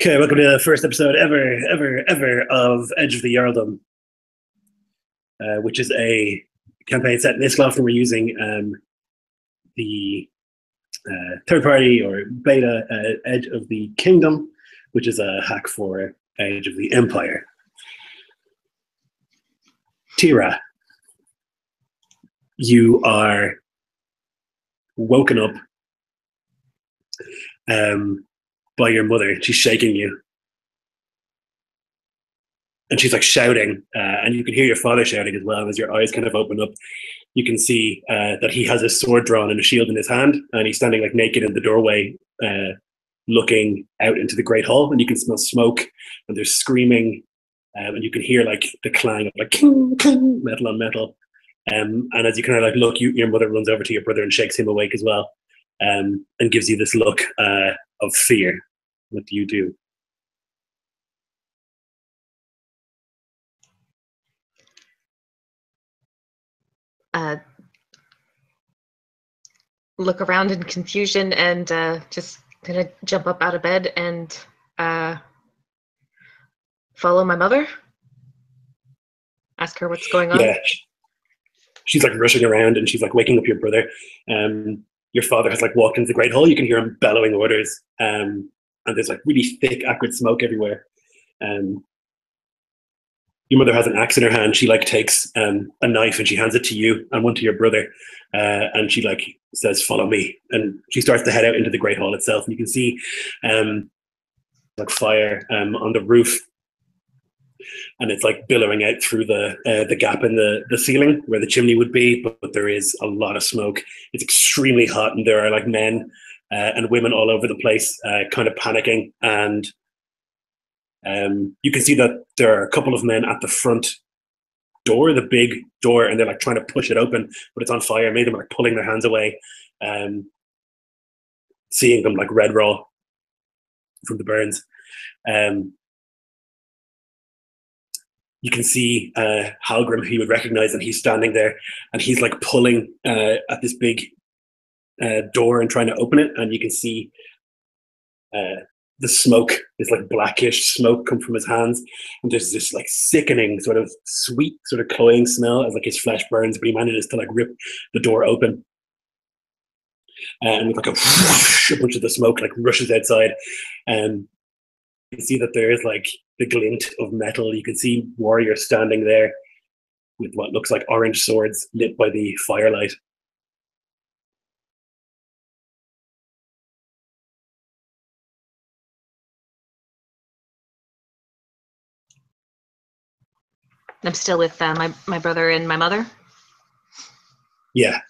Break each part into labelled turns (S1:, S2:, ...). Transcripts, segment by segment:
S1: Okay, welcome to the first episode ever of Edge of the Jarldom, which is a campaign set in Iskloft, and we're using the third party or beta Edge of the Kingdom, which is a hack for Edge of the Empire. Tira, you are woken up by your mother. She's shaking you. And she's like shouting, and you can hear your father shouting as well. As your eyes kind of open up, you can see that he has a sword drawn and a shield in his hand, and he's standing like naked in the doorway, looking out into the great hall. And you can smell smoke, and there's screaming, and you can hear like the clang of like cling, cling, metal on metal. And as you kind of like look, your mother runs over to your brother and shakes him awake as well, and gives you this look of fear. What do you do?
S2: Look around in confusion and just gonna jump up out of bed and follow my mother. Ask her what's going on.
S1: Yeah, she's like rushing around and she's like waking up your brother. Your father has like walked into the great hall. You can hear him bellowing orders, and there's like really thick, acrid smoke everywhere. Your mother has an axe in her hand. She like takes a knife and she hands it to you and one to your brother, and she like says, "Follow me." And she starts to head out into the great hall itself. And you can see like fire on the roof, and it's like billowing out through the gap in the ceiling where the chimney would be. But there is a lot of smoke. It's extremely hot, and there are like men and women all over the place, kind of panicking. And you can see that there are a couple of men at the front door, the big door, and they're like trying to push it open, but it's on fire. Made them like pulling their hands away, seeing them like red raw from the burns. You can see Halgrim, he would recognize, and he's standing there, and he's like pulling at this big door and trying to open it, and you can see the smoke, this like blackish smoke, come from his hands, and there's this like sickening sort of sweet sort of cloying smell as like his flesh burns, but he manages to like rip the door open, and with like a whoosh, a bunch of the smoke like rushes outside. You can see that there is like the glint of metal. You can see warriors standing there with what looks like orange swords lit by the firelight.
S2: I'm still with my brother and my mother.
S1: Yeah.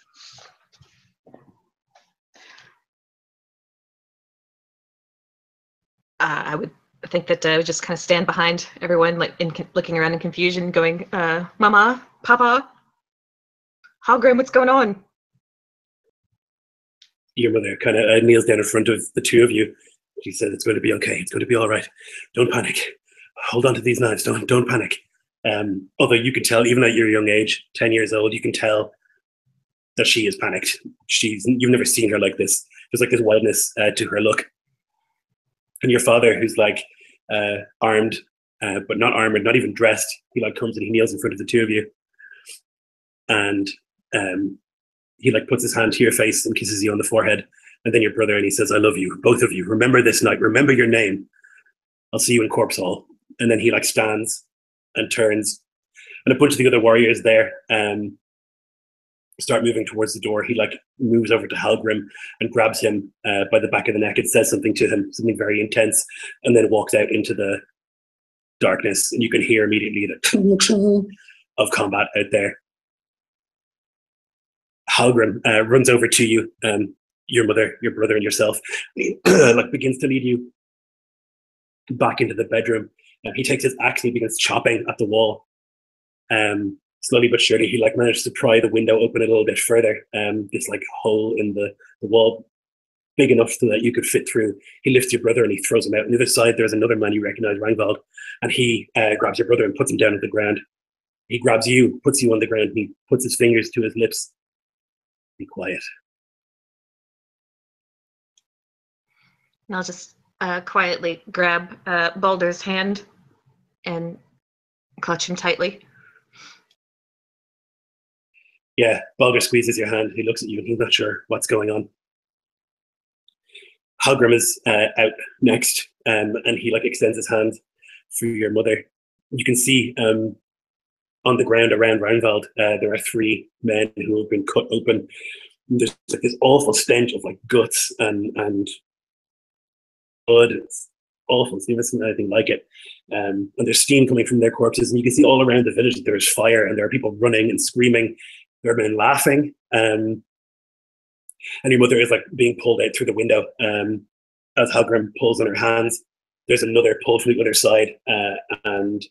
S2: I would think that I would just kind of stand behind everyone, like looking around in confusion, going, "Mama, Papa, Halgrim, what's going on?"
S1: Your mother kind of kneels down in front of the two of you. She says, "It's going to be okay. It's going to be all right. Don't panic. Hold on to these knives. Don't panic." Although you can tell, even at your young age, 10 years old, you can tell that she is panicked. You've never seen her like this. There's like this wildness to her look. And your father, who's like armed, but not armored, not even dressed, he like comes and he kneels in front of the two of you, and he like puts his hand to your face and kisses you on the forehead, and then your brother, and he says, "I love you, both of you. Remember this night. Remember your name. I'll see you in Corpse Hall." And then he like stands and turns, and a bunch of the other warriors there start moving towards the door. He like moves over to Halgrim and grabs him by the back of the neck and says something to him, something very intense, and then walks out into the darkness. And you can hear immediately the of combat out there. Halgrim runs over to you, your mother, your brother, and yourself. Like begins to lead you back into the bedroom. He takes his axe and he begins chopping at the wall. Slowly but surely, he like manages to pry the window open a little bit further. This like hole in the wall, big enough so that you could fit through. He lifts your brother and he throws him out. On the other side, there's another man you recognize, Rangvald, and he grabs your brother and puts him down at the ground. He grabs you, puts you on the ground, and he puts his fingers to his lips. Be quiet.
S2: And I'll just quietly grab Balder's hand and clutch him tightly.
S1: Yeah, Balder squeezes your hand. He looks at you and he's not sure what's going on. Halgrim is out next, and he like extends his hand for your mother. You can see on the ground around Reinvald, there are 3 men who have been cut open. And there's like this awful stench of like guts and blood. It's awful. It's never seen anything like it. And there's steam coming from their corpses, and you can see all around the village that there is fire, and there are people running and screaming. There are men laughing. And your mother is like being pulled out through the window as Halgrim pulls on her hands. There's another pull from the other side, and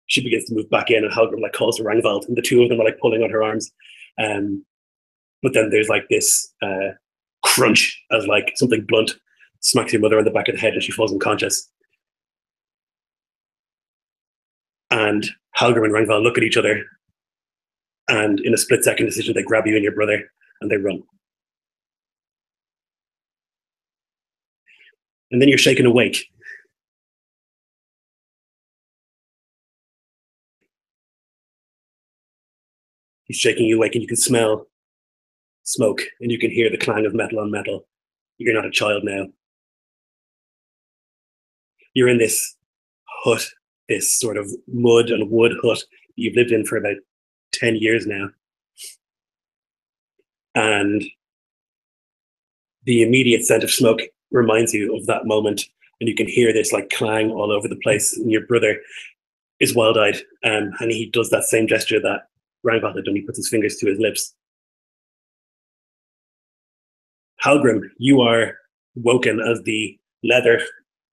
S1: she begins to move back in, and Halgrim like calls to Rangvald, and the 2 of them are like pulling on her arms. But then there's like this crunch as like something blunt smacks your mother on the back of the head, and she falls unconscious. And Halgrim and Rangvald look at each other, and in a split-second decision, they grab you and your brother, and they run. And then you're shaken awake. He's shaking you awake, and you can smell smoke, and you can hear the clang of metal on metal. You're not a child now. You're in this hut, this sort of mud and wood hut that you've lived in for about 10 years now. And the immediate scent of smoke reminds you of that moment, and you can hear this like clang all over the place. And your brother is wild-eyed, and he does that same gesture that Rangvald had done. He puts his fingers to his lips. Halgrim, you are woken as the leather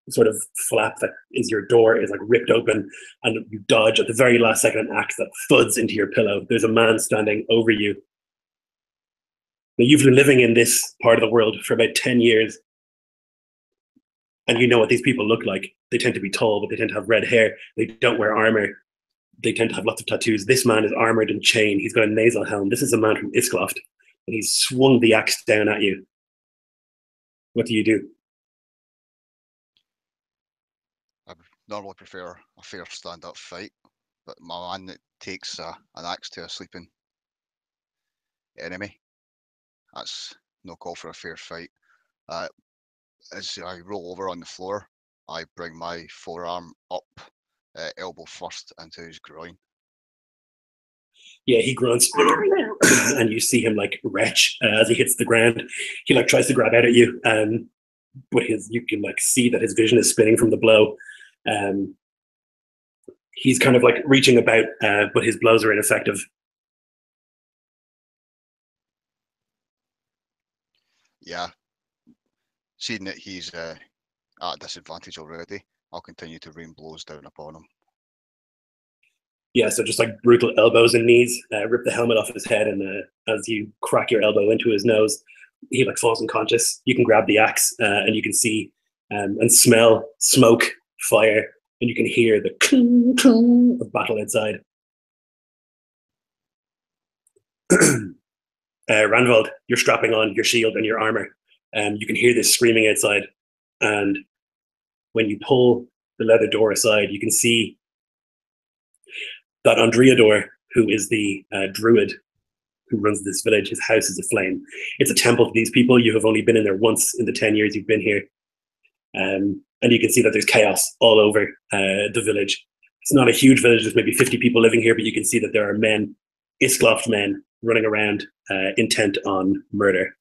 S1: sort of flap that is your door is like ripped open, and you dodge at the very last second an axe that thuds into your pillow. There's a man standing over you. Now, you've been living in this part of the world for about 10 years, and you know what these people look like. They tend to be tall, but they tend to have red hair. They don't wear armor. They tend to have lots of tattoos. This man is armored and chained. He's got a nasal helm. This is a man from Iskloft, and he's swung the axe down at you. What do you do?
S3: I normally prefer a fair stand-up fight, but my man takes an axe to a sleeping enemy. That's no call for a fair fight. As I roll over on the floor, I bring my forearm up, elbow first, into his groin.
S1: Yeah, he grunts, and you see him like retch as he hits the ground. He like tries to grab out at you, but you can like see that his vision is spinning from the blow. He's kind of like reaching about, but his blows are ineffective.
S3: Yeah, seeing that he's at a disadvantage already, I'll continue to rain blows down upon him.
S1: Yeah, so just like brutal elbows and knees, rip the helmet off his head, and as you crack your elbow into his nose, he like falls unconscious. You can grab the axe, and you can see and smell smoke, fire, and you can hear the cling, cling of battle outside. Randvald, you're strapping on your shield and your armor, and you can hear this screaming outside. And when you pull the leather door aside, you can see that Andreador, who is the druid who runs this village, his house is aflame. It's a temple to these people. You have only been in there once in the 10 years you've been here. And you can see that there's chaos all over the village. It's not a huge village. There's maybe 50 people living here, but you can see that there are men, Iskloft men, running around intent on murder.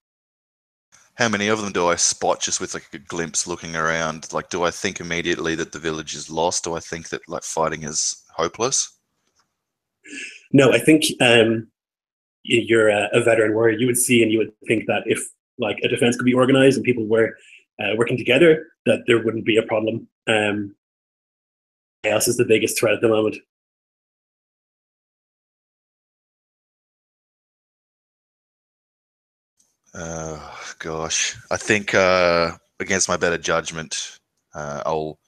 S4: How many of them do I spot just with like a glimpse looking around? Like, do I think immediately that the village is lost? Do I think that like fighting is hopeless?
S1: No, I think you're a veteran warrior. You would see and you would think that if like a defense could be organized and people were working together, that there wouldn't be a problem. Chaos is the biggest threat at the moment.
S4: Gosh, I think against my better judgment, I'll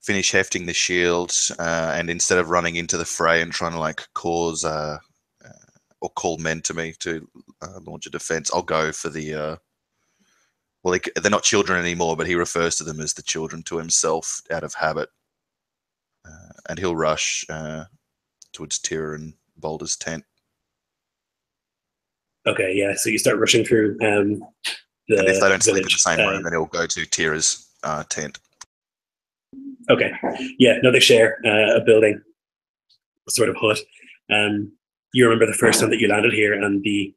S4: finish hefting the shield, and instead of running into the fray and trying to like cause or call men to me to launch a defense, I'll go for the Well, they're not children anymore, but he refers to them as the children to himself out of habit. And he'll rush towards Tira and Boulder's tent.
S1: Okay, yeah. So you start rushing through the
S4: And if they don't sleep in the
S1: village.
S4: same room, then he'll go to Tira's tent.
S1: Okay, yeah. No, they share a building, a sort of hut. You remember the first time that you landed here, and the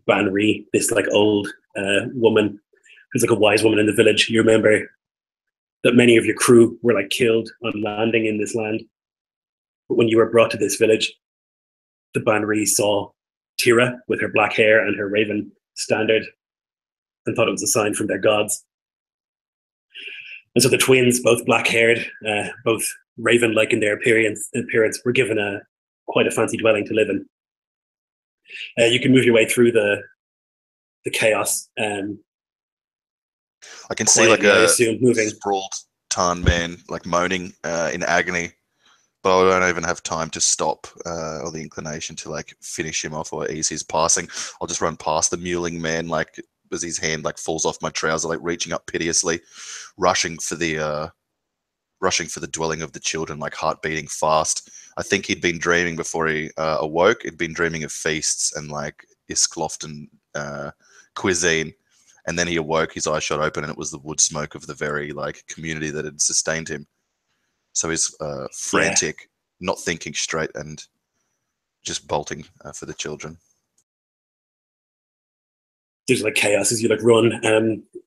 S1: Ban Ri, this like old woman who's like a wise woman in the village. You remember that many of your crew were like killed on landing in this land. But when you were brought to this village, the Ban Ri saw Tira with her black hair and her raven standard and thought it was a sign from their gods. And so the twins, both black-haired, both raven-like in their appearance, were given quite a fancy dwelling to live in. You can move your way through the chaos.
S4: I can see like a
S1: moving.
S4: sprawled Tarn man like moaning in agony, but I don't even have time to stop or the inclination to like finish him off or ease his passing. I'll just run past the mewling man like as his hand like falls off my trouser, like reaching up piteously, rushing for the dwelling of the children, like heart beating fast. I think he'd been dreaming before he awoke. He'd been dreaming of feasts and like Iskloft and cuisine. And then he awoke, his eyes shot open, and it was the wood smoke of the very like community that had sustained him. So he's frantic, not thinking straight, and just bolting for the children.
S1: There's like chaos as you like run.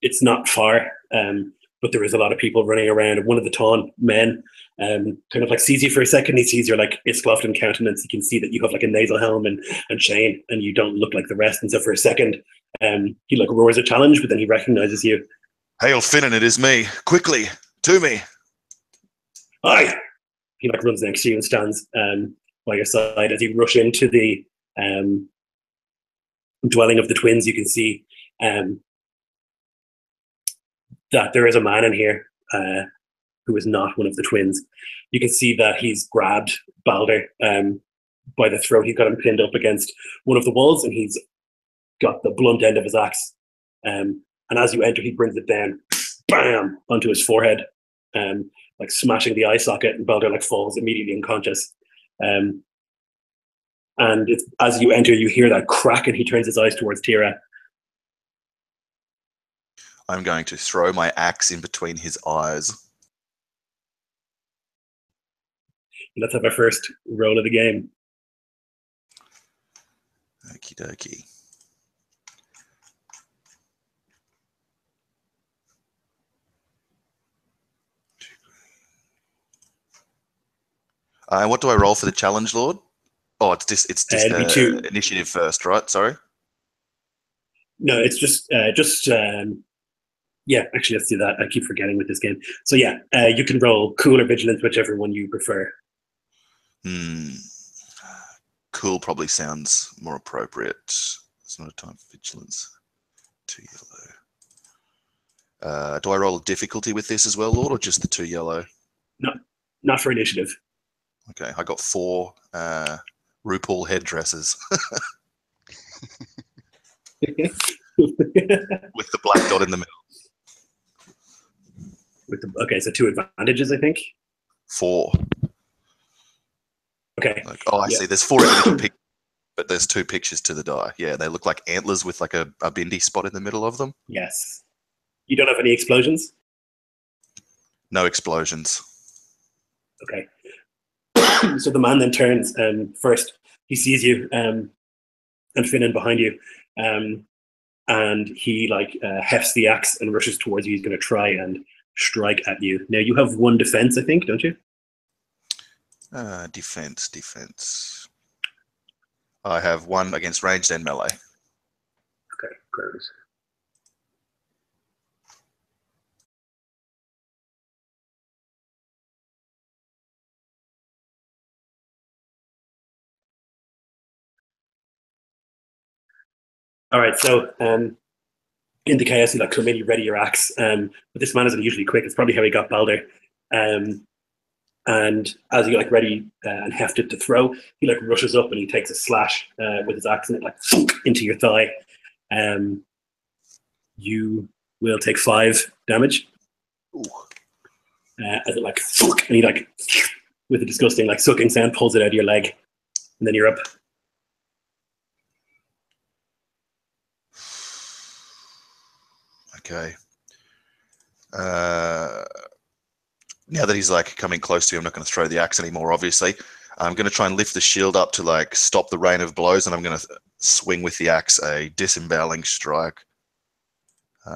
S1: It's not far, but there is a lot of people running around. And one of the Taun men kind of like sees you for a second. He sees your like Iskloft countenance. He can see that you have like a nasal helm and chain, and you don't look like the rest. And so for a second, he like roars a challenge, but then he recognizes you.
S4: Hail Finnan, it is me. Quickly, to me.
S1: Aye. He like runs next to you and stands by your side as you rush into the dwelling of the twins. You can see that there is a man in here who is not one of the twins. You can see that he's grabbed Balder by the throat. He's got him pinned up against one of the walls, and he's got the blunt end of his axe. And as you enter, he brings it down, bam, onto his forehead, like smashing the eye socket, and Balder like falls immediately unconscious. And as you enter, you hear that crack, and he turns his eyes towards Tira.
S4: I'm going to throw my axe in between his eyes.
S1: Let's have our first roll of the game.
S4: Okie dokie. What do I roll for the challenge, Lord? Oh, it's just initiative first, right? Sorry.
S1: No, it's just yeah. Actually, let's do that. I keep forgetting with this game. So yeah, you can roll cool or vigilance, whichever one you prefer.
S4: Cool probably sounds more appropriate. It's not a time for vigilance. 2 yellow. Do I roll a difficulty with this as well, Lord, or just the 2 yellow?
S1: No, not for initiative.
S4: Okay, I got 4 RuPaul headdresses with the black dot in the middle.
S1: Okay, so 2 advantages, I think.
S4: 4.
S1: Okay.
S4: Like, I see. There's 4 individual pictures, but there's 2 pictures to the die. Yeah, they look like antlers with like a bindi spot in the middle of them.
S1: Yes. You don't have any explosions?
S4: No explosions.
S1: Okay. So the man then turns first. He sees you and Finnan behind you, and he like hefts the axe and rushes towards you. He's going to try and strike at you. Now you have 1 defense, I think, don't you?
S4: Defense. I have 1 against ranged and melee.
S1: Okay, great. All right, so in the chaos, you like come in, you ready your axe. But this man is unusually quick. It's probably how he got Balder. And as you like ready and heft it to throw, he like rushes up and he takes a slash with his axe, and it like into your thigh. You will take 5 damage.
S4: Ooh.
S1: As it like, and he like, with a disgusting like sucking sound, pulls it out of your leg, and then you're up.
S4: Okay. Now that he's like coming close to you, I'm not going to throw the axe anymore, obviously. I'm going to try and lift the shield up to like stop the rain of blows, and I'm going to swing with the axe a disemboweling strike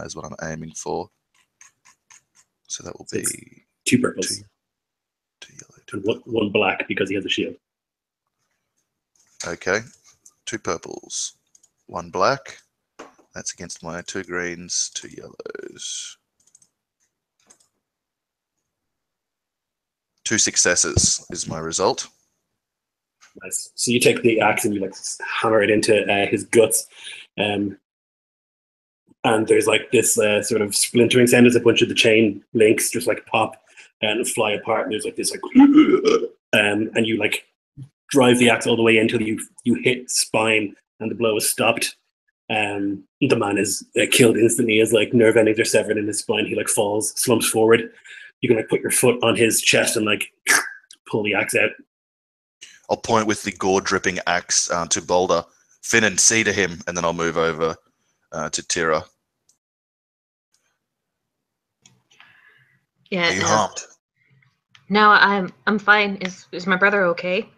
S4: is what I'm aiming for. So that will be
S1: 2 purples.
S4: 2 yellow, 2
S1: and one black because he has a shield.
S4: Okay, 2 purples, 1 black. That's against my 2 greens, 2 yellows. 2 successes is my result.
S1: Nice. So you take the axe and you like hammer it into his guts, and there's like this sort of splintering sound as a bunch of the chain links just like pop and fly apart. And there's like this like, and you like drive the axe all the way until you hit spine and the blow is stopped. The man is killed instantly as like nerve endings are severed in his spine. He like falls, slumps forward. You can like put your foot on his chest and like pull the axe out.
S4: I'll point with the gore dripping axe to Boulder. Finnan, see to him, and then I'll move over to Tira.
S2: Yeah.
S4: Are you harmed?
S2: No, I'm fine. Is my brother okay?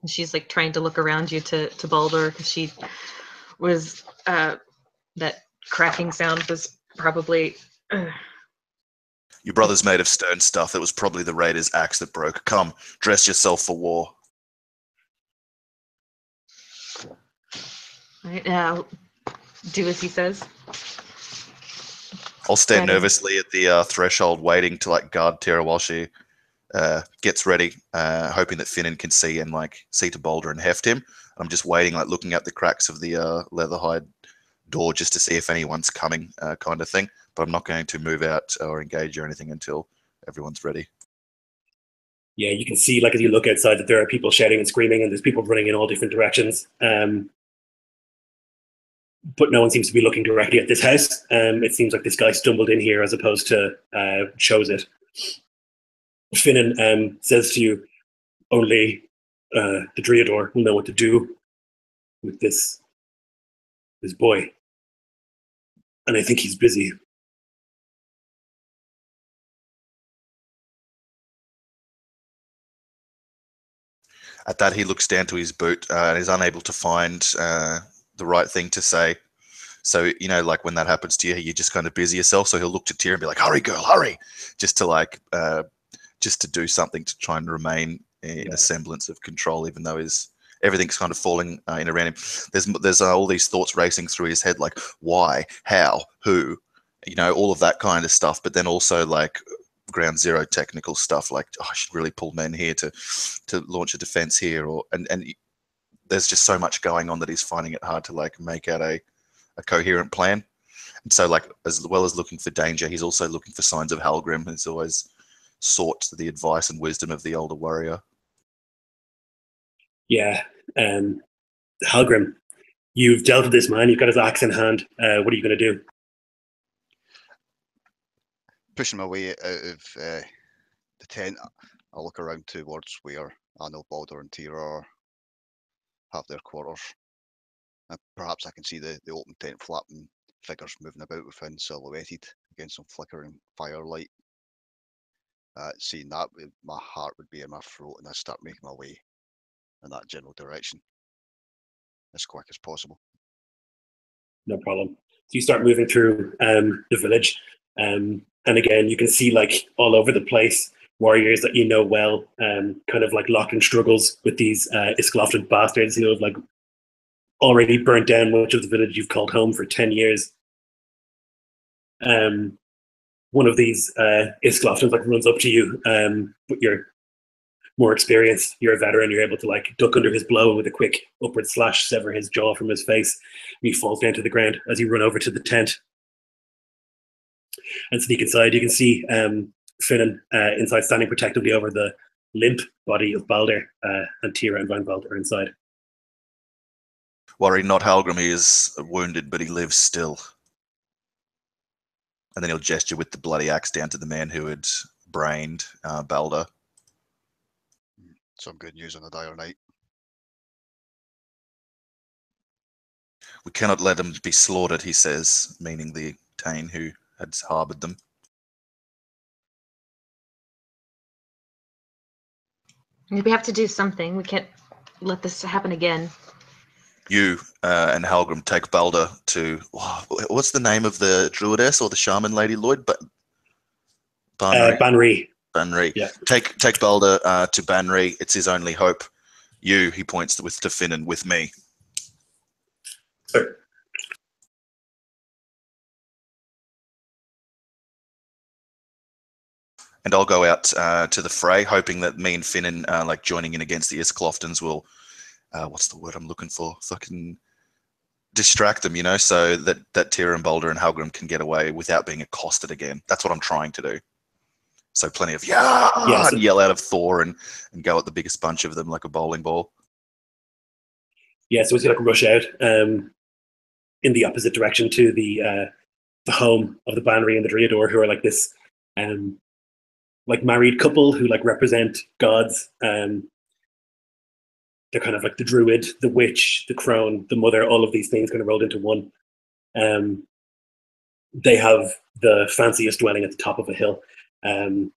S2: And she's like trying to look around you to Baldur, because she was that cracking sound was probably.
S4: Your brother's made of stone stuff. It was probably the raider's axe that broke. Come, dress yourself for war.
S2: Right, I'll do as he says.
S4: I'll stand
S2: Ready.
S4: nervously at the threshold, waiting to like guard Tira while she gets ready, hoping that Finnan can see and like see to Boulder and heft him. I'm just waiting, like looking at the cracks of the leatherhide door just to see if anyone's coming, kind of thing. But I'm not going to move out or engage or anything until everyone's ready.
S1: Yeah, you can see like as you look outside that there are people shouting and screaming, and there's people running in all different directions. But no one seems to be looking directly at this house. It seems like this guy stumbled in here as opposed to chose it. Finnan says to you, only the Dreador will know what to do with this boy. And I think he's busy.
S4: At that, he looks down to his boot and is unable to find the right thing to say. So, you know, like when that happens to you, you just kind of busy yourself. So he'll look to Tyr and be like, hurry, girl, hurry. Just to like, just to do something to try and remain in a semblance of control, even though everything's kind of falling in around him. There's all these thoughts racing through his head, like why, how, who, you know, all of that kind of stuff. But then also like ground zero technical stuff, like I should really pull men here to launch a defense here, or and there's just so much going on that he's finding it hard to like make out a coherent plan. And so like as well as looking for danger, he's also looking for signs of Halgrim. He's always sought the advice and wisdom of the older warrior.
S1: Yeah, Halgrim, you've dealt with this man. You've got his axe in hand. What are you going to do?
S3: Pushing my way out of the tent, I'll look around towards where I know Baldur and Tira have their quarters. And perhaps I can see the open tent flap and figures moving about within, silhouetted against some flickering firelight. Seeing that, my heart would be in my throat, and I start making my way in that general direction as quick as possible.
S1: No problem. So you start moving through the village, and again, you can see like all over the place warriors that you know well, kind of like locked in struggles with these Iskloft bastards who have like already burnt down much of the village you've called home for 10 years. One of these Iskloftans like runs up to you, but you're more experienced. You're a veteran. You're able to like duck under his blow with a quick upward slash, sever his jaw from his face. And he falls down to the ground as you run over to the tent and sneak inside. You can see Finnan inside, standing protectively over the limp body of Baldur, and Tira and Vinevald are inside.
S4: Worry not, Halgrim. He is wounded, but he lives still. And then he'll gesture with the bloody axe down to the man who had brained Balder.
S3: Some good news on a dire night.
S4: We cannot let them be slaughtered, he says, meaning the Tain who had harboured them.
S2: We have to do something. We can't let this happen again.
S4: You and Halgrim take Balder to... what's the name of the druidess or the shaman lady, Lloyd?
S1: Banri.
S4: Banri.
S1: Yeah.
S4: Take Balder to Banri. It's his only hope. You, he points to Finnan, with me.
S1: Sure.
S4: And I'll go out to the fray, hoping that me and Finnan, like joining in against the Iskloftans, will... what's the word I'm looking for? Fucking distract them, so that Tira and Balder and Halgrim can get away without being accosted again. That's what I'm trying to do. So plenty of and yell out of Thor and go at the biggest bunch of them like a bowling ball.
S1: Yeah, so he's gonna rush out in the opposite direction to the home of the Banri and the Dryador, who are like this like married couple who like represent gods. They're kind of like the druid, the witch, the crone, the mother, all of these things kind of rolled into one. They have the fanciest dwelling at the top of a hill. And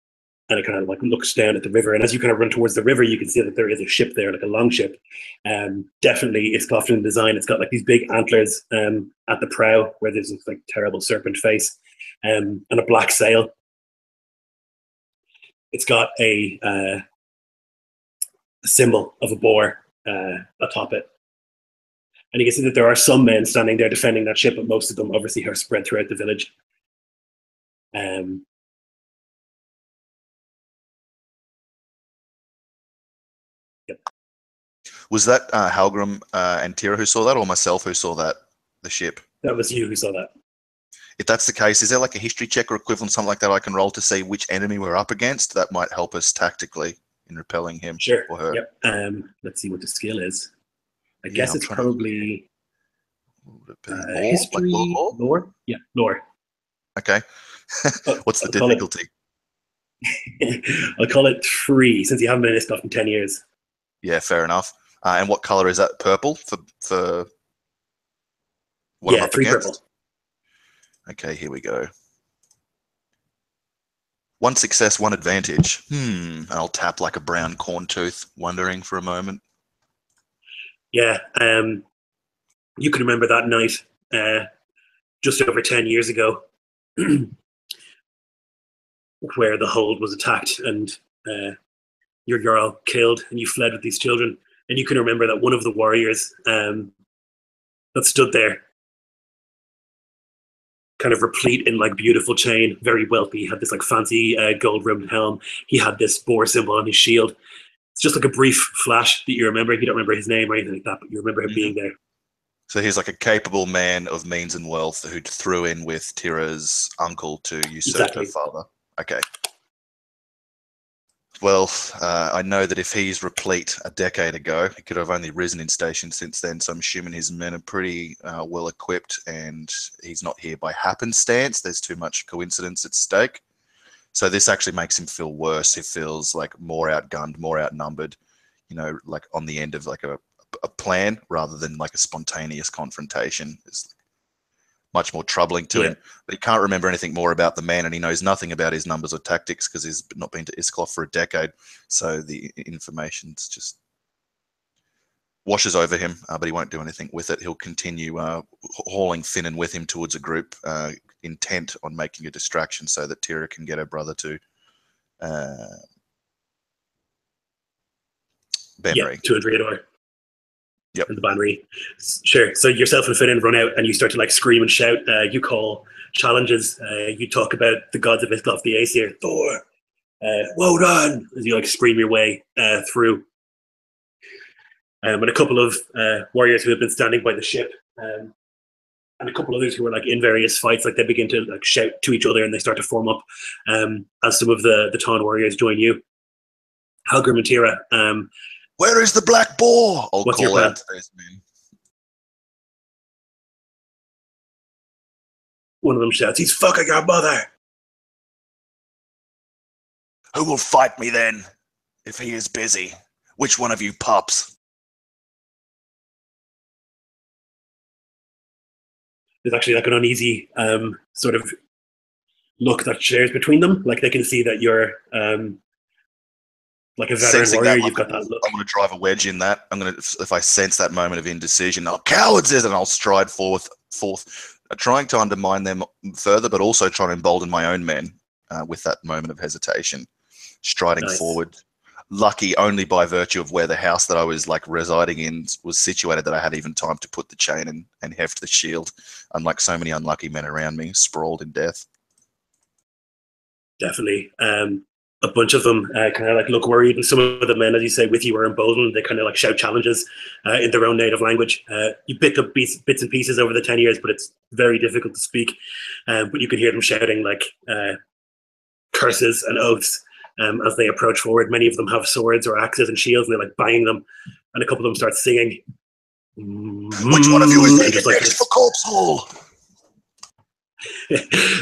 S1: it kind of like looks down at the river. And as you kind of run towards the river, you can see that there is a ship there, like a long ship. Definitely Iskloft in design. It's got like these big antlers at the prow where there's this like terrible serpent face and a black sail. It's got a symbol of a boar atop it. And you can see that there are some men standing there defending that ship, but most of them obviously are spread throughout the village. Yep.
S4: Was that Halgrim and Tira who saw that, or myself who saw that, the ship?
S1: That was you who saw that.
S4: If that's the case, is there like a history check or equivalent, something like that I can roll to see which enemy we're up against? That might help us tactically in repelling him or her.
S1: Yep. Let's see what the skill is. I guess it's probably history,
S4: like
S1: lore? Yeah, lore.
S4: Okay. What's the difficulty?
S1: I'll call it 3, since you haven't been in Iskloft in 10 years.
S4: Yeah, fair enough. And what color is that? Purple for what I'm up
S1: 3
S4: against?
S1: purple.
S4: Okay, here we go. 1 success, 1 advantage. And I'll tap like a brown corn tooth, wondering for a moment.
S1: Yeah, you can remember that night just over 10 years ago where the hold was attacked and your Jarl killed and you fled with these children. And you can remember that one of the warriors that stood there, kind of replete in like beautiful chain, very wealthy. He had this like fancy gold-rimmed helm. He had this boar symbol on his shield. It's just like a brief flash that you remember. You don't remember his name or anything like that, but you remember him being there.
S4: So he's like a capable man of means and wealth who threw in with Tira's uncle to usurp her father. Okay. Well, I know that if he's replete a decade ago, he could have only risen in station since then. So I'm assuming his men are pretty well equipped, and he's not here by happenstance. There's too much coincidence at stake. So this actually makes him feel worse. He feels like more outgunned, more outnumbered, like on the end of like a plan rather than like a spontaneous confrontation. It's much more troubling to him. But he can't remember anything more about the man, and he knows nothing about his numbers or tactics because he's not been to Iskloft for a decade. So the information's just washes over him, but he won't do anything with it. He'll continue hauling Finnan with him towards a group intent on making a distraction so that Tira can get her brother to Banri.
S1: To a Dryador.
S4: Yep.
S1: And the Banri. Sure. So yourself and Finnan run out and you start to like scream and shout. You call challenges. You talk about the gods of Iskloft, the Aesir, Thor, Wodan, as you like scream your way through. And a couple of warriors who have been standing by the ship and a couple others who are like in various fights, like they begin to like shout to each other and they start to form up as some of the Taun warriors join you. Halgrim and Tira,
S4: where is the black boar? I'll call out to those men.
S1: One of them shouts, "He's fucking our mother!"
S4: Who will fight me then, if he is busy? Which one of you pups?
S1: There's actually like an uneasy sort of look that shares between them. Like they can see that you're like a veteran
S4: Sensing
S1: warrior.
S4: that,
S1: You've got that look.
S4: I'm going to drive a wedge in that. If I sense that moment of indecision, "Oh, cowards!" and I'll stride forth, trying to undermine them further, but also trying to embolden my own men with that moment of hesitation, striding
S1: Nice.
S4: forward. Lucky only by virtue of where the house that I was like residing in was situated that I had even time to put the chain and heft the shield, unlike so many unlucky men around me, sprawled in death.
S1: Definitely. A bunch of them kind of like look worried, and some of the men, as you say, with you are emboldened. They kind of like shout challenges in their own native language. You pick up bits and pieces over the 10 years, but it's very difficult to speak. But you can hear them shouting like curses and oaths as they approach forward. Many of them have swords or axes and shields, and they're like banging them. And a couple of them start singing.
S4: Which one of you is needed
S1: like
S4: next for Corpse Hall?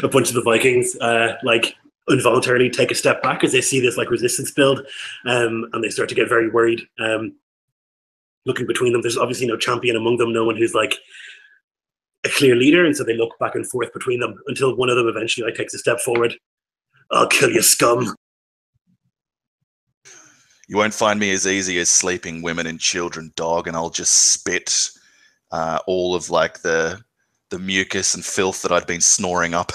S1: a bunch of the Vikings like involuntarily take a step back as they see this like resistance build, and they start to get very worried. Looking between them, there's obviously no champion among them, no one who's like a clear leader, and so they look back and forth between them until one of them eventually like takes a step forward. "I'll kill you, scum."
S4: You won't find me as easy as sleeping women and children, dog, and I'll just spit all of like the mucus and filth that I'd been snoring up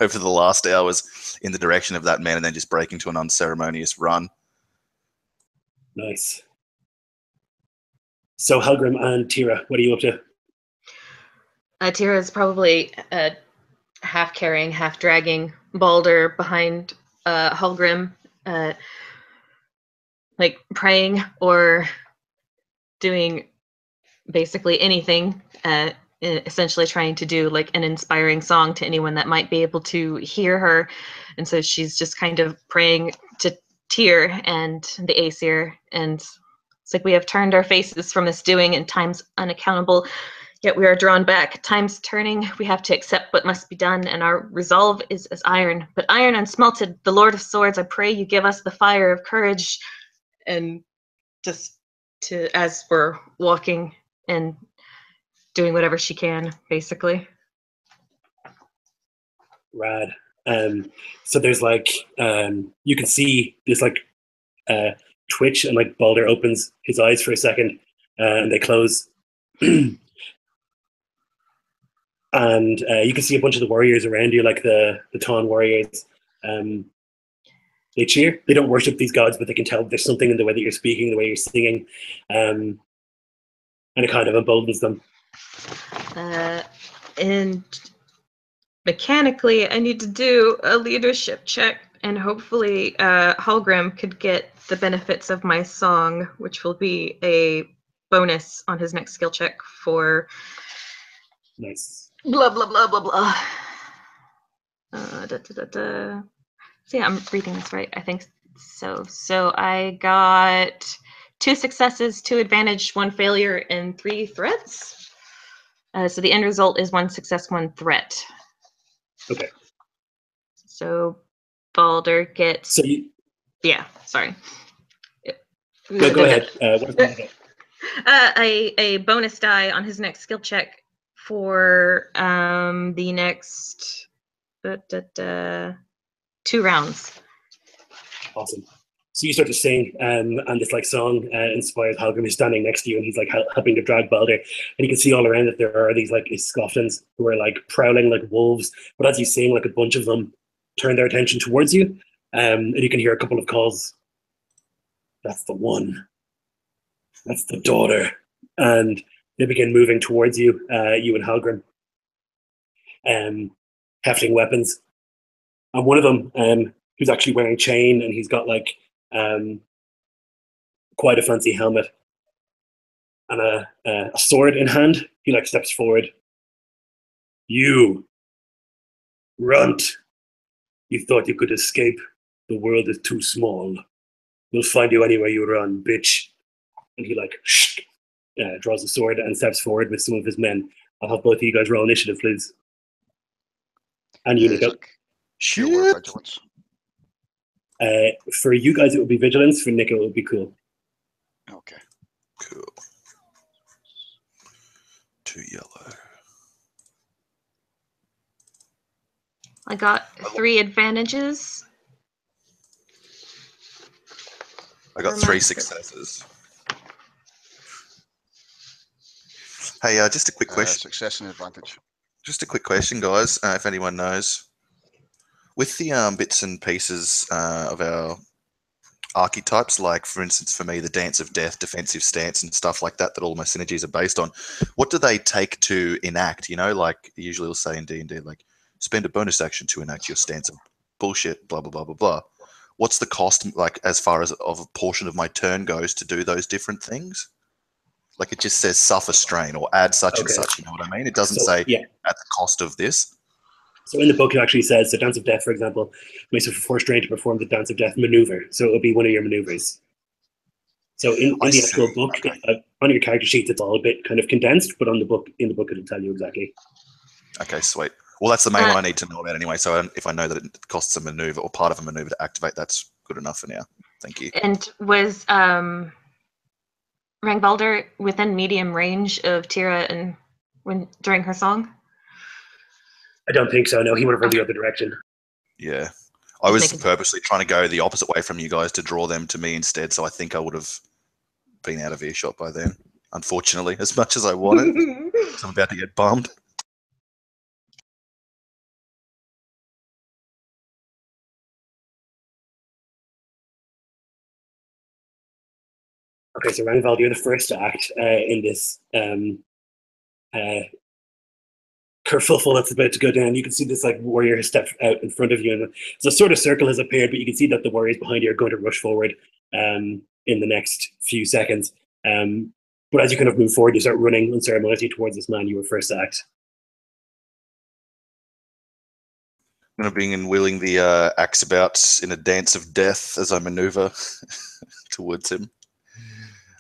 S4: over the last hours in the direction of that man, and then just break into an unceremonious run.
S1: Nice. So Helgrim and Tira, what are you up to?
S2: Tira is probably half carrying, half dragging Balder behind Helgrim, like praying or doing basically anything, essentially trying to do like an inspiring song to anyone that might be able to hear her. And so she's just kind of praying to Tyr and the Aesir, and it's like, "We have turned our faces from this doing in times unaccountable, yet we are drawn back. Time's turning, we have to accept what must be done, and our resolve is as iron. But iron unsmelted, the Lord of Swords, I pray you give us the fire of courage." And just as we're walking and doing whatever she can, basically.
S1: Rad. So there's like you can see this like twitch, and like Balder opens his eyes for a second, and they close. And you can see a bunch of the warriors around you, like the Taun warriors. They cheer. They don't worship these gods, but they can tell there's something in the way that you're speaking, the way you're singing, and it kind of emboldens them.
S2: And mechanically, I need to do a leadership check, and hopefully Hallgrim could get the benefits of my song, which will be a bonus on his next skill check for
S1: Nice.
S2: blah, blah, blah, blah, blah. So yeah, I'm reading this right. I think so. So I got 2 successes, 2 advantage, 1 failure, and 3 threats. So the end result is 1 success, 1 threat.
S1: Okay.
S2: So Balder gets...
S1: So you...
S2: Yeah, sorry.
S1: No, go ahead. What is Balder get?
S2: A bonus die on his next skill check for the next 2 rounds.
S1: Awesome. So you start to sing, and this like song inspires Helgrim, who's standing next to you, and he's like helping to drag Balder. And you can see all around that there are these like Iskloftans who are like prowling like wolves. But as you sing, like a bunch of them turn their attention towards you, and you can hear a couple of calls. "That's the one. That's the daughter." And they begin moving towards you, you and Helgrim, hefting weapons. And one of them, who's actually wearing chain, and he's got like quite a fancy helmet and a sword in hand. He like steps forward. "You, runt! You thought you could escape? The world is too small. We'll find you anywhere you run, bitch." And he like draws a sword and steps forward with some of his men. I'll have both of you guys roll initiative, please. And you, Nico.
S3: Shield or vigilance.
S1: For you guys, it would be vigilance. For Nico, it would be cool.
S3: Okay.
S4: Cool. 2 yellow.
S2: I got 3 advantages.
S4: I got 3 successes. Hey, just a quick question.
S3: Success and advantage.
S4: Just a quick question, guys, if anyone knows. With the bits and pieces of our archetypes, like, for instance, for me, the Dance of Death, defensive stance, and stuff like that, that all my synergies are based on, what do they take to enact? You know, like, usually we'll say in D&D, like, spend a bonus action to enact your stance of bullshit, blah, blah, blah, blah, blah. What's the cost, like, as far as of a portion of my turn goes to do those different things? Like, it just says suffer strain or add such and such, you know what I mean? It doesn't say at the cost of this.
S1: So in the book, it actually says the Dance of Death, for example, may suffer 4 strain to perform the Dance of Death maneuver. So it'll be one of your maneuvers. So in the actual book, on your character sheet, it's all a bit kind of condensed, but in the book, it'll tell you exactly.
S4: Okay, sweet. Well, that's the main one I need to know about anyway. So if I know that it costs a maneuver or part of a maneuver to activate, that's good enough for now. Thank you.
S2: And was Rangbalder within medium range of Tira and during her song?
S1: I don't think so. No, he would have run the other direction.
S4: Yeah. I was purposely trying to go the opposite way from you guys to draw them to me instead, so I think I would have been out of earshot by then, unfortunately, as much as I wanted. So I'm about to get bummed.
S1: Okay, so Rangvald, you're the first to act in this kerfuffle that's about to go down. You can see this like warrior has stepped out in front of you, and so a sort of circle has appeared, but you can see that the warriors behind you are going to rush forward in the next few seconds. But as you kind of move forward, you start running unceremoniously towards this man you were first to act.
S4: I'm going to bring in wheeling the axe about in a dance of death as I maneuver towards him.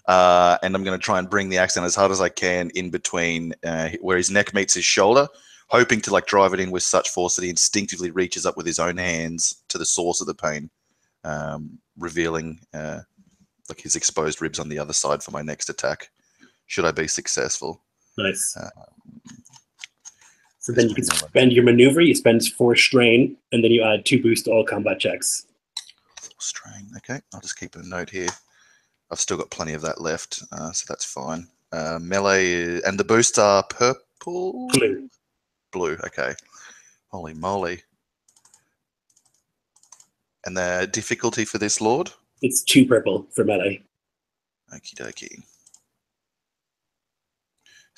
S4: And I'm going to try and bring the axe down as hard as I can in between where his neck meets his shoulder, hoping to like drive it in with such force that he instinctively reaches up with his own hands to the source of the pain, revealing like his exposed ribs on the other side for my next attack, should I be successful.
S1: Nice. So then you can spend your maneuver, you spend 4 strain, and then you add 2 boost to all combat checks.
S4: 4 strain, okay. I'll just keep a note here. I've still got plenty of that left, so that's fine. Melee, and the boosts are purple?
S1: Blue.
S4: Blue, okay. Holy moly. And the difficulty for this, Lord?
S1: It's 2 purple for melee.
S4: Okie dokie.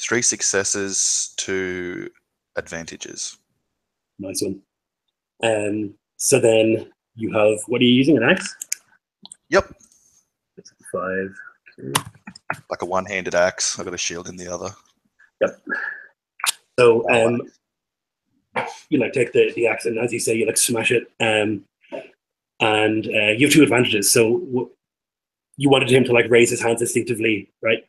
S4: 3 successes, 2 advantages.
S1: Nice one. So then you have, what are you using, an axe?
S4: Yep.
S1: 5.
S4: Like a one-handed axe. I've got a shield in the other.
S1: Yep. So you like take the axe, and as you say, you like smash it. And you have 2 advantages. So you wanted him to like raise his hands instinctively, right?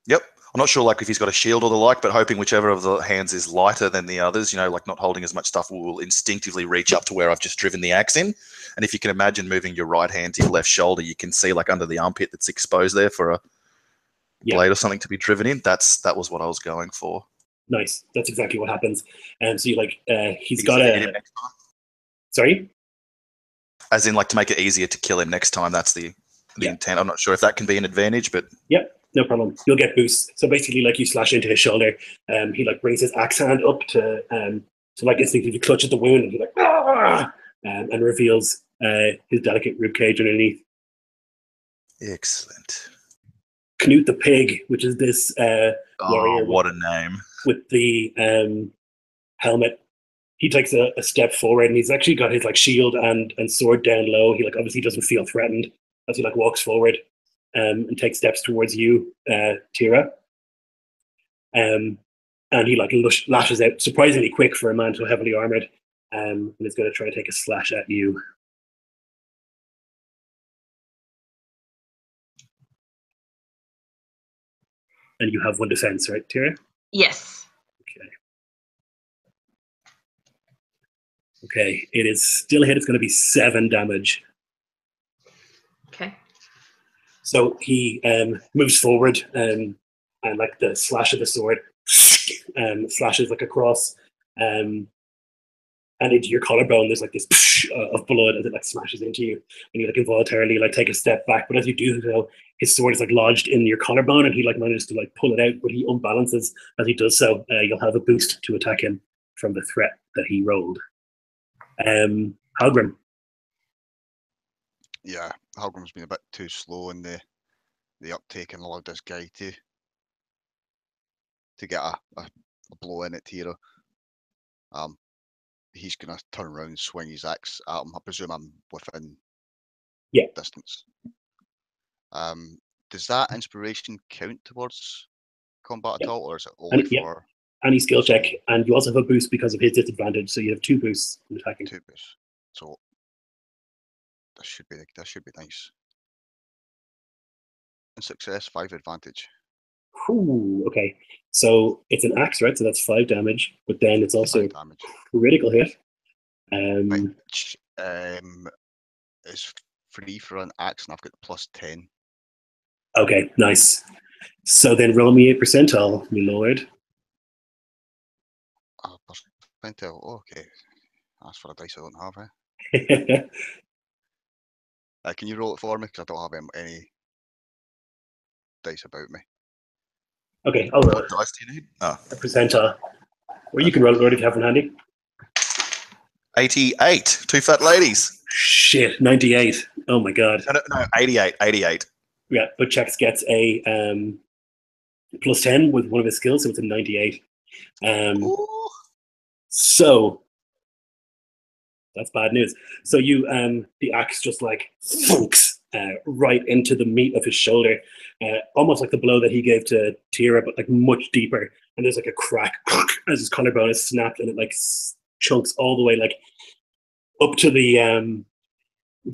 S4: Yep. I'm not sure like if he's got a shield or the like, but hoping whichever of the hands is lighter than the others, you know, like not holding as much stuff, will instinctively reach up to where I've just driven the axe in. And if you can imagine moving your right hand to your left shoulder, you can see like under the armpit that's exposed there for a blade or something to be driven in. That was what I was going for.
S1: Nice. That's exactly what happens. And so you like he's got a sorry?
S4: As in like to make it easier to kill him next time, that's the intent. I'm not sure if that can be an advantage, but
S1: no problem. You'll get boosts. So basically, like you slash into his shoulder, he like brings his axe hand up to like instinctively clutch at the wound, and he like and reveals his delicate rib cage underneath.
S4: Excellent.
S1: Knut the pig, which is this warrior.
S4: What a name!
S1: With the helmet, he takes a step forward, and he's actually got his like shield and sword down low. He like obviously doesn't feel threatened as he like walks forward. And takes steps towards you, Tira. And he like lashes out surprisingly quick for a man so heavily armored, and is going to try to take a slash at you. And you have 1 defense, right, Tira?
S2: Yes.
S1: Okay. Okay, it is still a hit. It's going to be 7 damage.
S2: Okay.
S1: So he moves forward, and like the slash of the sword slashes like across, and into your collarbone. There's like this of blood as it like smashes into you, and you like involuntarily like take a step back. But as you do so, his sword is like lodged in your collarbone, and he like manages to like pull it out, but he unbalances as he does so. You'll have a boost to attack him from the threat that he rolled. Halgrim.
S3: Yeah, Halgrim's been a bit too slow in the uptake and allowed this guy to get a blow in at Tira. He's gonna turn around and swing his axe at him. I presume I'm within distance. Does that inspiration count towards combat at all, or is it only for
S1: any skill check? And you also have a boost because of his disadvantage, so you have 2 boosts in attacking.
S3: 2 boosts. So that should be nice. And success, 5 advantage.
S1: Ooh, okay. So it's an axe, right? So that's 5 damage, but then it's also a critical hit.
S3: Which is free for an axe, and I've got +10.
S1: Okay, nice. So then roll me a percentile, my lord.
S3: Percentile, okay. That's for a dice I don't have, Can you roll it for me? Because I don't have any dice about me.
S1: Okay, I'll roll
S4: What
S1: it.
S4: dice do you need? Oh.
S1: A percentile. Or you can roll it, Lord, if you have one handy.
S4: 88. 2 fat ladies.
S1: Shit, 98. Oh my god.
S4: No, 88.
S1: Yeah, but Chex gets a +10 with one of his skills, so it's a 98. So that's bad news. So you, the axe just like thunks right into the meat of his shoulder, almost like the blow that he gave to Tira, but like much deeper. And there's like a crack as his collarbone is snapped, and it like chunks all the way like up to the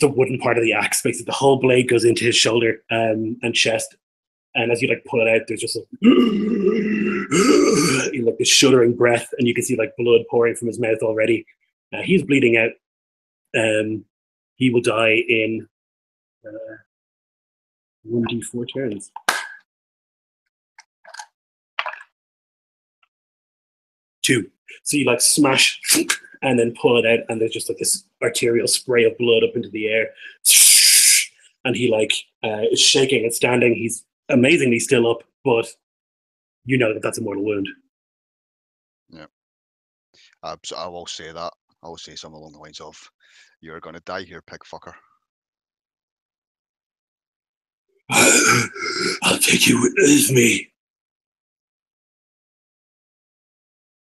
S1: wooden part of the axe. Basically, the whole blade goes into his shoulder and chest. And as you like pull it out, there's just like, like this shuddering breath, and you can see like blood pouring from his mouth already. He's bleeding out. He will die in 1d4 turns. Two. So you like smash and then pull it out, and there's just like this arterial spray of blood up into the air. And he like is shaking and standing. He's amazingly still up, but you know that that's a mortal wound.
S3: Yeah. So I will say that. I will say something along the lines of, "You're going to die here, pig fucker."
S1: I'll take you with me.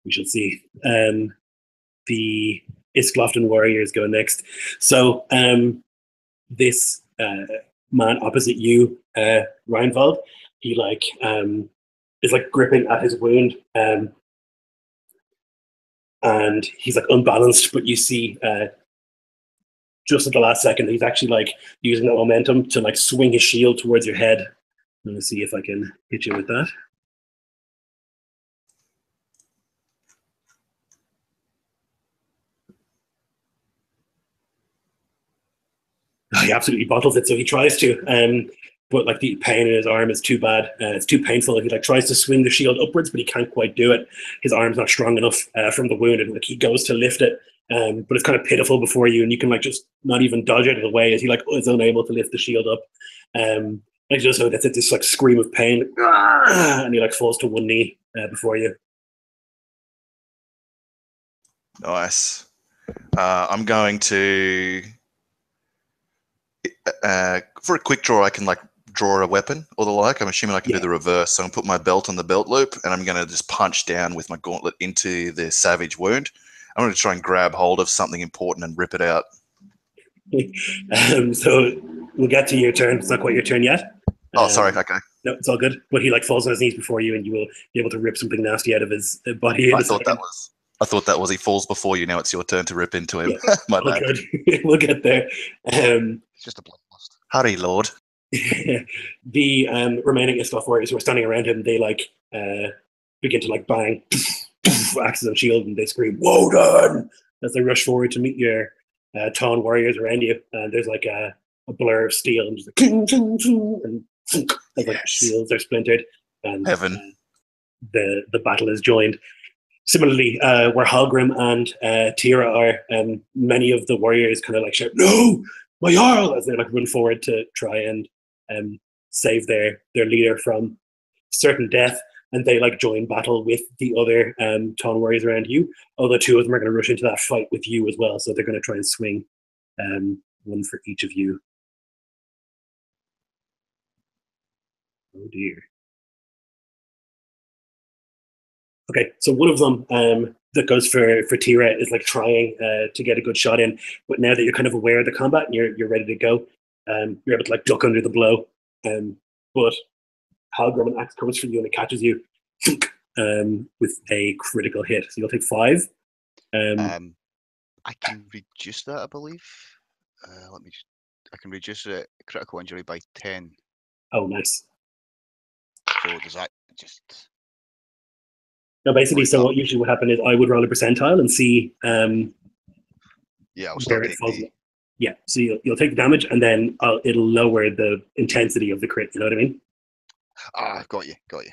S1: We shall see. The Iskloft warriors go next. So this man opposite you, Reinwald, he like is like gripping at his wound, and he's like unbalanced. But you see, just at the last second, he's actually like using that momentum to like swing his shield towards your head. I'm gonna see if I can hit you with that. He absolutely bottles it, so he tries to, but like the pain in his arm is too bad. It's too painful. He like tries to swing the shield upwards, but he can't quite do it. His arm's not strong enough from the wound, and like he goes to lift it, but it's kind of pitiful before you, and you can like just not even dodge out of the way as he like is unable to lift the shield up. Like just so that's it, this like scream of pain, and he like falls to one knee before you.
S4: Nice. I'm going to. For a quick draw, I can like draw a weapon or the like. I'm assuming I can do the reverse. So I'm going to put my belt on the belt loop, and I'm going to just punch down with my gauntlet into the savage wound. I'm going to try and grab hold of something important and rip it out.
S1: So we'll get to your turn. It's not quite your turn yet.
S4: Oh, sorry. Okay.
S1: No, it's all good. But he like falls on his knees before you, and you will be able to rip something nasty out of his body.
S4: I thought that was he falls before you. Now it's your turn to rip into him.
S1: Yeah.
S4: My bad.
S1: Good. We'll get there.
S3: It's just a bloodlust.
S4: Hurry, Lord.
S1: The remaining Iskloft warriors who are standing around him, they like begin to like bang axes and shield, and they scream "Woden!" as they rush forward to meet your Taunt warriors around you. And there's like a blur of steel and just like, ching, ching, ching, and as like shields are splintered, and
S4: Heaven.
S1: The battle is joined. Similarly, where Halgrim and Tira are, many of the warriors kind of like shout, "No, my Jarl!" as they like run forward to try and save their leader from certain death, and they like join battle with the other Taunt warriors around you. Although two of them are going to rush into that fight with you as well, so they're going to try and swing one for each of you. Oh dear. Okay, so one of them that goes for Tira is like trying to get a good shot in, but now that you're kind of aware of the combat and you're ready to go, you're able to like duck under the blow. But Halgrim and axe comes for you and it catches you with a critical hit. So you'll take 5.
S3: I can reduce that, I believe. I can reduce a critical injury by 10.
S1: Oh, nice.
S3: So does that just?
S1: No, basically, so what usually would happen is I would roll a percentile and see
S3: Yeah, I'll still
S1: where it
S3: take
S1: falls.
S3: the.
S1: Yeah, so you'll take the damage and then it'll lower the intensity of the crit. You know what I mean?
S3: Ah, got you.
S1: Okay.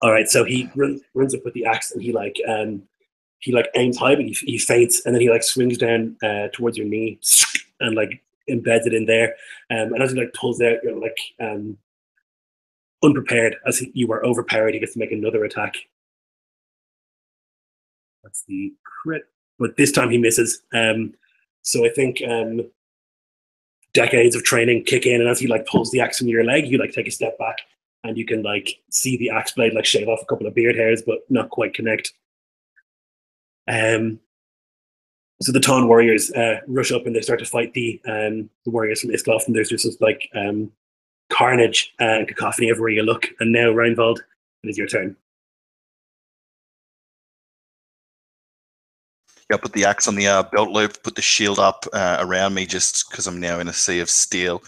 S1: All right, so he runs up with the axe and he aims high, but he feints and then he like swings down towards your knee and like embeds it in there. And as he like pulls out, you're like unprepared, as you were overpowered. He gets to make another attack. That's the crit, but this time he misses. So I think decades of training kick in, and as he like pulls the axe from your leg, you like take a step back, and you can like see the axe blade like shave off a couple of beard hairs, but not quite connect. So the Taunt warriors rush up and they start to fight the warriors from Iskloft, and there's just this like carnage and cacophony everywhere you look. And now, Reinwald, it is your turn.
S4: Yeah, put the axe on the belt loop, put the shield up around me just because I'm now in a sea of steel,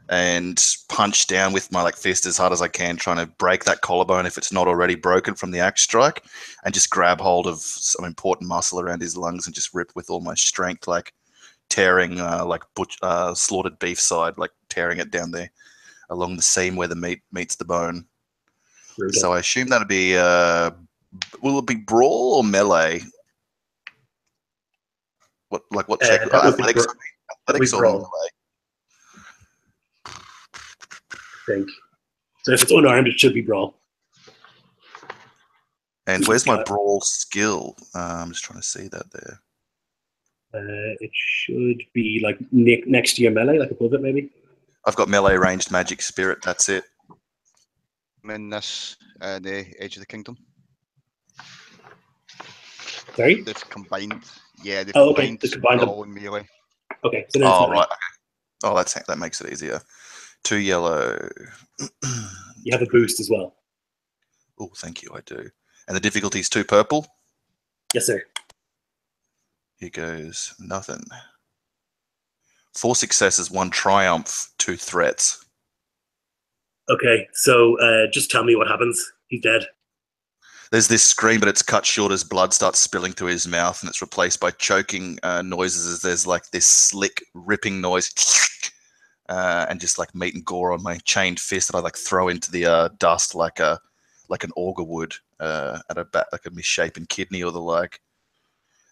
S4: and punch down with my like fist as hard as I can, trying to break that collarbone if it's not already broken from the axe strike, and just grab hold of some important muscle around his lungs and just rip with all my strength, like tearing like slaughtered beef side, like tearing it down there along the seam where the meat meets the bone. So I assume that'd be will it be brawl or melee? What check? Athletics or
S1: brawl.
S4: melee?
S1: I think. So if it's unarmed, it should be brawl.
S4: And where's my brawl skill? I'm just trying to see that there.
S1: It should be like next to your melee, like above it, maybe.
S4: I've got melee ranged magic spirit. That's it.
S3: I'm in this the Edge of the Kingdom.
S1: Sorry?
S3: They've combined. Yeah, they've
S1: okay.
S3: combined brawl and melee.
S1: Okay. So then
S4: right. Okay. Oh, that makes it easier. 2 yellow.
S1: You have a boost as well.
S4: Oh, thank you. I do. And the difficulty is 2 purple.
S1: Yes, sir.
S4: Here goes nothing. 4 successes, 1 triumph, 2 threats.
S1: Okay, so just tell me what happens. He's dead.
S4: There's this scream, but it's cut short as blood starts spilling through his mouth, and it's replaced by choking noises as there's like this slick, ripping noise, and just like meat and gore on my chained fist that I like throw into the dust like an auger would at a like a misshapen kidney or the like.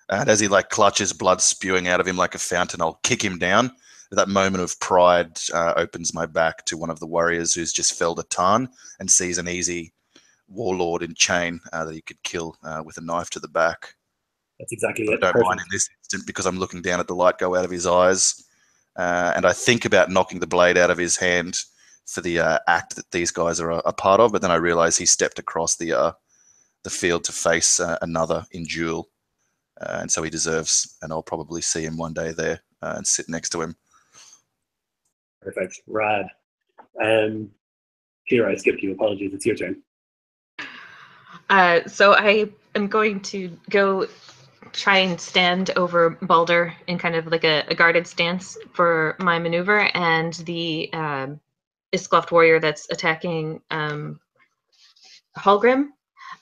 S4: And as he like clutches blood spewing out of him like a fountain, I'll kick him down. That moment of pride opens my back to one of the warriors who's just felled a tarn and sees an easy warlord in chain that he could kill with a knife to the back.
S1: That's exactly
S4: but
S1: it.
S4: I don't mind in this instant because I'm looking down at the light go out of his eyes, and I think about knocking the blade out of his hand for the act that these guys are a part of, but then I realize he stepped across the field to face another in duel, and so he deserves, and I'll probably see him one day there and sit next to him.
S1: Perfect. Rad. Kira, I skipped you. Apologies. It's your turn.
S2: So I am going to go try and stand over Balder in kind of like a guarded stance for my maneuver, and the Iskloft warrior that's attacking Hallgrim.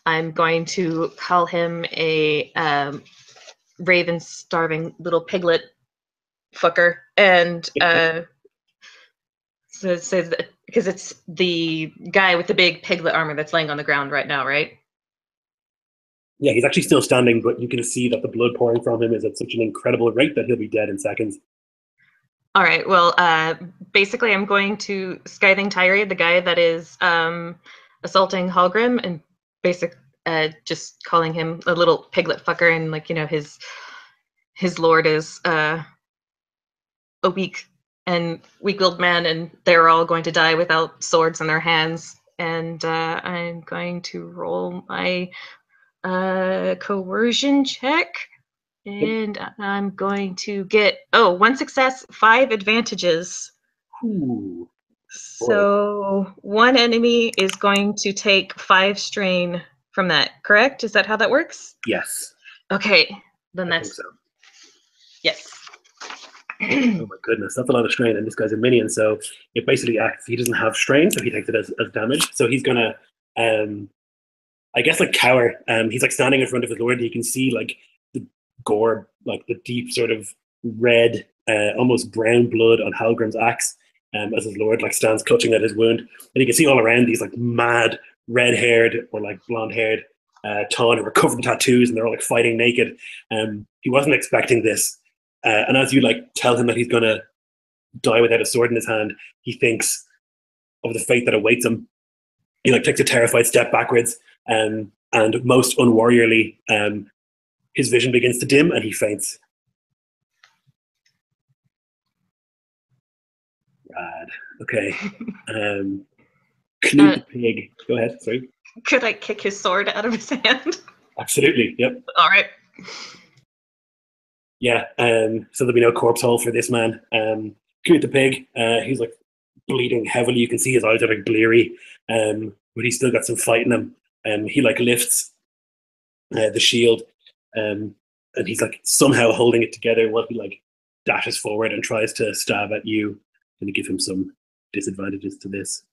S2: I'm going to call him a raven starving little piglet fucker, and so because it's the guy with the big piglet armor that's laying on the ground right now, right?
S1: Yeah, he's actually still standing, but you can see that the blood pouring from him is at such an incredible rate that he'll be dead in seconds.
S2: All right. Well, basically, I'm going to scathing tirade the guy that is assaulting Hallgrim, and just calling him a little piglet fucker, and like, you know, his lord is a weak-willed man, and they're all going to die without swords in their hands. And I'm going to roll my coercion check. And I'm going to get, 1 success, 5 advantages.
S1: Ooh.
S2: So 1 enemy is going to take 5 strain from that, correct? Is that how that works?
S1: Yes.
S2: Okay, then
S1: I
S2: that's,
S1: think so.
S2: yes.
S1: Oh my goodness, that's a lot of strain, and this guy's a minion, so it basically acts, he doesn't have strain, so he takes it as damage. So he's gonna, I guess, like, cower. He's like standing in front of his lord. He can see like the gore, like the deep sort of red, almost brown blood on Halgrim's axe, as his lord like stands clutching at his wound. And you can see all around these like mad red-haired or like blonde-haired Taun who are covered in tattoos, and they're all like fighting naked. He wasn't expecting this, and as you like tell him that he's gonna die without a sword in his hand, he thinks of the fate that awaits him. He like takes a terrified step backwards, and most unwarriorly, his vision begins to dim and he faints. Rad. Okay. Knut the pig. Go ahead. Sorry.
S2: Could I kick his sword out of his hand?
S1: Absolutely. Yep.
S2: All right.
S1: Yeah. So there'll be no corpse hole for this man. Knut the pig. He's like bleeding heavily. You can see his eyes are like bleary, but he's still got some fight in him. He like lifts the shield, and he's like somehow holding it together while he like dashes forward and tries to stab at you. Going to give him some disadvantages to this.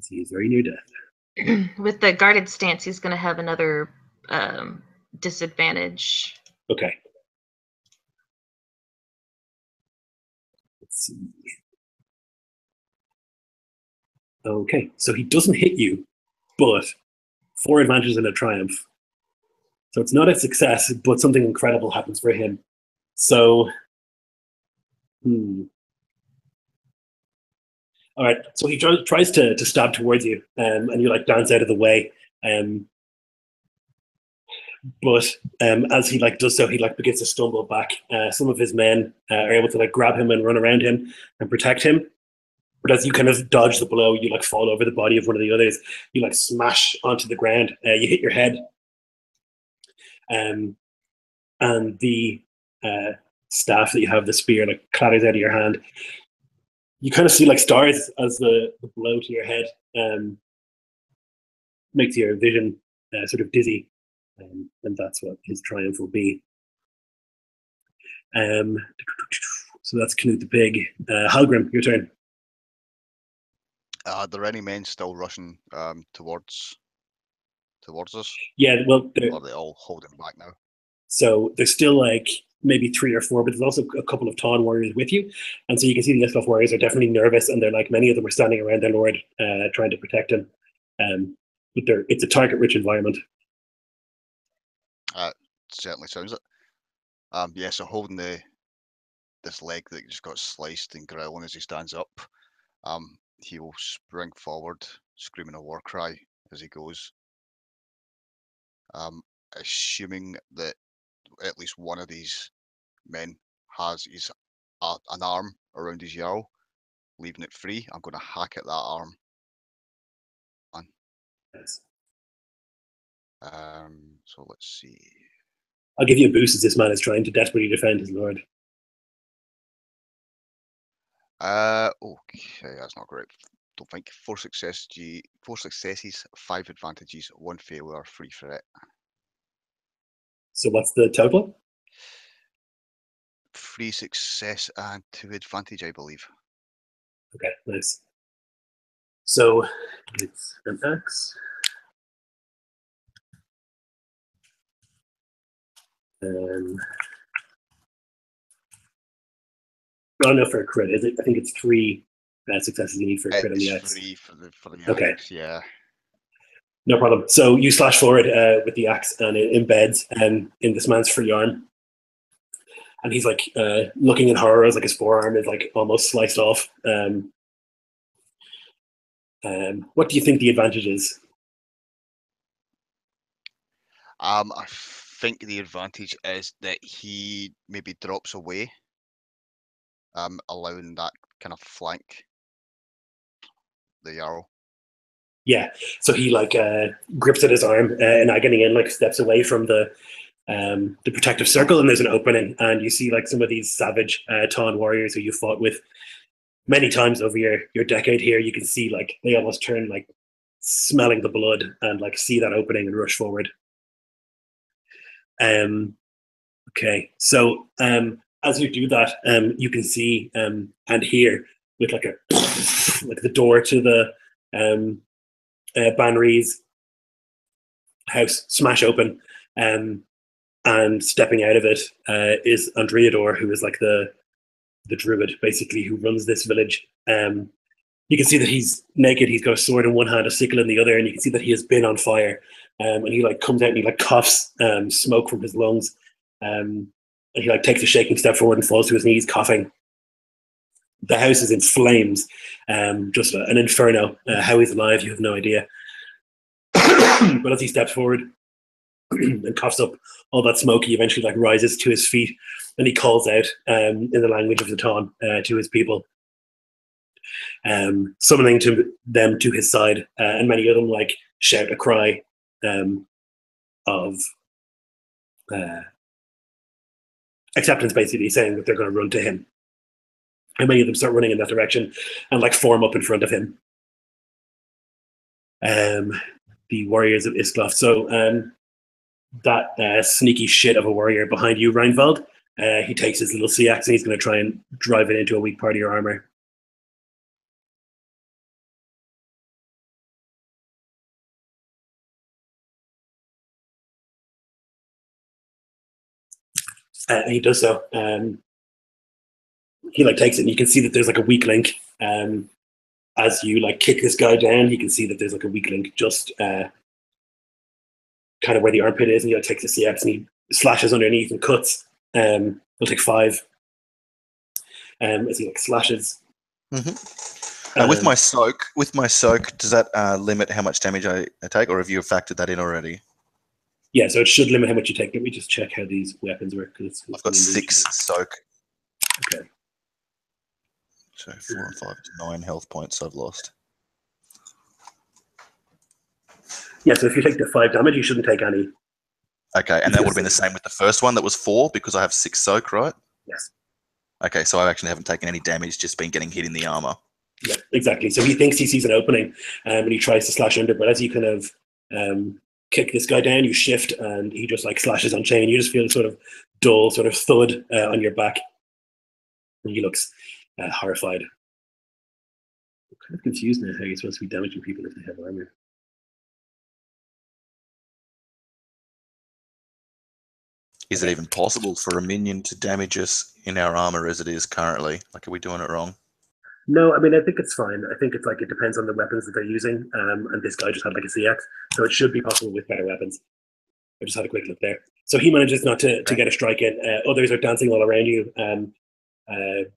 S1: He is very near death.
S2: With the guarded stance, he's going to have another disadvantage.
S1: Okay. Let's see. Okay, so he doesn't hit you, but 4 advantages and a triumph. So it's not a success, but something incredible happens for him. So, all right. So he tries to stab towards you, and you like dance out of the way. But as he like does so, he like begins to stumble back. Some of his men are able to like grab him and run around him and protect him. But as you kind of dodge the blow, you like fall over the body of one of the others. You like smash onto the ground. You hit your head, and the staff that you have, the spear, like clatters out of your hand. You kind of see like stars as the blow to your head makes your vision sort of dizzy, and that's what his triumph will be. So that's Knut the pig. Halgrim, your turn.
S3: Are there any men still rushing towards us?
S1: Yeah, well,
S3: Or are they all holding back now?
S1: so there's still like maybe 3 or 4, but there's also a couple of Taun warriors with you, and so you can see the Iskloft warriors are definitely nervous, and they're like, many of them are standing around their lord, trying to protect him. But it's a target-rich environment.
S3: Certainly sounds it. Yeah, so holding this leg that just got sliced and growling as he stands up, he will spring forward, screaming a war cry as he goes. Assuming that at least one of these men has an arm around his yarrow, leaving it free, I'm going to hack at that arm.
S1: Yes.
S3: So let's see.
S1: I'll give you a boost as this man is trying to desperately defend his lord.
S3: Okay, that's not great. Don't think 4 successes, 5 advantages, 1 failure, 3 threat.
S1: So what's the total?
S3: 3 success and 2 advantage, I believe.
S1: Okay, nice. So it's an axe. Oh no, for a crit, is it? I think it's 3 successes you need for a crit on the
S3: It's
S1: axe.
S3: 3 for the
S1: Okay.
S3: axe, yeah.
S1: No problem. So you slash forward with the axe, and it embeds in this man's free arm. And he's like looking in horror as like his forearm is like almost sliced off. What do you think the advantage is?
S3: I think the advantage is that he maybe drops away, allowing that kind of flank the arrow.
S1: Yeah. So he like grips at his arm and agony and like steps away from the protective circle, and there's an opening, and you see like some of these savage Taunt warriors who you fought with many times over your decade here. You can see like they almost turn like smelling the blood and like see that opening and rush forward. Okay, so as you do that, you can see and hear with like a like the door to the Banri's house smash open, and stepping out of it is Andreador, who is like the druid basically who runs this village. You can see that he's naked. He's got a sword in one hand, a sickle in the other, and you can see that he has been on fire. And he like comes out and he like coughs smoke from his lungs. And he like takes a shaking step forward and falls to his knees, coughing. The house is in flames, just an inferno. How he's alive, you have no idea. But as he steps forward and coughs up all that smoke, he eventually like rises to his feet and he calls out in the language of the Taun to his people. Summoning them to his side, and many of them like shout a cry of acceptance, basically saying that they're going to run to him. And many of them start running in that direction and like form up in front of him. The warriors of Iskloft. So that sneaky shit of a warrior behind you, Reinvald, he takes his little sea axe and he's going to try and drive it into a weak part of your armor. And he does so. He like takes it, and you can see that there's like a weak link. As you like kick this guy down, you can see that there's like a weak link just kind of where the armpit is, and he like takes the CX and he slashes underneath and cuts. He'll take 5 as he like slashes.
S4: Mm-hmm. With my soak, does that limit how much damage I take, or have you factored that in already?
S1: Yeah, so it should limit how much you take. Let me just check how these weapons work.
S4: I've got 6 soak.
S1: Okay.
S4: So 4 and 5 is 9 health points I've lost.
S1: Yeah, so if you take the 5 damage, you shouldn't take any.
S4: Okay, and that would have been the same with the first one that was 4 because I have 6 soak, right?
S1: Yes.
S4: Okay, so I actually haven't taken any damage, just been getting hit in the armor.
S1: Yeah, exactly. So he thinks he sees an opening and he tries to slash under, but as you kind of kick this guy down, you shift and he just like slashes on chain. You just feel a sort of dull sort of thud on your back. And he looks horrified. I'm kind of confused now how you're supposed to be damaging people if they have armor.
S4: Is it even possible for a minion to damage us in our armor as it is currently? Like, are we doing it wrong?
S1: No, I mean, I think it's fine. I think it's like it depends on the weapons that they're using. And this guy just had like a CX, so it should be possible with better weapons. I just had a quick look there. So he manages not to get a strike in. Others are dancing all around you.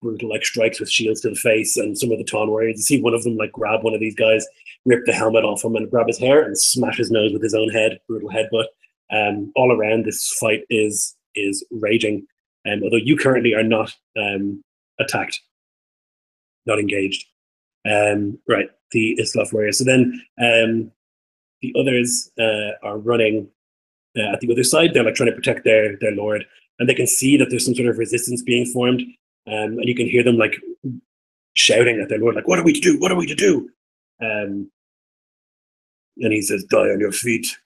S1: Brutal like strikes with shields to the face, and some of the Taunt warriors. You see one of them like grab one of these guys, rip the helmet off him, and grab his hair and smash his nose with his own head. Brutal headbutt. All around, this fight is raging. Although you currently are not attacked, not engaged. Right, the Iskloft warriors. So then the others are running at the other side. They're like trying to protect their lord, and they can see that there's some sort of resistance being formed. And you can hear them like shouting at their lord, like, "What are we to do? What are we to do?" And he says, "Die on your feet.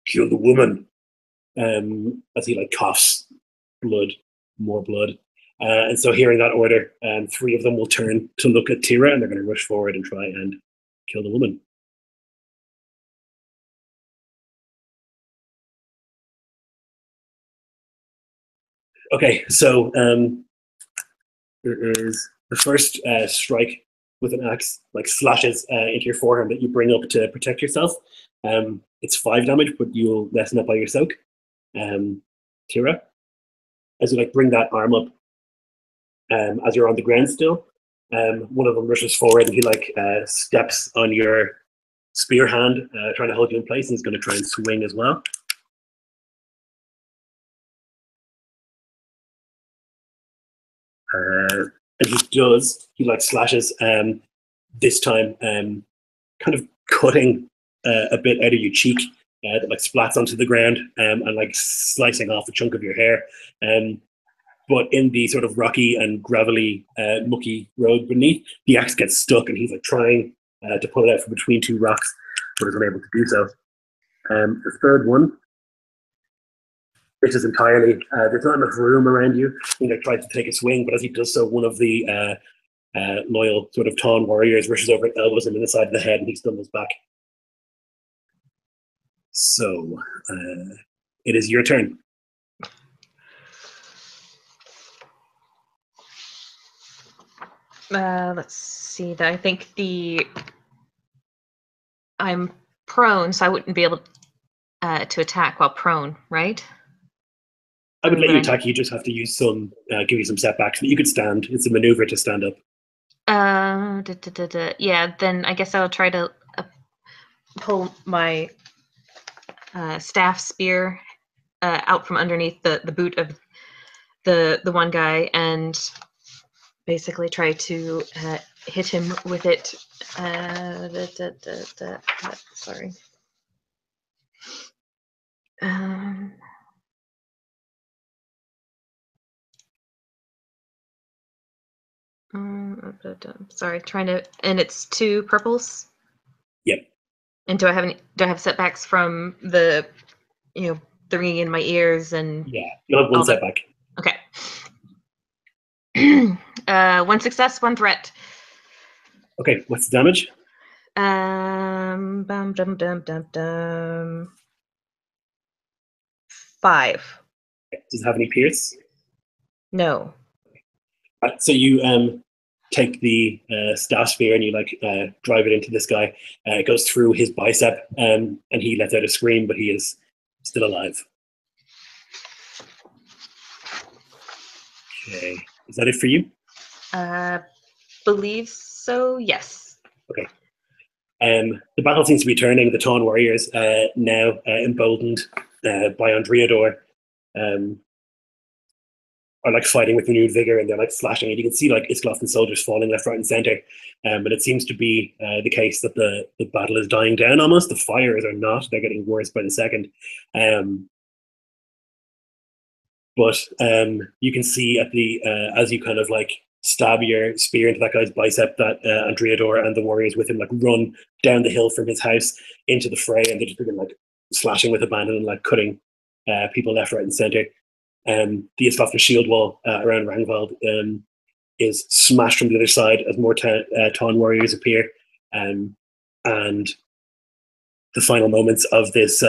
S1: Kill the woman." As he like coughs blood, more blood. And so hearing that order, 3 of them will turn to look at Tira, and they're going to rush forward and try and kill the woman. Okay, so there is the first strike with an axe, like slashes into your forearm that you bring up to protect yourself. It's 5 damage, but you'll lessen it by your soak. Tira, as you like bring that arm up, as you're on the ground still, one of them rushes forward and he like steps on your spear hand, trying to hold you in place, and he's going to try and swing as well. And he does. He like slashes. This time, kind of cutting a bit out of your cheek that like splats onto the ground, and like slicing off a chunk of your hair. But in the sort of rocky and gravelly, mucky road beneath, the axe gets stuck, and he's like trying to pull it out from between 2 rocks, but is unable to do so. The third one, which is entirely, there's not enough room around you. He like tries to take a swing, but as he does so, one of the loyal sort of Taun warriors rushes over and elbows him in the side of the head, and he stumbles back. So it is your turn.
S2: Let's see. I think I'm prone, so I wouldn't be able to attack while prone, right?
S1: I would let you attack. You just have to use some, give you some setbacks, but you could stand. It's a maneuver to stand up.
S2: Yeah, then I guess I'll try to pull my staff spear out from underneath the boot of the one guy and basically try to hit him with it. Sorry. Sorry, trying to, and it's 2 purples.
S1: Yep.
S2: And do I have setbacks from the ringing in my ears and?
S1: Yeah, you'll have 1 setback.
S2: Okay. 1 success, 1 threat.
S1: Okay, what's the damage?
S2: 5.
S1: Does it have any pierce?
S2: No.
S1: So you take the staff spear and you like drive it into this guy. It goes through his bicep, and he lets out a scream, but he is still alive. Okay, is that it for you?
S2: Believe so. Yes.
S1: Okay. The battle seems to be turning. The Taun warriors, now emboldened by Andreador, are like fighting with renewed vigor, and they're like slashing. And you can see like Iskloft and soldiers falling left, right, and center. But it seems to be the case that the battle is dying down almost. The fires are not; they're getting worse by the second. But you can see at the as you kind of like stab your spear into that guy's bicep, that Andreador and the warriors with him like run down the hill from his house into the fray, and they just begin like slashing with abandon and like cutting people left, right, and center. The Iskloft shield wall around Rangvald is smashed from the other side as more Taun warriors appear, and the final moments of this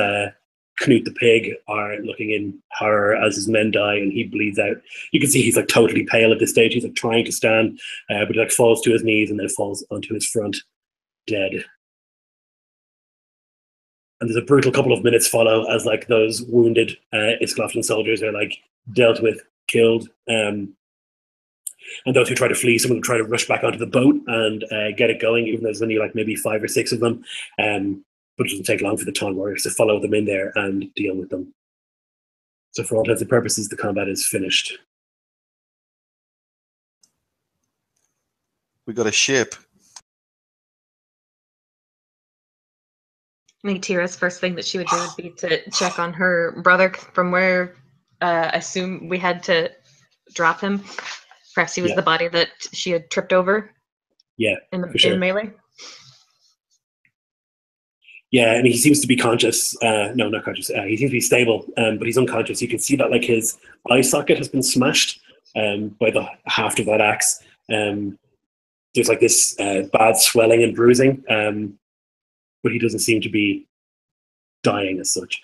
S1: Knut the pig are looking in horror as his men die and he bleeds out. You can see he's like totally pale at this stage. He's like trying to stand, but he like falls to his knees and then falls onto his front, dead. And there's a brutal couple of minutes follow as like those wounded Iskloftan soldiers are like dealt with, killed. And those who try to flee, some of them try to rush back onto the boat and get it going, even though there's only like maybe 5 or 6 of them. But it doesn't take long for the Taun warriors to follow them in there and deal with them. So for all intents and purposes, the combat is finished.
S4: We got a ship.
S2: I think Tira's first thing that she would do would be to check on her brother from where I assume we had to drop him. Perhaps he was the body that she had tripped over.
S1: Yeah,
S2: in
S1: for sure.
S2: In melee.
S1: Yeah, and he seems to be conscious. No, not conscious. He seems to be stable, but he's unconscious. You can see that like his eye socket has been smashed by the haft of that axe. There's like this bad swelling and bruising, but he doesn't seem to be dying as such.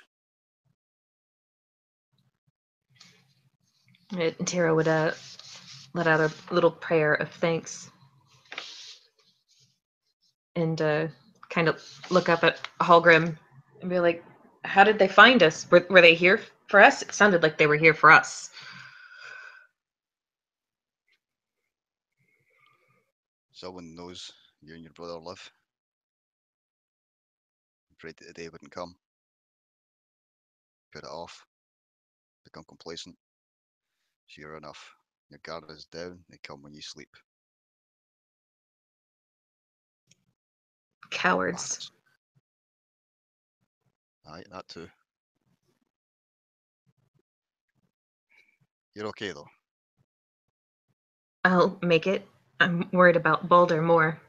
S2: And Tira would let out a little prayer of thanks and kind of look up at Hallgrim and be like, how did they find us? Were they here for us? It sounded like they were here for us.
S3: Someone knows you and your brother live. Afraid that the day wouldn't come. Put it off. Become complacent. Sure enough, your guard is down, they come when you sleep.
S2: Cowards.
S3: Aye, that too. You're okay though.
S2: I'll make it. I'm worried about Balder more.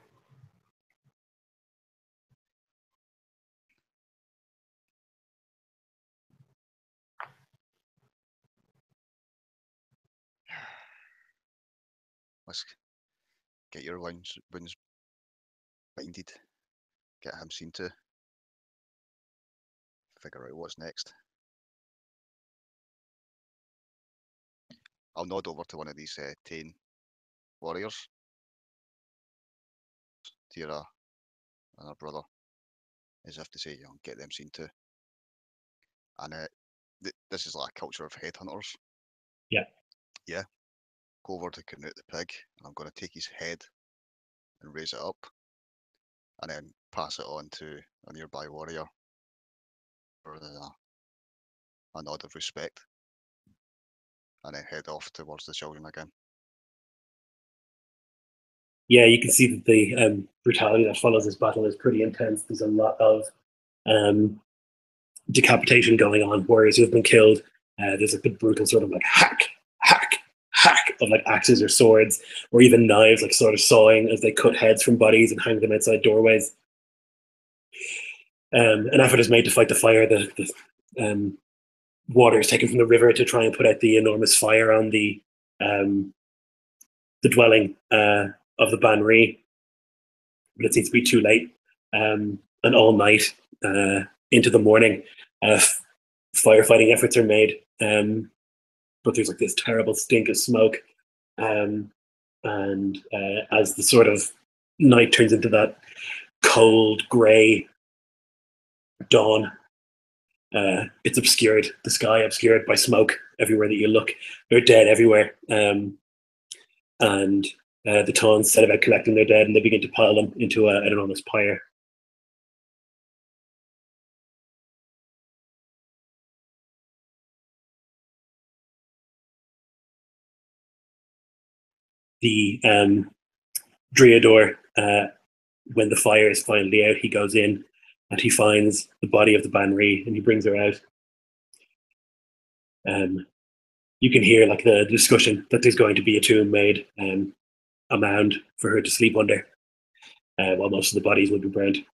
S3: Let's get your wounds binded. Get him seen to. Figure out what's next. I'll nod over to one of these Tane warriors. Tira and her brother. As if to say, get them seen to. And this is like a culture of headhunters.
S1: Yeah.
S3: Yeah. Go over to Canute the pig, and I'm going to take his head and raise it up, and then pass it on to a nearby warrior for a nod of respect, and then head off towards the children again.
S1: Yeah, you can see that the brutality that follows this battle is pretty intense. There's a lot of decapitation going on. Warriors who have been killed. There's like the brutal sort of like hack, hack, hack of like axes or swords, or even knives, like sort of sawing as they cut heads from bodies and hang them outside doorways. An effort is made to fight the fire. The water is taken from the river to try and put out the enormous fire on the dwelling of the Banri, but it seems to be too late. And all night into the morning, firefighting efforts are made, but there's like this terrible stink of smoke. And as the sort of night turns into that cold, grey dawn, it's obscured, the sky obscured by smoke everywhere that you look. They're dead everywhere. And the Tauns set about collecting their dead, and they begin to pile them into an enormous pyre. The Dreador, when the fire is finally out, he goes in and he finds the body of the Banri and he brings her out. You can hear like the discussion that there's going to be a tomb made, a mound for her to sleep under, while most of the bodies will be burned.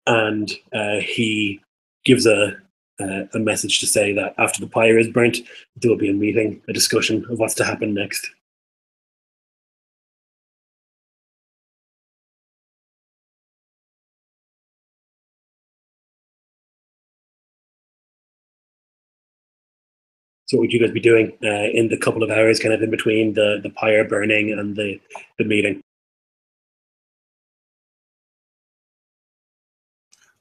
S1: And he gives a message to say that after the pyre is burnt, there will be a meeting, a discussion of what's to happen next. So what would you guys be doing in the couple of hours kind of in between the pyre burning and the meeting?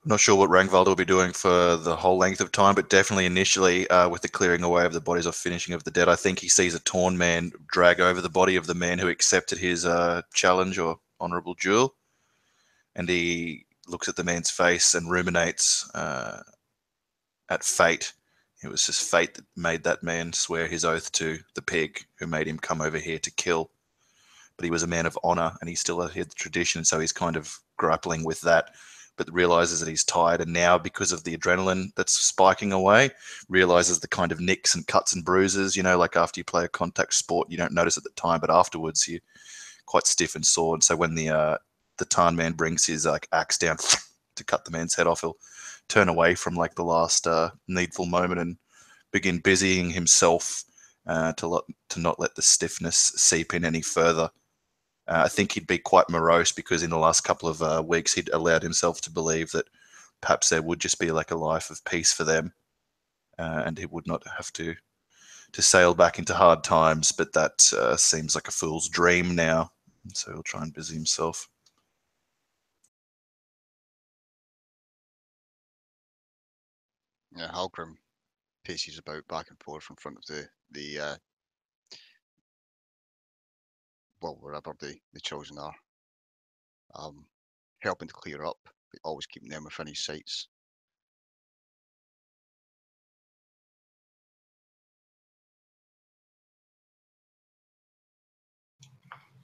S4: I'm not sure what Rangvaldo will be doing for the whole length of time, but definitely initially with the clearing away of the bodies or finishing of the dead, I think he sees a torn man drag over the body of the man who accepted his challenge or honourable duel. And he looks at the man's face and ruminates at fate. It was just fate that made that man swear his oath to the pig who made him come over here to kill. But he was a man of honour and he still adhered the tradition, so he's kind of grappling with that, but realizes that he's tired, and now because of the adrenaline that's spiking away, realizes the kind of nicks and cuts and bruises, like after you play a contact sport, you don't notice at the time, but afterwards you're quite stiff and sore. And so when the Tarn man brings his axe down to cut the man's head off, he'll turn away from like the last needful moment and begin busying himself to not let the stiffness seep in any further. I think he'd be quite morose because in the last couple of weeks he'd allowed himself to believe that perhaps there would just be like a life of peace for them, and he would not have to to sail back into hard times, but that seems like a fool's dream now. So he'll try and busy himself.
S3: Yeah, Halgrim paces about back and forth in front of the well, wherever the chosen are, helping to clear up, but always keeping them within his sights.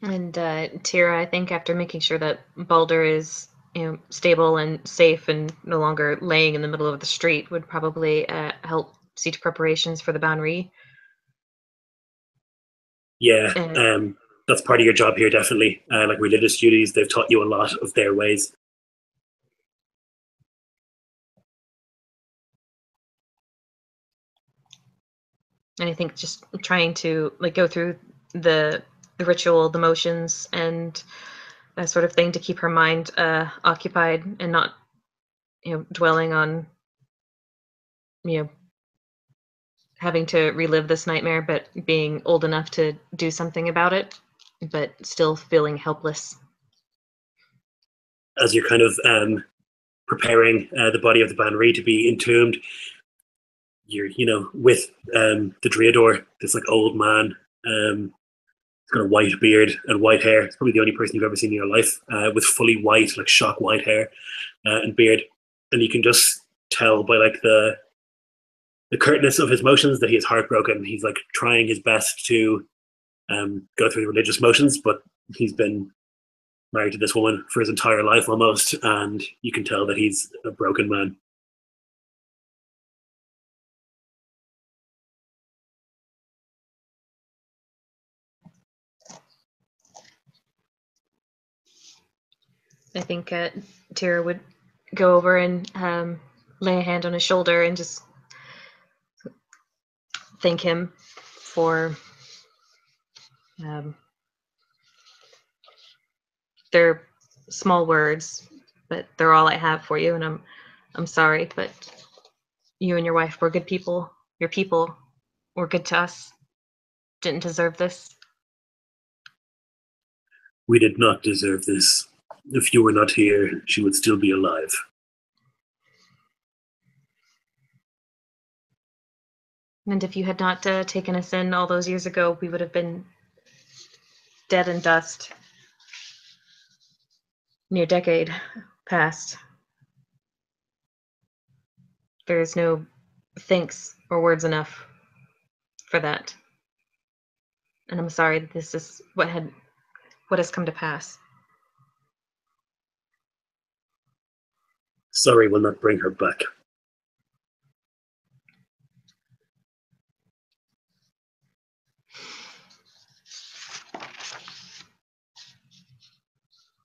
S2: And Tira, I think after making sure that Balder is, stable and safe and no longer laying in the middle of the street, would probably help see to preparations for the Banri.
S1: Yeah,
S2: And
S1: that's part of your job here, definitely. Like religious duties, they've taught you a lot of their ways.
S2: I think just trying to go through the ritual, the motions, and that sort of thing to keep her mind occupied and not dwelling on having to relive this nightmare, but being old enough to do something about it, but still feeling helpless.
S1: As you're kind of preparing the body of the Banri to be entombed, you're, with the Dreador, this like old man. He's got a white beard and white hair. It's probably the only person you've ever seen in your life with fully white, like shock white hair and beard. And you can just tell by like the curtness of his motions that he is heartbroken. He's like trying his best to go through the religious motions, but he's been married to this woman for his entire life almost, and you can tell that he's a broken man.
S2: I think Tira would go over and lay a hand on his shoulder and just thank him for their small words, but they're all I have for you, and I'm sorry, but you and your wife were good people. Your people were good to us. Didn't deserve this.
S1: We did not deserve this. If you were not here, she would still be alive.
S2: And if you had not taken us in all those years ago, we would have been dead and dust. Near decade past. There is no thanks or words enough for that. And I'm sorry that this is what has come to pass.
S1: Sorry will not bring her back.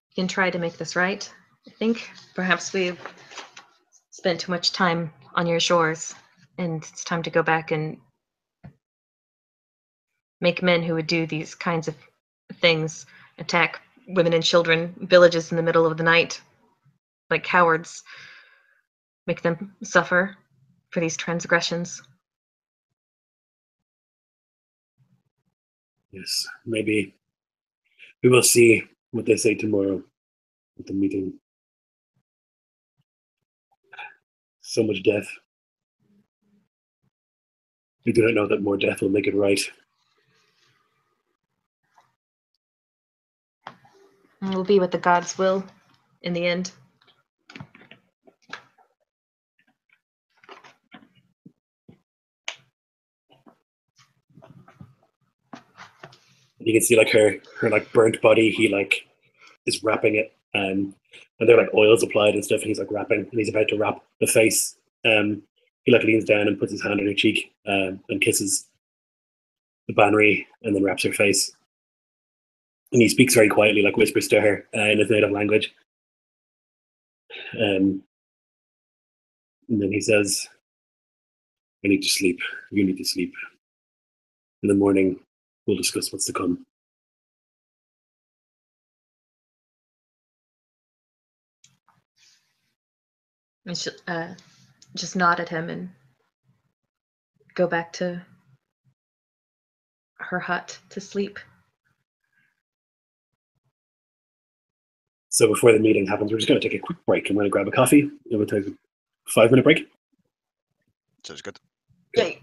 S2: You can try to make this right. I think perhaps we've spent too much time on your shores, and it's time to go back and make men who would do these kinds of things, attack women and children, villages in the middle of the night, like cowards, make them suffer for these transgressions.
S1: Yes, maybe we will see what they say tomorrow at the meeting. So much death. We do not know that more death will make it right.
S2: It will be what the gods will in the end.
S1: You can see like her like burnt body. He like is wrapping it, and there are like oils applied and stuff. And he's like wrapping, and he's about to wrap the face. He like leans down and puts his hand on her cheek and kisses the Banri, and then wraps her face. And he speaks very quietly, like whispers to her in his native language. And then he says, "I need to sleep. You need to sleep. In the morning, we'll discuss what's to come."
S2: I should just nod at him and go back to her hut to sleep.
S1: So before the meeting happens, we're just going to take a quick break. I'm going to grab a coffee. We'll take a 5-minute break.
S3: Sounds good.
S2: Yay.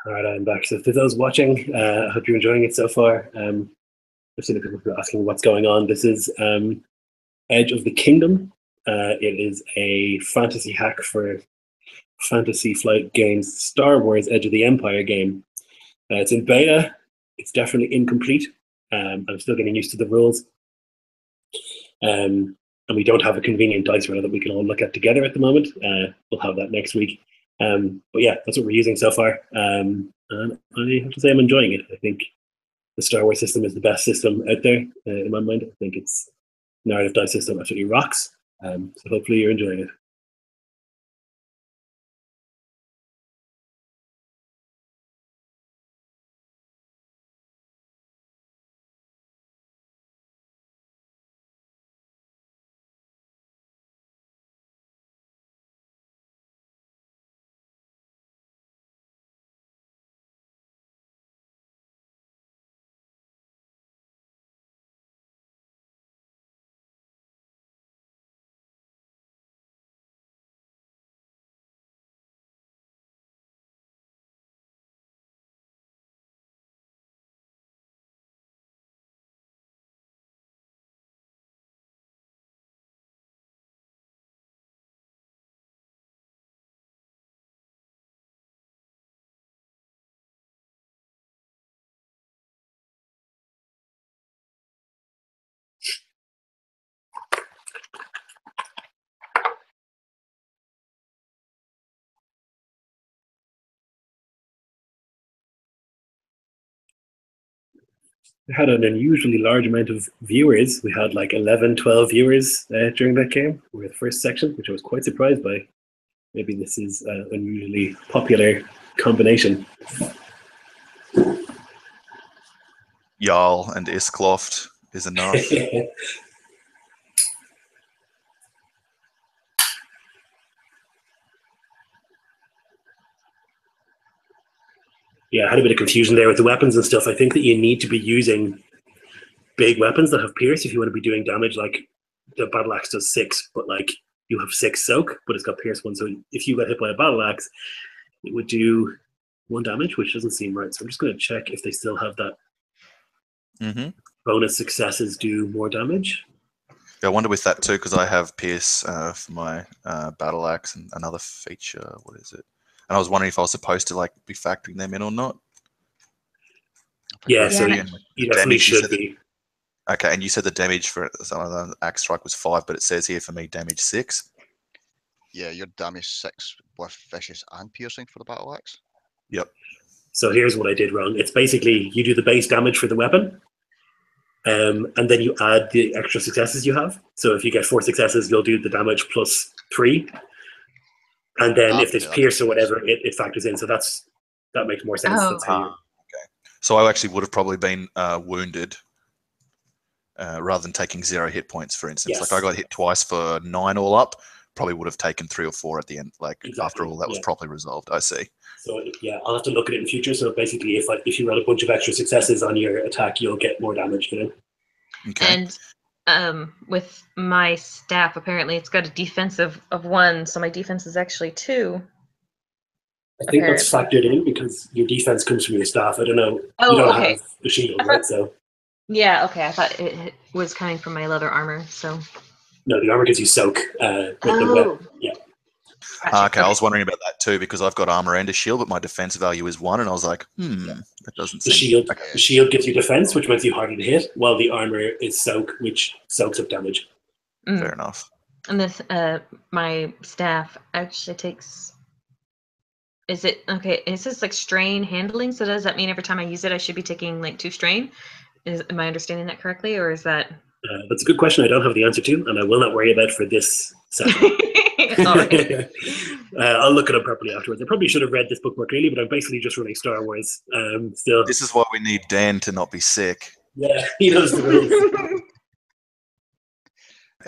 S1: All right, I'm back. So for those watching, I hope you're enjoying it so far. I've seen people who are asking what's going on. This is Edge of the Kingdom. It is a fantasy hack for Fantasy Flight Games Star Wars Edge of the Empire game. It's in beta. It's definitely incomplete. I'm still getting used to the rules. And we don't have a convenient dice roller that we can all look at together at the moment. We'll have that next week. But yeah, that's what we're using so far. And I have to say I'm enjoying it. I think the Star Wars system is the best system out there in my mind. I think it's narrative dice system absolutely rocks. So hopefully you're enjoying it. We had an unusually large amount of viewers. We had like 11, 12 viewers during that game. We were the first section, which I was quite surprised by. Maybe this is an unusually popular combination.
S4: Jarl and Iskloft is enough.
S1: Yeah, I had a bit of confusion there with the weapons and stuff. I think that you need to be using big weapons that have pierce if you want to be doing damage. Like the battle axe does 6, but like you have 6 soak, but it's got pierce 1. So if you got hit by a battle axe, it would do 1 damage, which doesn't seem right. So I'm just going to check if they still have that.
S4: Mm-hmm.
S1: bonus successes do more damage.
S4: Yeah, I wonder with that too, because I have Pierce for my battle axe and another feature. What is it? And I was wondering if I was supposed to like be factoring them in or not.
S1: Yeah, so
S2: Yeah.
S1: you definitely should
S4: that,
S1: be.
S4: okay, and you said the damage for some of the axe strike was 5, but it says here for me damage 6.
S3: Yeah, your damage 6 with vicious and piercing for the battle axe.
S4: Yep.
S1: So here's what I did wrong. It's basically you do the base damage for the weapon, and then you add the extra successes you have. So if you get 4 successes, you'll do the damage plus 3. And then if there's
S3: Okay, that
S1: pierce
S3: makes
S1: or
S3: sense.
S1: whatever, it factors in. So that makes more sense.
S2: Oh.
S1: That's how you.
S4: Okay. So I actually would have probably been wounded rather than taking 0 hit points, for instance.
S1: Yes.
S4: Like I got hit twice for 9 all up. Probably would have taken 3 or 4 at the end. Like after all that was properly resolved. I see.
S1: So yeah, I'll have to look at it in future. So basically, if you roll a bunch of extra successes on your attack, you'll get more damage. You know.
S4: Okay.
S2: And with my staff, apparently it's got a defense of 1, so my defense is actually 2.
S1: I think that's factored in because your defense comes from your staff. I don't know. You don't have a shield, right? So
S2: yeah, okay. I thought it was coming from my leather armor. So
S1: no, the armor gives you soak with the weapon. Yeah.
S2: Gotcha.
S4: Okay, I was wondering about that too because I've got armor and a shield, but my defense value is 1, and I was like, that doesn't
S1: The
S4: seem.
S1: shield gives you defense, which makes you harder to hit, while the armor is soak, which soaks up damage.
S4: Fair enough.
S2: And this, my staff actually takes. Is it okay? Is this like strain handling? So does that mean every time I use it, I should be taking like 2 strain? Am I understanding that correctly, or is that?
S1: That's a good question. I don't have the answer to, and I will not worry about for this session.
S2: All right.
S1: I'll look it up properly afterwards. I probably should have read this book more clearly, but I'm basically just running Star Wars. Still,
S4: This is why we need Dan to not be sick.
S1: yeah, he knows the rules.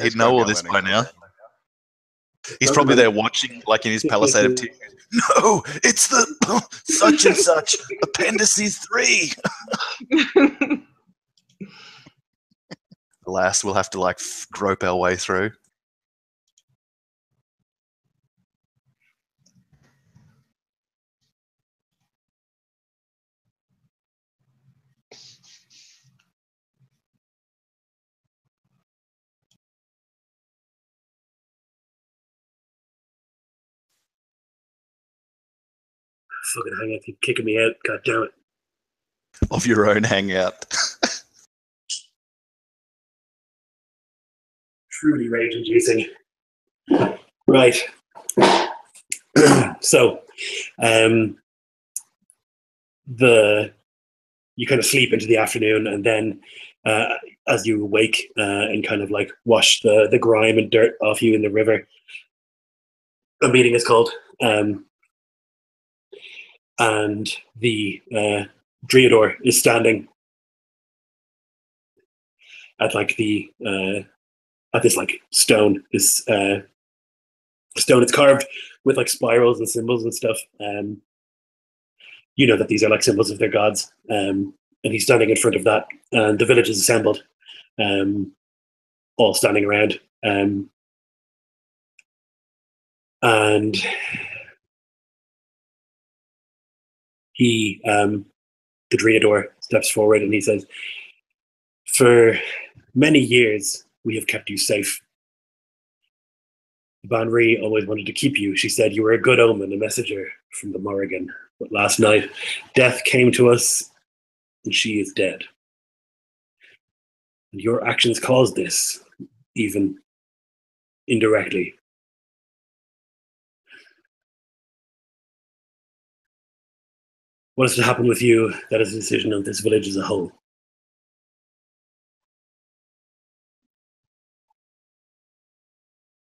S4: He'd know all this by now. He's probably there watching, like in his palisade of tears. No, it's the such and such appendices 3. Alas, we'll have to like grope our way through.
S1: Fucking hangout, keep kicking me out. God damn it.
S4: Of your own hangout.
S1: Truly rage-inducing. Right. So, you kind of sleep into the afternoon, and then as you wake and kind of like wash the grime and dirt off you in the river, a meeting is called, and the Dreador is standing at like the at this like stone, this stone. It's carved with like spirals and symbols and stuff. You know that these are like symbols of their gods. And he's standing in front of that, and the village is assembled, all standing around. And he, the Dreador, steps forward and he says, "For many years, we have kept you safe. Banri always wanted to keep you. She said you were a good omen, a messenger from the Morrigan. But last night, death came to us, and she is dead. And your actions caused this, even indirectly. What is to happen with you? That is a decision of this village as a whole."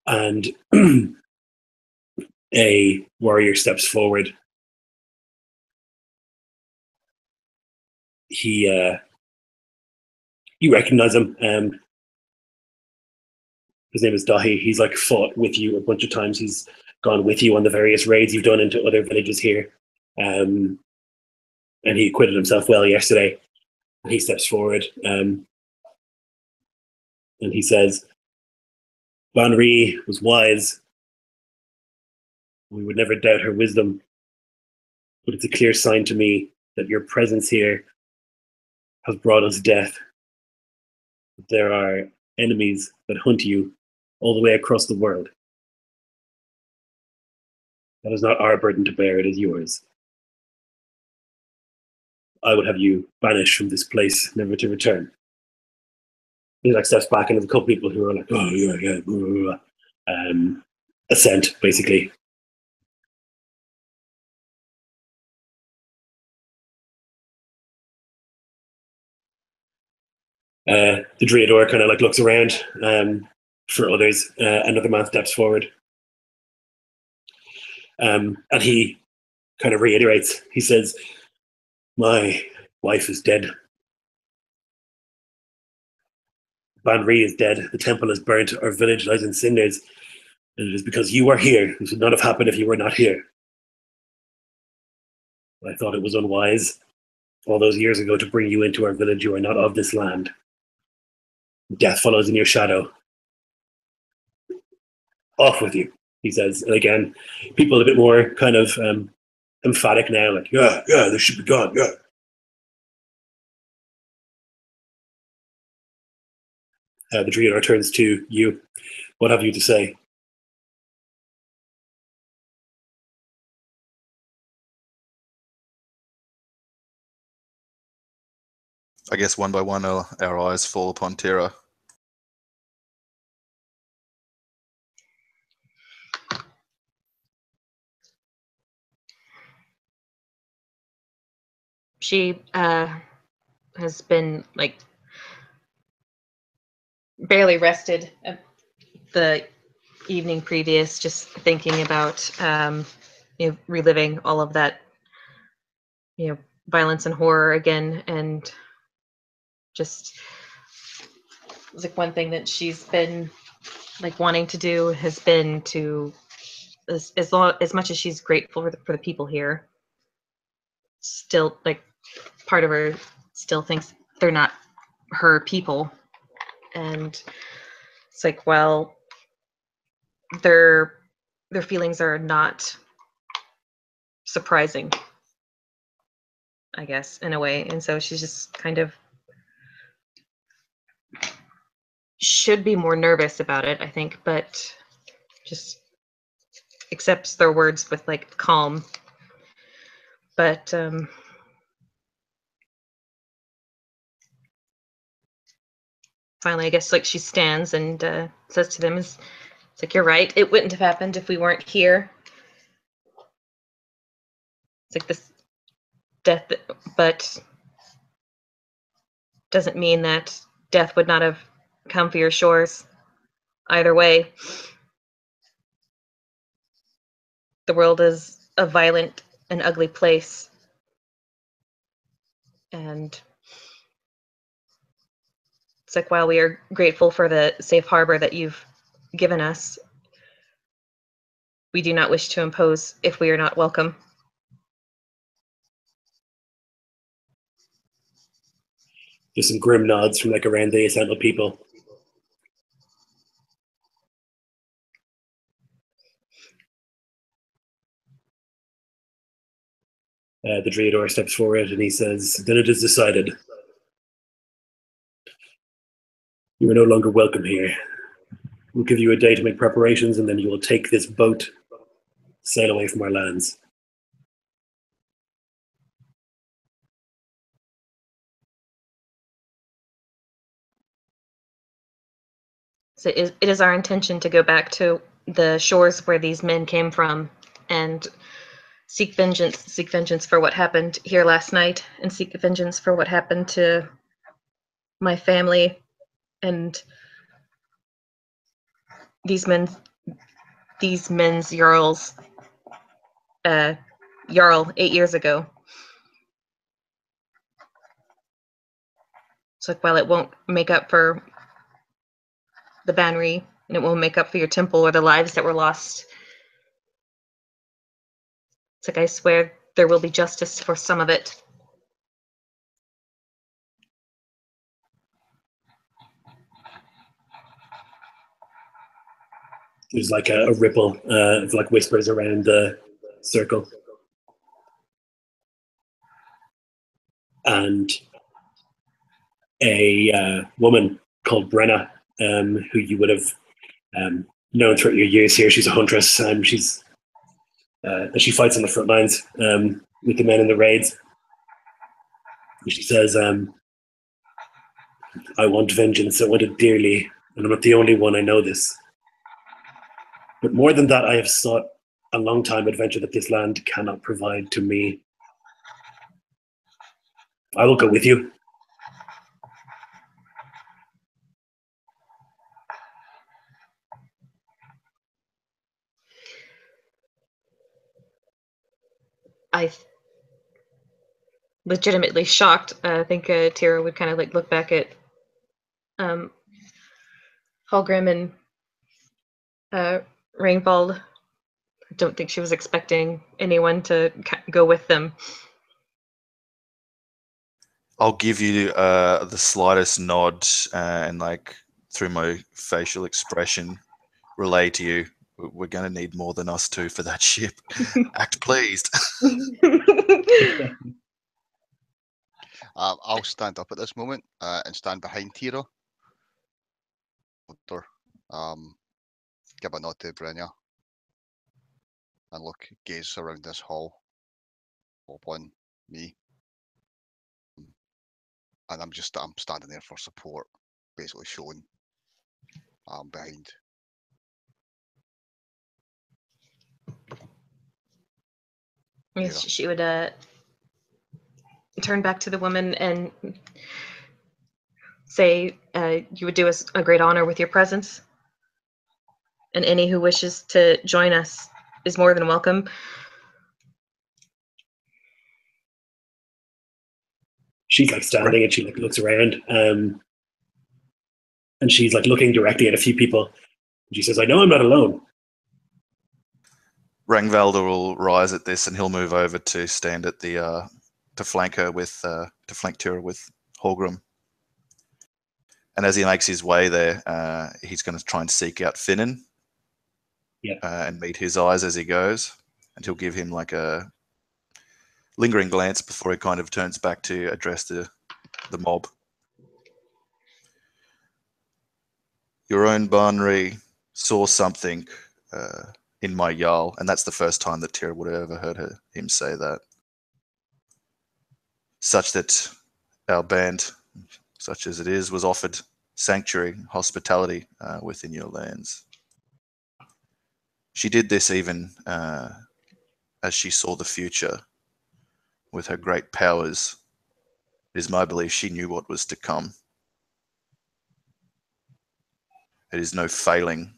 S1: And a warrior steps forward. You recognize him. His name is Dahi. He's like fought with you a bunch of times. He's gone with you on the various raids you've done into other villages here. And he acquitted himself well yesterday. And he steps forward and he says, "Banri was wise. We would never doubt her wisdom. But it's a clear sign to me that your presence here has brought us death. There are enemies that hunt you all the way across the world. That is not our burden to bear, it is yours. I would have you banished from this place, never to return. He like steps back into the couple people who are like, oh yeah, yeah, blah, blah, blah. Assent, basically. The Dreador kind of like looks around for others. Another man steps forward. And he kind of reiterates. He says, my wife is dead. Banri is dead. The temple is burnt. Our village lies in cinders. And it is because you are here. This would not have happened if you were not here. I thought it was unwise all those years ago to bring you into our village. You are not of this land. Death follows in your shadow. Off with you, he says. And again, people a bit more kind of emphatic now, like, yeah, they should be gone, yeah. The Dreador turns to you. What have you to say?
S4: I guess one by one our eyes fall upon Terra.
S2: She has been like barely rested the evening previous, just thinking about reliving all of that violence and horror again, and just it's like one thing that she's been like wanting to do has been to as much as she's grateful for the people here, still like part of her still thinks they're not her people, and it's like, well, their feelings are not surprising, I guess, in a way. And so she's just kind of should be more nervous about it, I think, but just accepts their words with like calm. But finally, I guess like she stands and says to them, it's like, you're right, it wouldn't have happened if we weren't here. It's like this death, but doesn't mean that death would not have come for your shores. Either way, the world is a violent and ugly place, and it's like, while we are grateful for the safe harbor that you've given us, we do not wish to impose if we are not welcome.
S1: There's some grim nods from like around the assembled people. The Dreador steps forward and he says, then it is decided. You are no longer welcome here. We'll give you a day to make preparations, and then you will take this boat, sail away from our lands.
S2: So it is our intention to go back to the shores where these men came from and seek vengeance for what happened here last night, and seek vengeance for what happened to my family and these men's Jarl's Jarl 8 years ago. So like, while it won't make up for the Banry, and it won't make up for your temple or the lives that were lost, it's like, I swear there will be justice for some of it.
S1: There's like a ripple of like whispers around the circle. And a woman called Brenna, who you would have known throughout your years here. She's a huntress. She fights on the front lines with the men in the raids. She says, I want vengeance. I want it dearly, and I'm not the only one. I know this. But more than that, I have sought a long time adventure that this land cannot provide to me. I will go with you.
S2: I legitimately shocked. I think Tira would kind of like look back at Hallgrim and Rainfald. I don't think she was expecting anyone to go with them.
S4: I'll give you the slightest nod and like through my facial expression relay to you, we're going to need more than us two for that ship. Act pleased.
S3: I'll stand up at this moment and stand behind Tira. Give a nod to Brenya and look, gaze around this hall upon me. And I'm standing there for support, basically showing I'm behind.
S2: Yes, she would turn back to the woman and say, you would do us a great honor with your presence. And any who wishes to join us is more than welcome.
S1: She's like standing and she like looks around, and she's like looking directly at a few people. She says, "I know I'm not alone."
S4: Rangvalder will rise at this, and he'll move over to stand at the to flank her with to flank Tira with Hallgrim. And as he makes his way there, he's going to try and seek out Finnan.
S1: Yeah.
S4: And meet his eyes as he goes, and he'll give him like a lingering glance before he kind of turns back to address the mob. Your own Barnry saw something in my Jarl, and that's the first time that Tira would have ever heard him say that. Such that our band, such as it is, was offered sanctuary, hospitality within your lands. She did this even as she saw the future. With her great powers, it is my belief she knew what was to come. It is no failing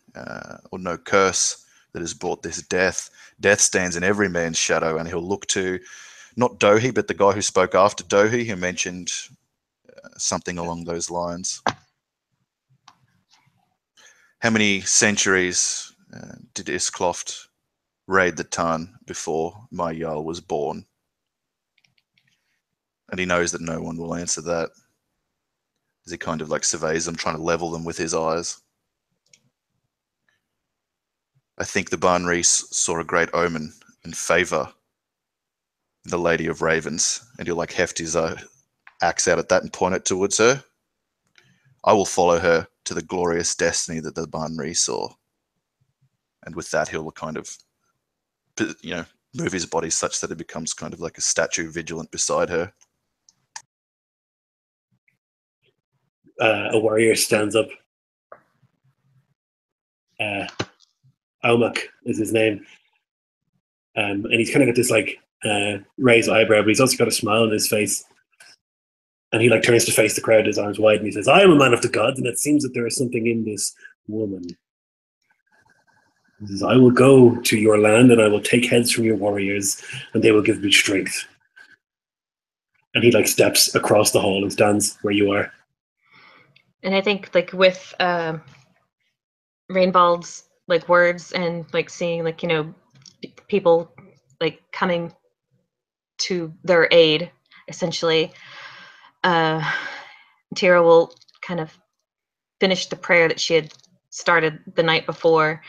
S4: or no curse that has brought this death. Death stands in every man's shadow, and he'll look to not Dohi, but the guy who spoke after Dohi, who mentioned something along those lines. How many centuries did Iskloft raid the Tarn before my Jarl was born? And he knows that no one will answer that. As he kind of like surveys them, trying to level them with his eyes. I think the Barnreese saw a great omen and favour in the Lady of Ravens, and he'll like heft his axe out at that and point it towards her. I will follow her to the glorious destiny that the Barnreese saw. And with that, he'll kind of, move his body such that it becomes kind of like a statue vigilant beside her.
S1: A warrior stands up. Almac is his name. And he's kind of got this like raised eyebrow, but he's also got a smile on his face. And he like turns to face the crowd, his arms wide, and he says, "I am a man of the gods, and it seems that there is something in this woman. He says, I will go to your land, and I will take heads from your warriors, and they will give me strength." And he like steps across the hall and stands where you are.
S2: And I think like with Rainbald's like words and like seeing like, people like coming to their aid, essentially, Tira will kind of finish the prayer that she had started the night before.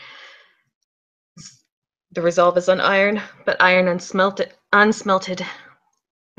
S2: The resolve is on iron, but iron unsmelted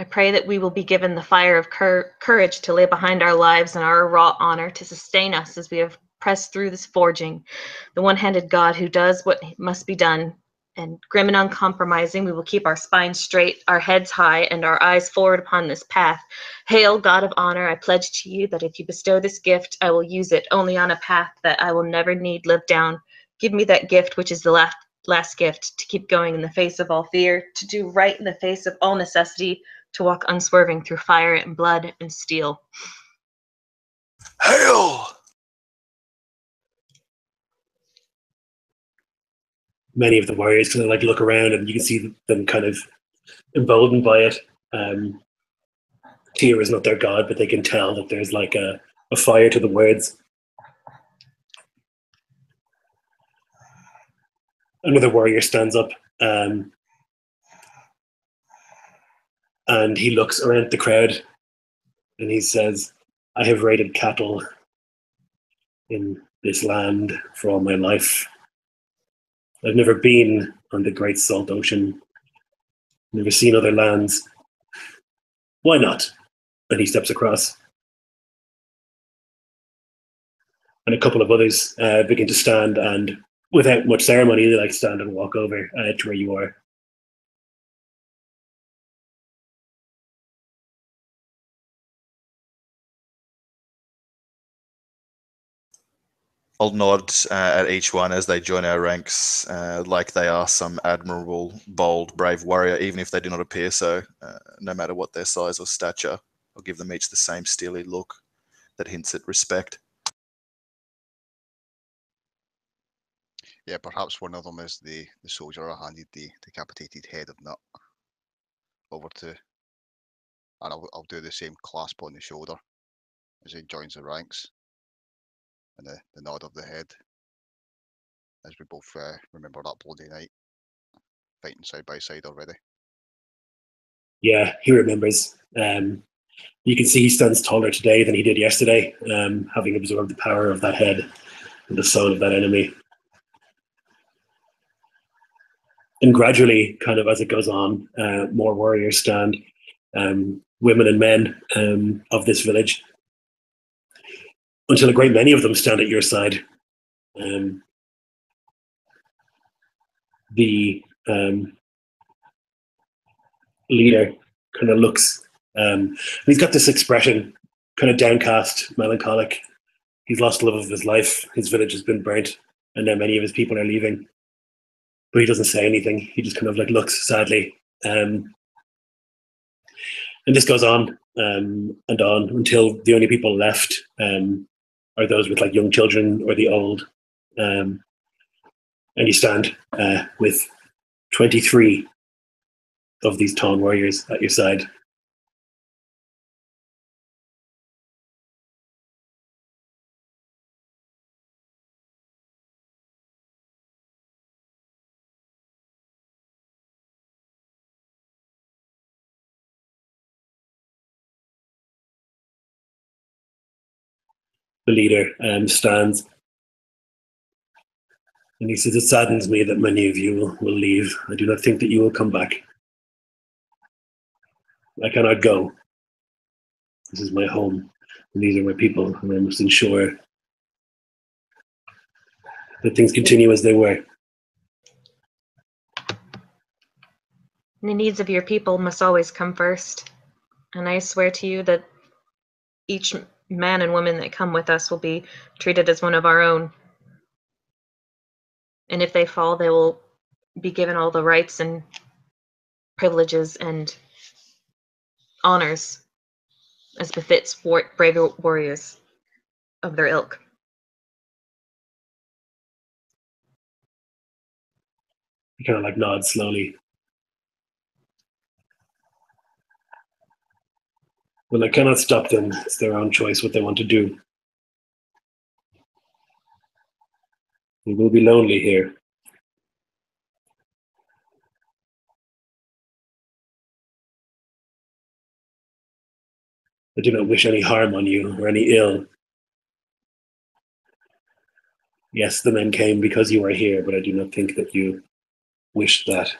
S2: I pray that we will be given the fire of courage to lay behind our lives and our raw honor to sustain us as we have pressed through this forging. The one-handed God who does what must be done, and grim and uncompromising, we will keep our spines straight, our heads high, and our eyes forward upon this path. Hail, God of honor, I pledge to you that if you bestow this gift, I will use it only on a path that I will never need live down. Give me that gift, which is the last gift, to keep going in the face of all fear, to do right in the face of all necessity, to walk unswerving through fire and blood and steel.
S4: Hail!
S1: Many of the warriors kind of like look around, and you can see them kind of emboldened by it. Tyr is not their god, but they can tell that there's like a fire to the words. Another warrior stands up, and he looks around the crowd, and he says, I have raided cattle in this land for all my life. I've never been on the Great Salt Ocean, never seen other lands. Why not? And he steps across. And a couple of others begin to stand, and without much ceremony, they like stand and walk over to where you are.
S4: I'll nod at each one as they join our ranks, like they are some admirable, bold, brave warrior, even if they do not appear so, no matter what their size or stature. I'll give them each the same steely look that hints at respect.
S3: Yeah, perhaps one of them is the soldier I handed the decapitated head of Nut over to, and I'll do the same clasp on the shoulder as he joins the ranks, and the nod of the head as we both remember that bloody night, fighting side by side already.
S1: Yeah, he remembers. You can see he stands taller today than he did yesterday, having absorbed the power of that head and the soul of that enemy. And gradually, kind of as it goes on, more warriors stand, women and men of this village, until a great many of them stand at your side. The leader kind of looks, he's got this expression, kind of downcast, melancholic. He's lost the love of his life. His village has been burnt, and now many of his people are leaving. But he doesn't say anything. He just kind of like looks sadly. And this goes on and on until the only people left are those with like young children or the old. And you stand with 23 of these tall warriors at your side. The leader stands, and he says, it saddens me that many of you will leave. I do not think that you will come back. I cannot go. This is my home, and these are my people, and I must ensure that things continue as they were.
S2: The needs of your people must always come first. And I swear to you that each man and woman that come with us will be treated as one of our own. And if they fall, they will be given all the rights and privileges and honors as befits brave warriors of their ilk.
S1: He kind of like nods slowly. Well, I cannot stop them. It's their own choice what they want to do. They will be lonely here. I do not wish any harm on you or any ill. Yes, the men came because you are here, but I do not think that you wish that.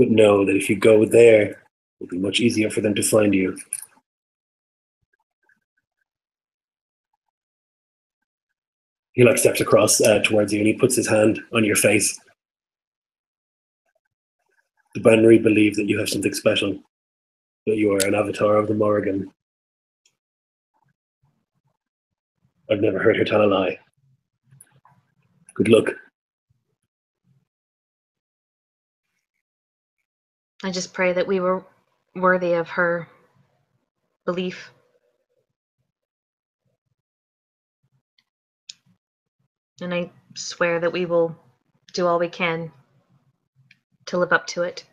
S1: But know that if you go there, it'll be much easier for them to find you. He like steps across towards you and he puts his hand on your face. The Bannery believe that you have something special, that you are an avatar of the Morrigan. I've never heard her tell a lie. Good luck.
S2: I just pray that we were worthy of her belief. And I swear that we will do all we can to live up to it.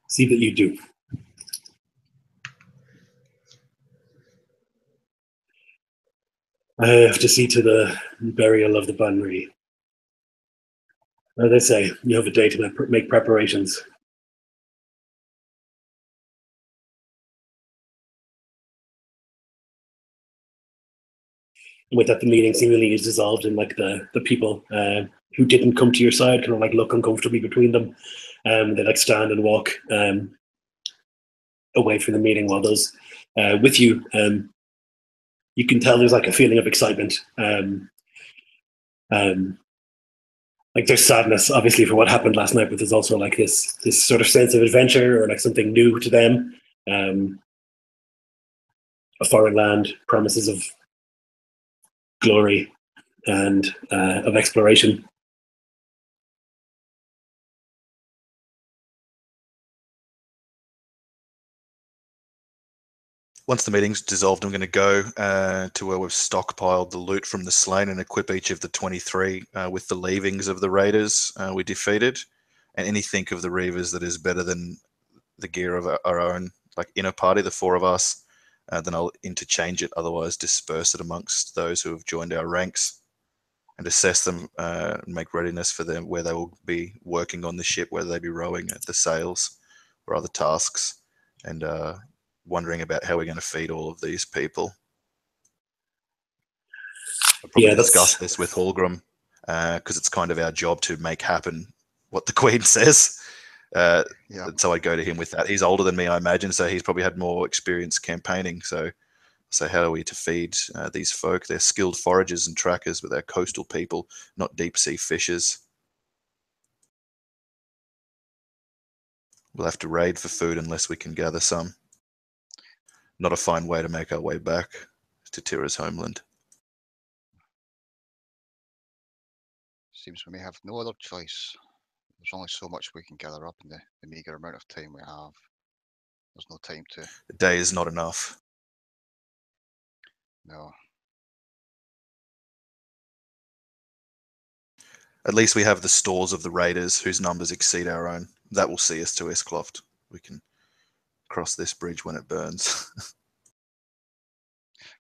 S1: See that you do. I have to see to the burial of the Bannery. As I say, you have a day to make preparations. And with that, the meeting seemingly is dissolved, and like the people who didn't come to your side kind of like look uncomfortably between them. They like stand and walk away from the meeting, while those with you, you can tell there's like a feeling of excitement. Like there's sadness, obviously, for what happened last night, but there's also like this sort of sense of adventure or like something new to them. A foreign land, promises of glory and of exploration.
S4: Once the meeting's dissolved, I'm going to go to where we've stockpiled the loot from the slain and equip each of the 23 with the leavings of the raiders we defeated, and anything of the Reavers that is better than the gear of our own, like inner party, the 4 of us. Then I'll interchange it, otherwise disperse it amongst those who have joined our ranks, and assess them and make readiness for them where they will be working on the ship, whether they be rowing at the sails or other tasks, and wondering about how we're going to feed all of these people. I'll probably discuss this with Hallgrim, because it's kind of our job to make happen what the Queen says. So I'd go to him with that. He's older than me, I imagine, so he's probably had more experience campaigning. So how are we to feed these folk? They're skilled foragers and trackers, but they're coastal people, not deep sea fishers. We'll have to raid for food unless we can gather some. Not a fine way to make our way back to Tira's homeland.
S3: Seems we may have no other choice. There's only so much we can gather up in the meager amount of time we have. There's no time to...
S4: A day is not enough.
S3: No.
S4: At least we have the stores of the raiders, whose numbers exceed our own. That will see us to Iskloft. We can cross this bridge when it burns.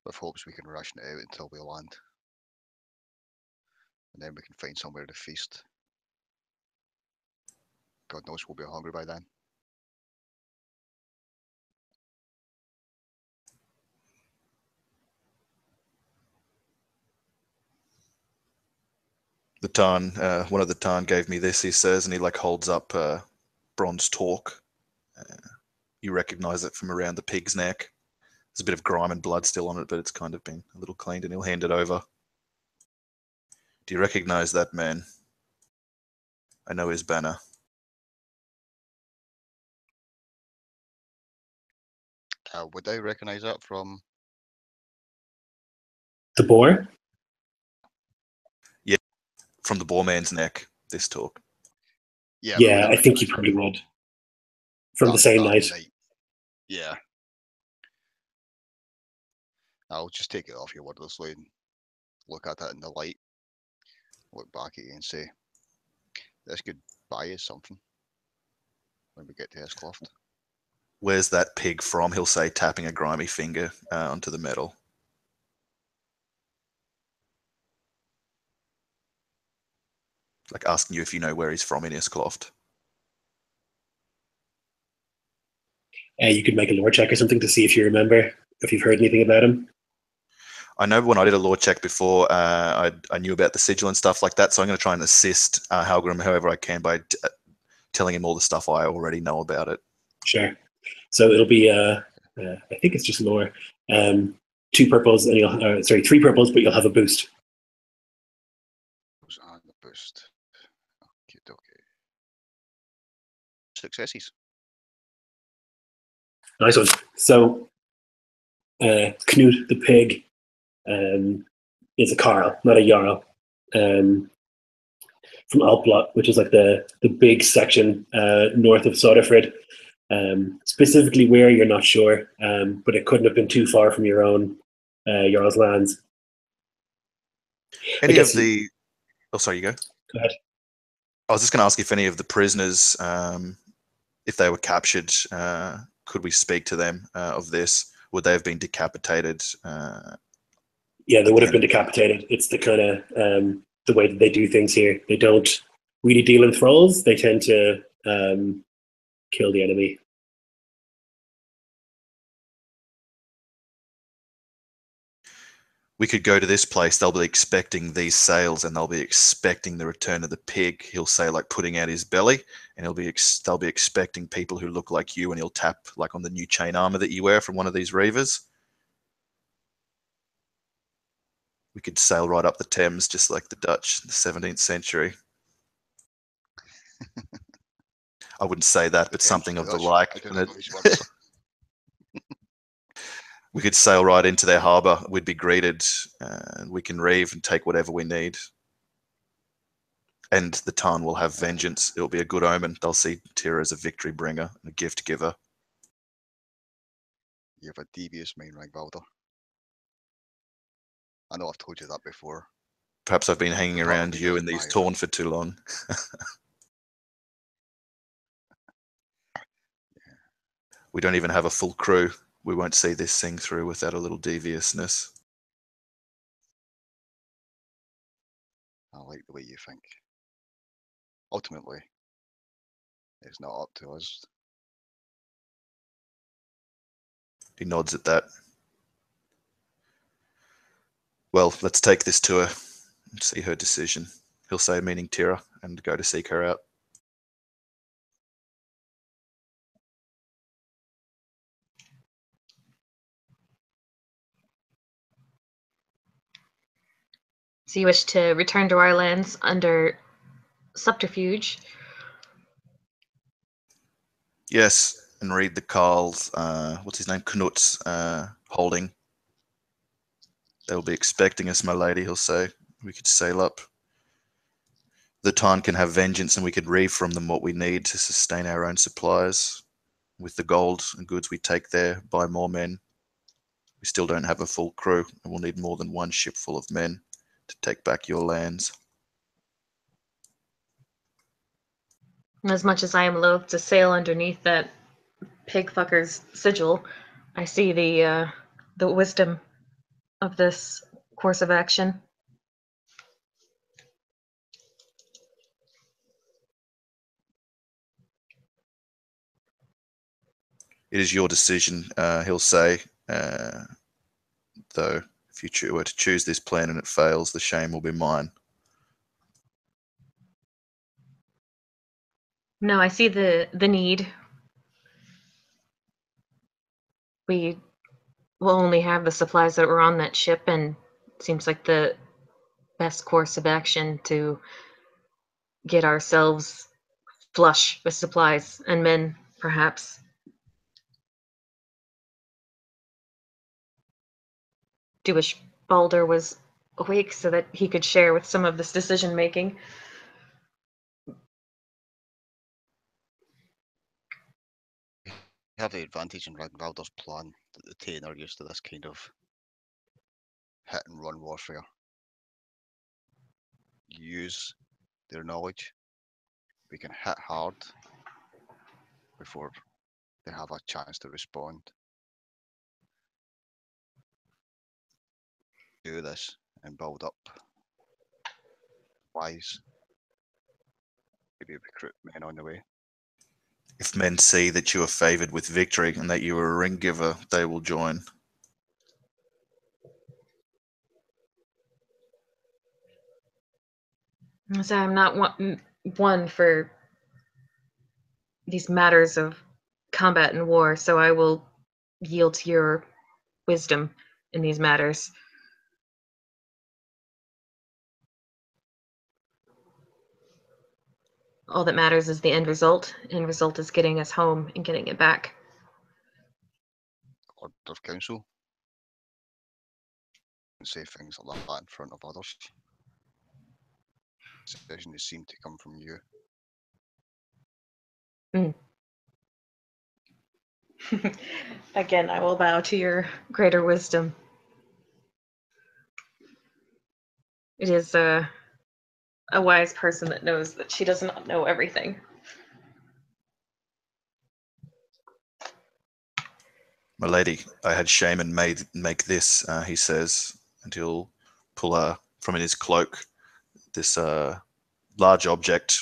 S3: With hopes we can ration it out until we land. And then we can find somewhere to feast. God knows we'll be hungry by then.
S4: The Tarn, one of the Tarn gave me this, he says, and he like holds up bronze torque. You recognize it from around the pig's neck. There's a bit of grime and blood still on it, but it's kind of been a little cleaned, and he'll hand it over. Do you recognize that man? I know his banner.
S3: Would I recognize that from...
S1: The boar?
S4: Yeah, from the boar man's neck, this talk.
S1: Yeah, I think you probably would. From the same night.
S3: Yeah. I'll just take it off you wordlessly and look at it in the light. Look back at you and say, this could buy us something when we get to Iskloft.
S4: Where's that pig from? He'll say, tapping a grimy finger onto the metal. Like asking you if you know where he's from in Iskloft.
S1: You could make a lore check or something to see if you remember, if you've heard anything about him.
S4: I know when I did a law check before, I knew about the sigil and stuff like that, so I'm going to try and assist Halgrim however I can by telling him all the stuff I already know about it.
S1: Sure. So it'll be, I think it's just lore. 2 purples, and you'll, sorry, 3 purples, but you'll have a boost.
S3: And the boost. Okay. Successes.
S1: Nice one. So, Knut the pig is a Carl, not a Jarl, from Alplot, which is like the big section north of Soderfrid. Specifically where, you're not sure, but it couldn't have been too far from your own Jarl's lands.
S4: Any of the... Oh, sorry, you go.
S1: Go ahead.
S4: I was just going to ask if any of the prisoners, if they were captured, could we speak to them of this? Would they have been decapitated?
S1: Yeah, they would have been decapitated. It's the kind of the way that they do things here. They don't really deal in thralls. They tend to kill the enemy.
S4: We could go to this place. They'll be expecting these sales, and they'll be expecting the return of the pig. He'll say, like, putting out his belly, and they'll be expecting people who look like you, and he'll tap like on the new chain armor that you wear from one of these reavers. We could sail right up the Thames, just like the Dutch in the 17th century. I wouldn't say that, but something of the like. We could sail right into their harbour. We'd be greeted, and we can reave and take whatever we need. And the Tarn will have vengeance. It'll be a good omen. They'll see Tira as a victory bringer and a gift giver.
S3: You have a devious mind, Ragvalder. I know I've told you that before.
S4: Perhaps I've been hanging around you in these Torn for too long. We don't even have a full crew. We won't see this thing through without a little deviousness.
S3: I like the way you think. Ultimately, it's not up to us.
S4: He nods at that. Well, let's take this to her and see her decision. He'll say, meaning Tira, and go to seek her out.
S2: So you wish to return to our lands under subterfuge?
S4: Yes, and read the Carl's, what's his name, Knut's holding. They'll be expecting us, my lady, he'll say. We could sail up. The Tarn can have vengeance, and we could reave from them what we need to sustain our own supplies. With the gold and goods we take there, buy more men. We still don't have a full crew, and we'll need more than 1 ship full of men to take back your lands.
S2: As much as I am loath to sail underneath that pig fucker's sigil, I see the wisdom of this course of action.
S4: It is your decision, he'll say, though if you were to choose this plan and it fails, the shame will be mine.
S2: No, I see the need. We will only have the supplies that were on that ship, and it seems like the best course of action to get ourselves flush with supplies and men, perhaps. Do wish Balder was awake so that he could share with some of this decision making.
S3: You have the advantage in Ragnvaldr's plan that the Tain are used to this kind of hit and run warfare. Use their knowledge. We can hit hard before they have a chance to respond. Do this and build up wise. Maybe recruit men on the way.
S4: If men see that you are favoured with victory and that you are a ring giver, they will join.
S2: So I'm not one for these matters of combat and war, so I will yield to your wisdom in these matters. All that matters is the end result. End result is getting us home and getting it back.
S3: Order of council. And say things like that in front of others. Decisions seem to come from you.
S2: Again, I will bow to your greater wisdom. It is a wise person that knows that she does not know everything.
S4: My lady, I had Shaman make this, he says, and he'll pull from in his cloak this large object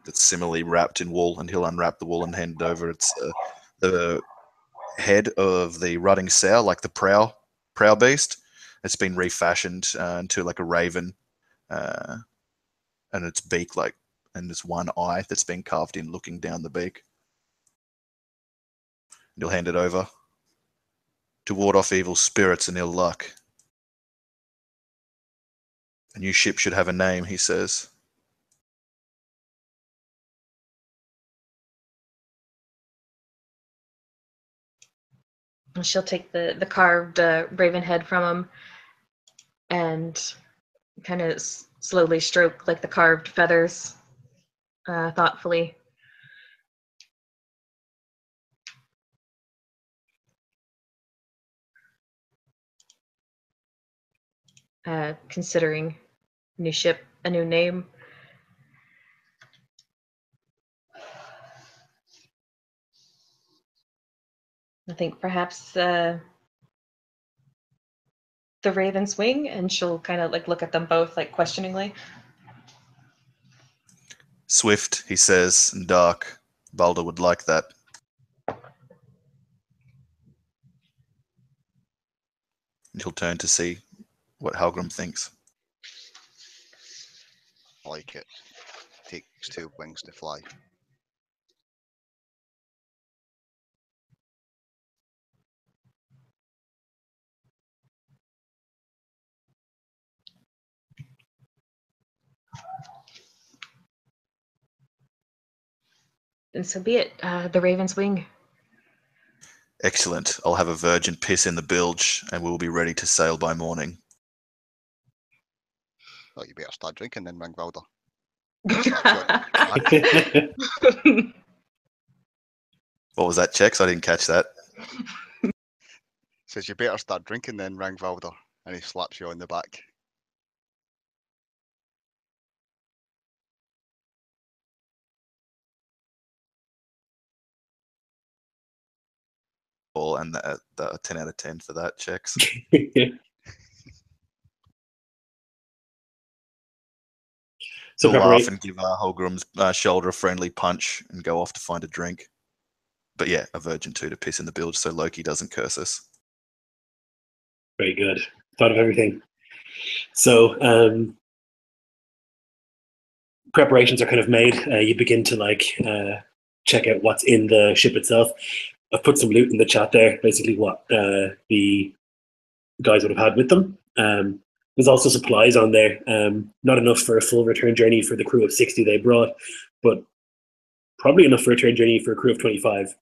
S4: that's similarly wrapped in wool, and he'll unwrap the wool and hand it over. It's the head of the rutting sow, like the prow beast. It's been refashioned into like a raven, and its beak and there's one eye that's been carved in looking down the beak. And he'll hand it over to ward off evil spirits and ill luck. A new ship should have a name, he says.
S2: She'll take the carved raven head from him and kind of slowly stroke like the carved feathers thoughtfully. Considering new ship, a new name. I think perhaps the Raven's Wing, and she'll kind of like look at them both like questioningly.
S4: Swift, he says, and dark. Balder would like that. And he'll turn to see what Halgrim thinks.
S3: I like it. Takes 2 wings to fly.
S2: And so be it. The Raven's Wing.
S4: Excellent. I'll have a virgin piss in the bilge, and we'll be ready to sail by morning.
S3: Oh, you better start drinking then, Ringwalder.
S4: What was that, Chex? I didn't catch that.
S3: Says you better start drinking then, Ringwalder, and he slaps you on the back.
S4: And the 10 out of 10 for that, Chex.
S1: So
S4: He'll laugh and give Holgrim's shoulder a friendly punch and go off to find a drink. But yeah, a virgin too to piss in the bilge so Loki doesn't curse us.
S1: Very good. Thought of everything. So preparations are kind of made. You begin to check out what's in the ship itself. I've put some loot in the chat there, basically what the guys would have had with them. There's also supplies on there. Not enough for a full return journey for the crew of 60 they brought, but probably enough for a return journey for a crew of 25.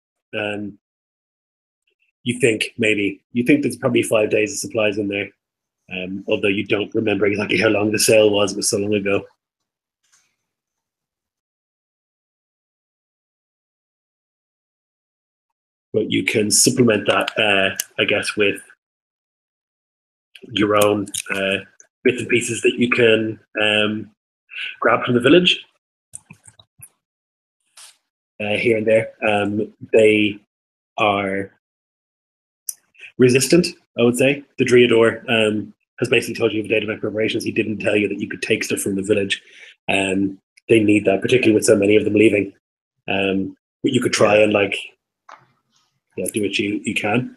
S1: You think there's probably 5 days of supplies in there, although you don't remember exactly how long the sail was. It was so long ago. But you can supplement that, I guess, with your own bits and pieces that you can grab from the village here and there. They are resistant, I would say. The Dreador has basically told you of date of my preparations. He didn't tell you that you could take stuff from the village. They need that, particularly with so many of them leaving. But you could try and do what you can.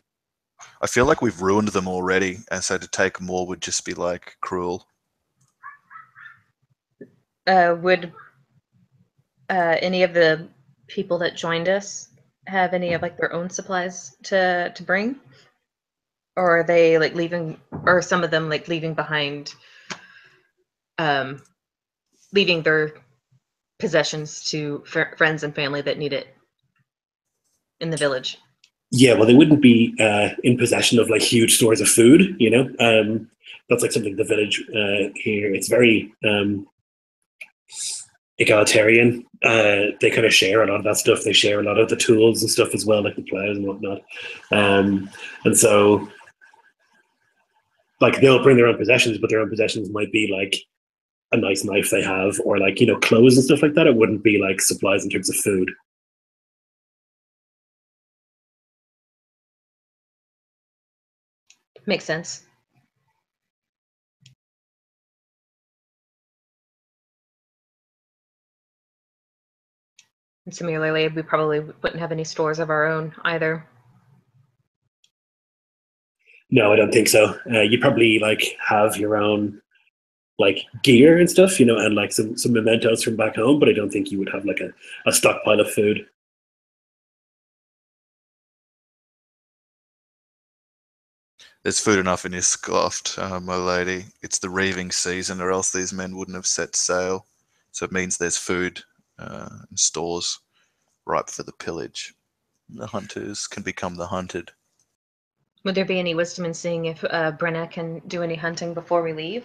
S4: I feel like we've ruined them already, and so to take more would just be like cruel.
S2: Would any of the people that joined us have any of like their own supplies to bring, or are they like leaving, or some of them like leaving behind, leaving their possessions to friends and family that need it in the village?
S1: Yeah, well, they wouldn't be in possession of like huge stores of food, you know. That's like something the village here. It's very egalitarian. They kind of share a lot of that stuff. They share a lot of the tools and stuff as well, like the plows and whatnot. And so, like, they'll bring their own possessions, but their own possessions might be like a nice knife they have, or like, you know, clothes and stuff like that. It wouldn't be like supplies in terms of food.
S2: Makes sense. And similarly, we probably wouldn't have any stores of our own either.
S1: No, I don't think so. You probably like have your own like gear and stuff, you know, and like some mementos from back home, but I don't think you would have like a stockpile of food.
S4: There's food enough in Iskloft, my lady. It's the reaving season, or else these men wouldn't have set sail. So it means there's food and stores ripe for the pillage. The hunters can become the hunted.
S2: Would there be any wisdom in seeing if Brenna can do any hunting before we leave?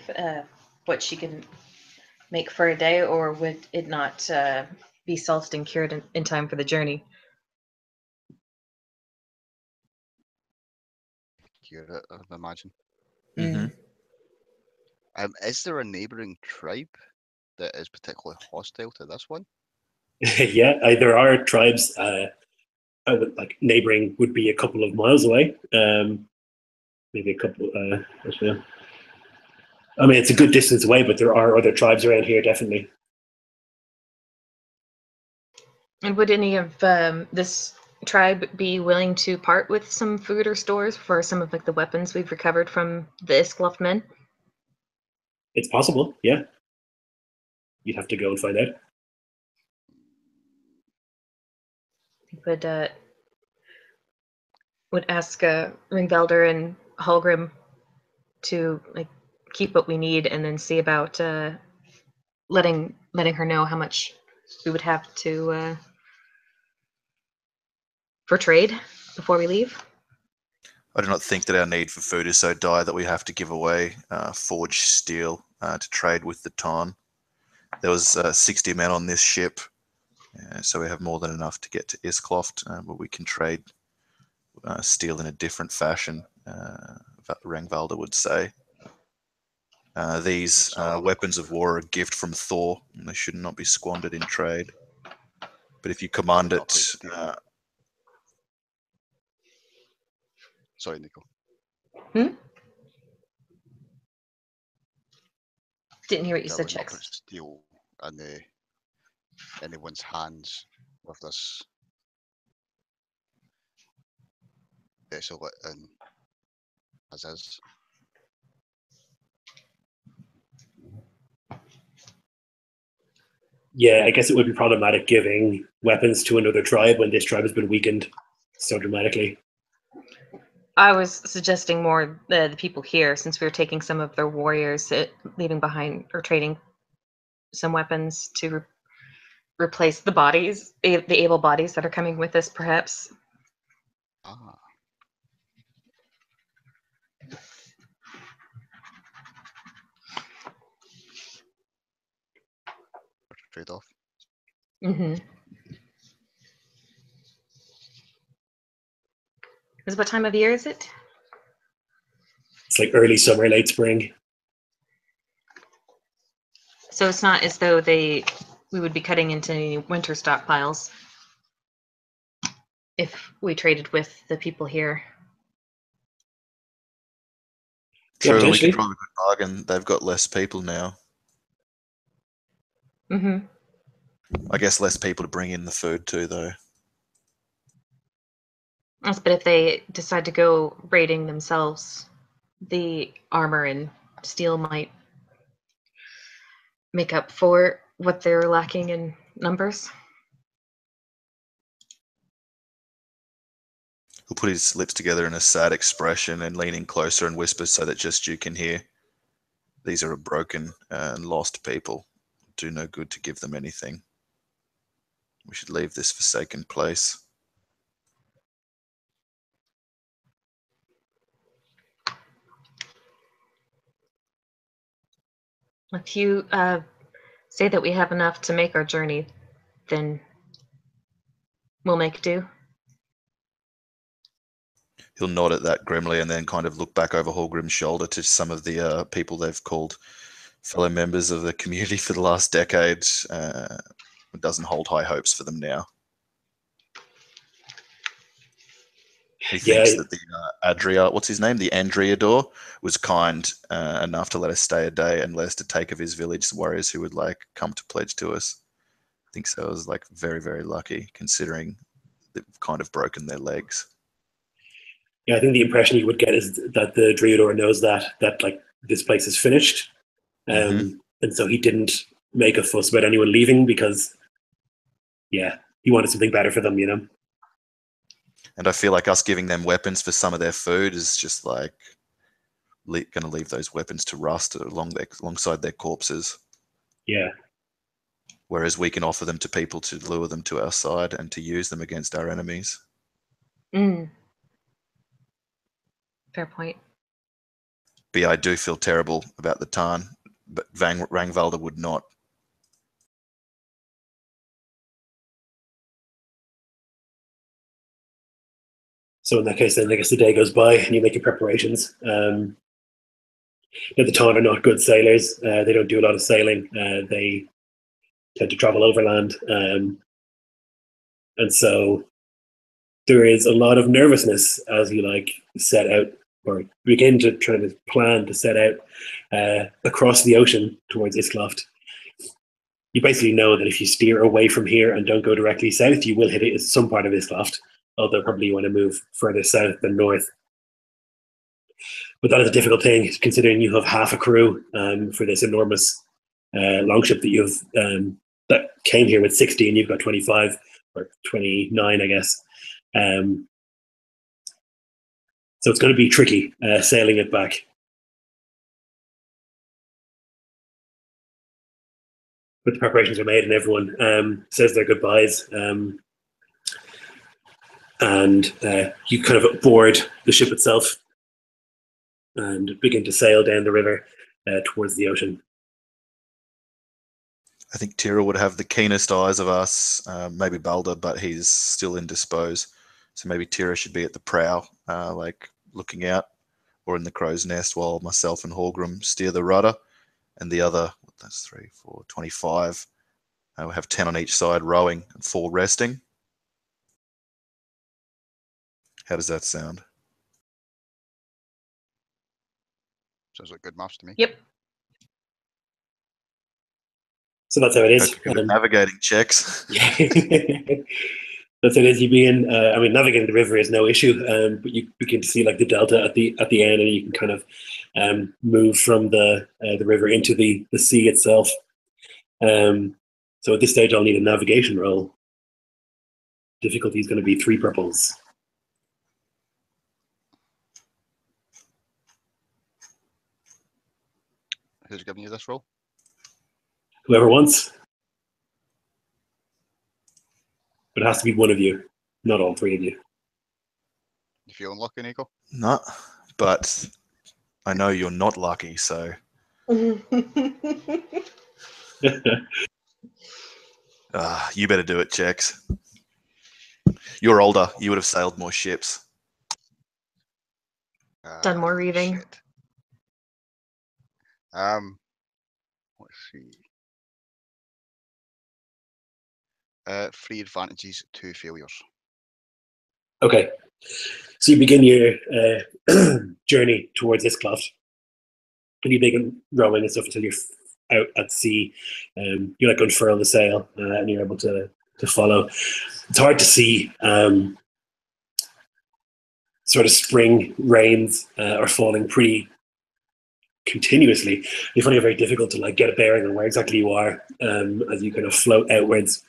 S2: What she can make for a day, or would it not be salted and cured in time for the journey?
S3: Cure it, I imagine.
S4: Mm-hmm.
S3: Is there a neighbouring tribe that is particularly hostile to this one?
S1: Yeah, there are tribes. Like neighboring would be a couple of miles away. Maybe a couple. I mean, it's a good distance away, but there are other tribes around here, definitely.
S2: And would any of this tribe be willing to part with some food or stores for some of like the weapons we've recovered from the Iskloft men?
S1: It's possible, yeah. You'd have to go and find out.
S2: Would ask Ringvelder and Hallgrim to like keep what we need, and then see about letting her know how much we would have to for trade before we leave.
S4: I do not think that our need for food is so dire that we have to give away forged steel to trade with the Tarn. There was 60 men on this ship, so we have more than enough to get to Iskloft, but we can trade steel in a different fashion, Rangvalder would say. These weapons of war are a gift from Thor, and they should not be squandered in trade. But if you command it...
S3: Sorry, Nico.
S2: Didn't hear what you said,
S3: Not put
S2: Checks.
S3: steel in anyone's hands with this desolate and as is.
S1: Yeah, I guess it would be problematic giving weapons to another tribe when this tribe has been weakened so dramatically.
S2: I was suggesting more the people here, since we were taking some of their warriors, leaving behind or trading some weapons to replace the bodies, the able bodies that are coming with us, perhaps.
S3: Ah. Trade-off.
S2: Mm-hmm. What time of year is it?
S1: It's like early summer, late spring.
S2: So it's not as though we would be cutting into any winter stockpiles if we traded with the people here.
S4: True,
S1: Yeah,
S4: we could drive a good bargain. They've got less people now.
S2: Mm-hmm.
S4: I guess less people to bring in the food too, though.
S2: But if they decide to go raiding themselves, the armor and steel might make up for what they're lacking in numbers.
S4: He'll put his lips together in a sad expression and lean in closer and whisper so that just you can hear. These are a broken and lost people. Do no good to give them anything. We should leave this forsaken place.
S2: If you say that we have enough to make our journey, then we'll make do.
S4: He'll nod at that grimly and then kind of look back over Hallgrim's shoulder to some of the people they've called fellow members of the community for the last decade. It doesn't hold high hopes for them now. He thinks that the Adria, what's his name? The Andriador was kind enough to let us stay a day and let us to take of his village warriors who would like come to pledge to us. I think so. I was like very, very lucky considering they've kind of broken their legs.
S1: Yeah, I think the impression you would get is that the Dreador knows that like this place is finished, and so he didn't make a fuss about anyone leaving because, yeah, he wanted something better for them, you know.
S4: And I feel like us giving them weapons for some of their food is just like going to leave those weapons to rust alongside their corpses.
S1: Yeah.
S4: Whereas we can offer them to people to lure them to our side and to use them against our enemies.
S2: Fair point.
S4: But yeah, I do feel terrible about the Tarn, but Rangvalder would not.
S1: So in that case, then I guess the day goes by and you make your preparations. The Tarn are not good sailors. They don't do a lot of sailing. They tend to travel overland. And so there is a lot of nervousness as you like set out or begin to try to plan to set out across the ocean towards Iskloft. You basically know that if you steer away from here and don't go directly south, you will hit some part of Iskloft, although probably you want to move further south than north. But that is a difficult thing, considering you have half a crew for this enormous longship that you've that came here with 60 and you've got 25 or 29, I guess. So it's going to be tricky sailing it back. But the preparations are made and everyone says their goodbyes. And you kind of board the ship itself and begin to sail down the river towards the ocean.
S4: I think Tira would have the keenest eyes of us, maybe Balder, but he's still indisposed. So maybe Tira should be at the prow, like looking out, or in the crow's nest, while myself and Hallgrim steer the rudder, and the other, that's 3, 4, 25. We'll have 10 on each side rowing and 4 resting. How does that sound?
S3: Sounds like good maths to me.
S2: Yep.
S1: So that's how it is.
S4: Navigating checks.
S1: Yeah. That's how it is. You begin. I mean, navigating the river is no issue, but you begin to see like the delta at the end, and you can kind of move from the river into the sea itself. So at this stage, I'll need a navigation roll. Difficulty is going to be 3 purples.
S3: Who's giving you this roll?
S1: Whoever wants. But it has to be one of you, not all 3 of you.
S3: You feeling lucky, Nico?
S4: No, but I know you're not lucky, so. You better do it, Chex. You're older. You would have sailed more ships.
S2: Done more reading.
S3: Shit. Let's see. 3 advantages, 2 failures.
S1: Okay. So you begin your journey towards Iskloft. And you begin rowing and stuff until you're out at sea. You like unfurl the sail and you're able to follow. It's hard to see. Sort of spring rains are falling pretty continuously. You find it very difficult to like get a bearing on where exactly you are as you kind of float outwards.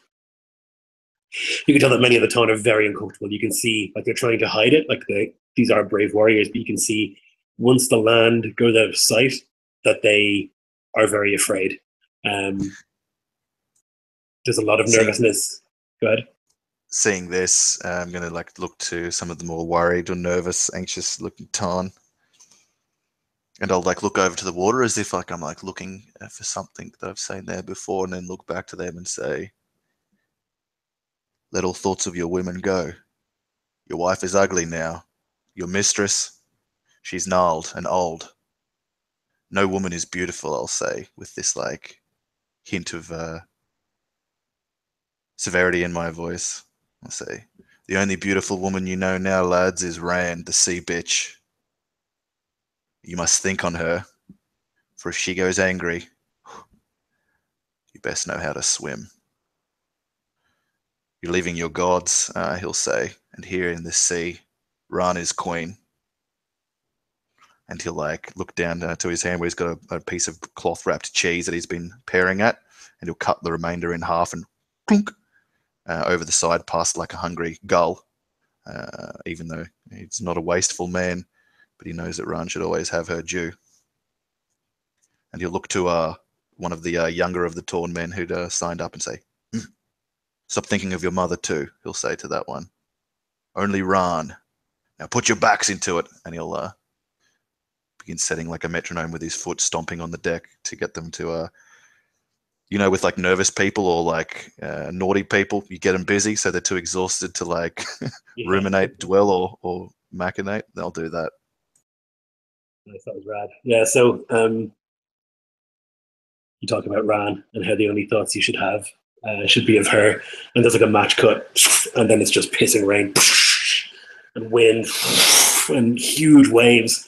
S1: You can tell that many of the Ton are very uncomfortable. You can see like they're trying to hide it, like these are brave warriors, but you can see once the land goes out of sight that they are very afraid. There's a lot of nervousness. Go ahead.
S4: Seeing this, I'm going to like look to some of the more worried or nervous, anxious looking Ton. And I'll like look over to the water as if like I'm like looking for something that I've seen there before, and then look back to them and say, let all thoughts of your women go. Your wife is ugly now. Your mistress, she's gnarled and old. No woman is beautiful, I'll say, with this like hint of severity in my voice. I'll say, the only beautiful woman you know now, lads, is Rand, the sea bitch. You must think on her, for if she goes angry, you best know how to swim. You're leaving your gods, he'll say, and here in this sea, Ran is queen. And he'll like look down to his hand where he's got a piece of cloth wrapped cheese that he's been paring at, and he'll cut the remainder in half and clunk over the side past like a hungry gull. Even though he's not a wasteful man, but he knows that Ran should always have her due. And he'll look to one of the younger of the Torn men who'd signed up and say, stop thinking of your mother too, he'll say to that one. Only Ran. Now put your backs into it. And he'll begin setting like a metronome with his foot, stomping on the deck to get them to, with like nervous people or like naughty people, you get them busy so they're too exhausted to like ruminate, dwell, or machinate. They'll do that.
S1: Nice, that was rad. Yeah, so you talk about Ran and how the only thoughts you should have should be of her, and there's like a match cut, and then it's just pissing rain and wind and huge waves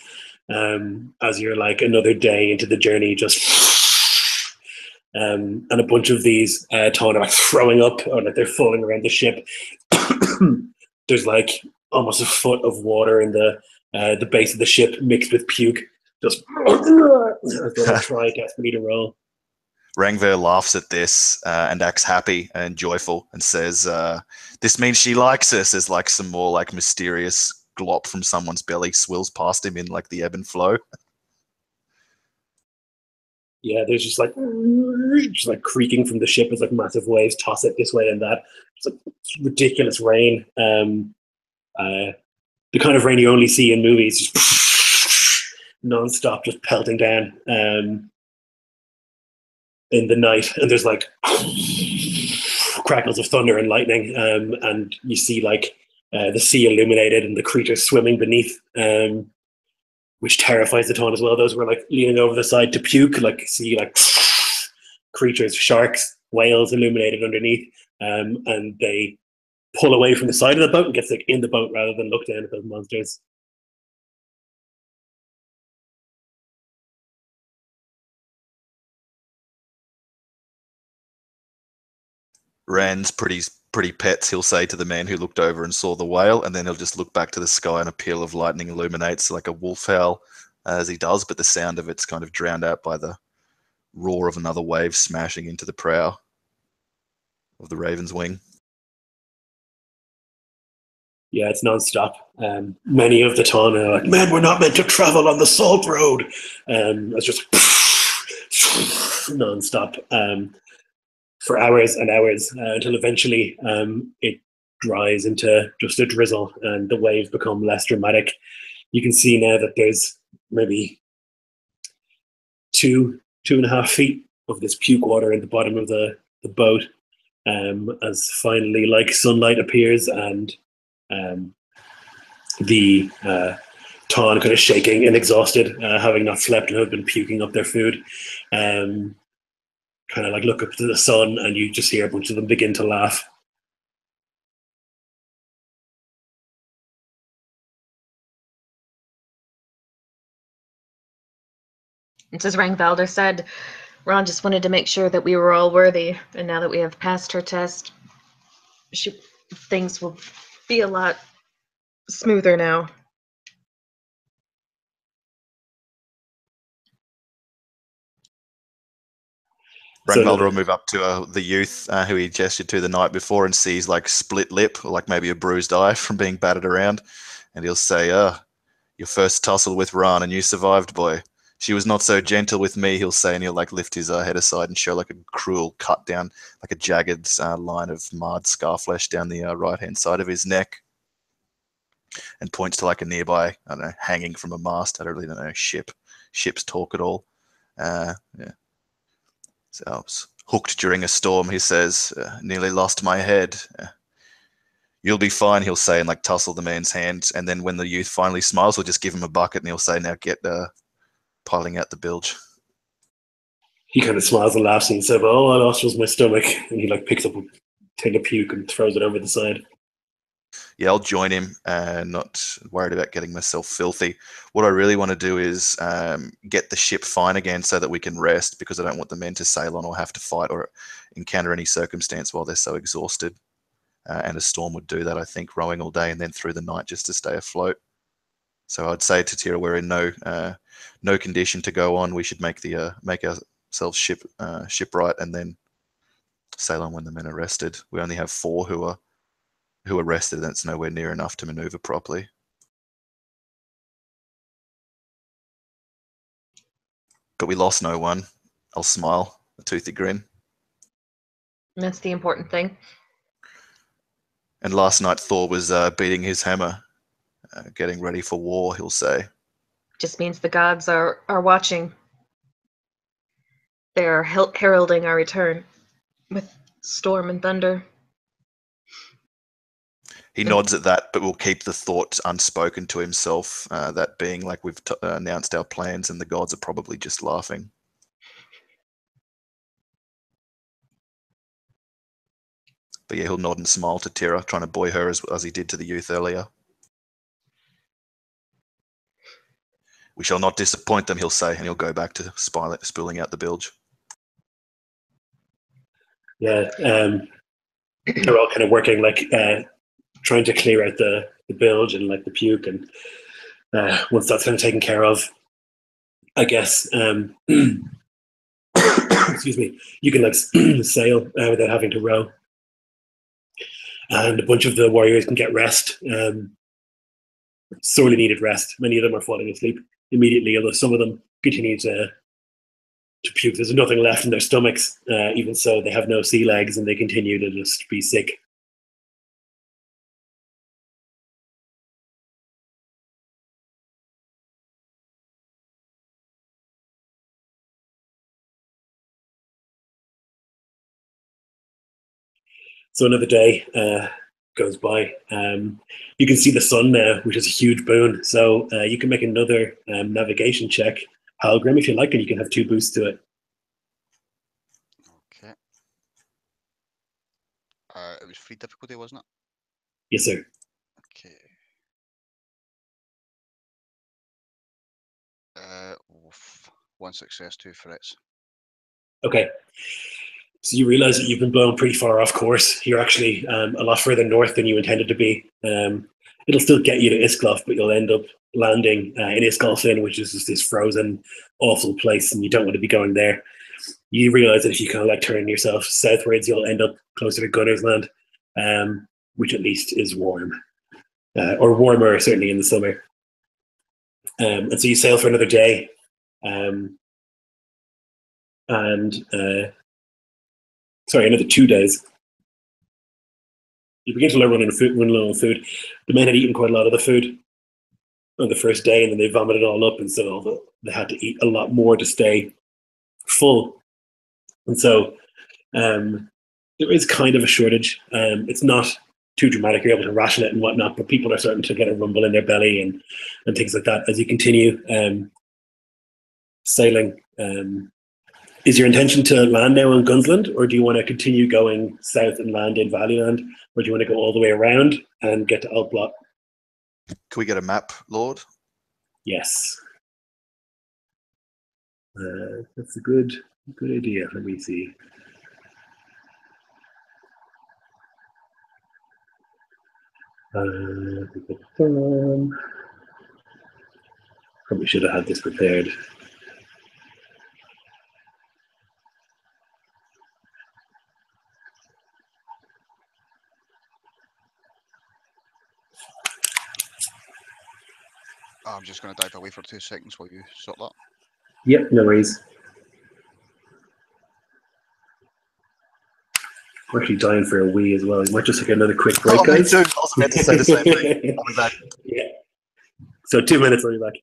S1: as you're like another day into the journey, just and a bunch of these Ton are like throwing up, or like they're falling around the ship. There's like almost a foot of water in the base of the ship mixed with puke, just as they try desperately to roll.
S4: Rangver laughs at this and acts happy and joyful and says, this means she likes us, as like some more like mysterious glop from someone's belly swills past him in like the ebb and flow.
S1: Yeah, there's just like creaking from the ship as like massive waves toss it this way and that. It's like ridiculous rain. The kind of rain you only see in movies, just non-stop, just pelting down in the night. And there's like crackles of thunder and lightning, and you see like the sea illuminated and the creatures swimming beneath, which terrifies the Ton as well. Those were like leaning over the side to puke, like see like creatures, sharks, whales illuminated underneath, and they pull away from the side of the boat and gets like in the boat rather than look down at those monsters.
S4: Rand's pretty pets, he'll say to the man who looked over and saw the whale, and then he'll just look back to the sky and a peal of lightning illuminates like a wolf howl as he does, but the sound of it's kind of drowned out by the roar of another wave smashing into the prow of the Raven's wing.
S1: Yeah, it's non-stop. Many of the Ton are like, man, we're not meant to travel on the Salt Road. It's just non-stop for hours and hours until eventually it dries into just a drizzle and the waves become less dramatic. You can see now that there's maybe 2.5 feet of this puke water in the bottom of the boat as finally like sunlight appears and the Ton kind of shaking and exhausted, having not slept and have been puking up their food. Kind of like look up to the sun and you just hear a bunch of them begin to laugh.
S2: And as Rangvalder said, Ron just wanted to make sure that we were all worthy, and now that we have passed her test, things will be a lot smoother now.
S4: Brandvalder will move up to the youth who he gestured to the night before and sees like split lip or like maybe a bruised eye from being battered around. And he'll say, your first tussle with Ran and you survived, boy. She was not so gentle with me, he'll say, and he'll like lift his head aside and show like a cruel cut down, like a jagged line of marred scar flesh down the right-hand side of his neck, and points to like a nearby, I don't know, hanging from a mast. I don't really know, ships talk at all. Yeah. So I was hooked during a storm, he says, nearly lost my head. You'll be fine, he'll say, and like tussle the man's hand. And then when the youth finally smiles, he'll just give him a bucket and he'll say, now get piling out the bilge.
S1: He kind of smiles and laughs and he says, all I lost was my stomach. And he like picks up a tin of puke and throws it over the side.
S4: Yeah, I'll join him, not worried about getting myself filthy. What I really want to do is get the ship fine again so that we can rest, because I don't want the men to sail on or have to fight or encounter any circumstance while they're so exhausted. And a storm would do that, I think, rowing all day and then through the night just to stay afloat. So I'd say to Tira, we're in no condition to go on. We should make ourselves shipwright and then sail on when the men are rested. We only have 4 who are rested, and it's nowhere near enough to maneuver properly. But we lost no one. I'll smile, a toothy grin.
S2: That's the important thing.
S4: And last night Thor was beating his hammer, getting ready for war, he'll say.
S2: Just means the gods are watching. They are heralding our return with storm and thunder.
S4: He nods at that, but will keep the thought unspoken to himself, that being like we've announced our plans and the gods are probably just laughing. But yeah, he'll nod and smile to Tira, trying to buoy her as he did to the youth earlier. We shall not disappoint them, he'll say, and he'll go back to spooling out the bilge.
S1: Yeah, they're all kind of working, like trying to clear out the bilge and like the puke, and once that's kind of taken care of, I guess, excuse me, you can like sail without having to row. And a bunch of the warriors can get rest, sorely needed rest. Many of them are falling asleep immediately, although some of them continue to puke. There's nothing left in their stomachs. Even so, they have no sea legs and they continue to just be sick. So another day goes by. You can see the sun now, which is a huge boon. So you can make another navigation check, Halgrim, if you like, and you can have 2 boosts to it.
S3: Okay. It was free difficulty, wasn't it?
S1: Yes, sir.
S3: Okay. One success, 2 threats.
S1: Okay. So you realize that you've been blown pretty far off course. You're actually a lot further north than you intended to be. It'll still get you to Iskloft, but you'll end up landing in Iskloft, which is just this frozen, awful place, and you don't want to be going there. You realize that if you kind of like turn yourself southwards, you'll end up closer to Gunner's Land, which at least is warm, or warmer, certainly in the summer. And so you sail for another day, another 2 days. You begin to run low on food. The men had eaten quite a lot of the food on the first day, and then they vomited all up, and so they had to eat a lot more to stay full. And so there is kind of a shortage. It's not too dramatic. You're able to ration it and whatnot, but people are starting to get a rumble in their belly and things like that as you continue sailing. Is your intention to land now in Gunsland, or do you want to continue going south and land in Valleyland, or do you want to go all the way around and get to Altblot?
S4: Can we get a map, Lord?
S1: Yes. That's a good idea. Let me see. Probably should have had this prepared.
S3: I'm just going to dive away for 2 seconds while you sort that.
S1: Yep, no worries. I'm actually dying for a wee as well. You might just take another quick break,
S4: Me
S1: guys.
S4: too. I was about to say the same thing. I'll be back.
S1: Yeah. So 2 minutes, I'll be back.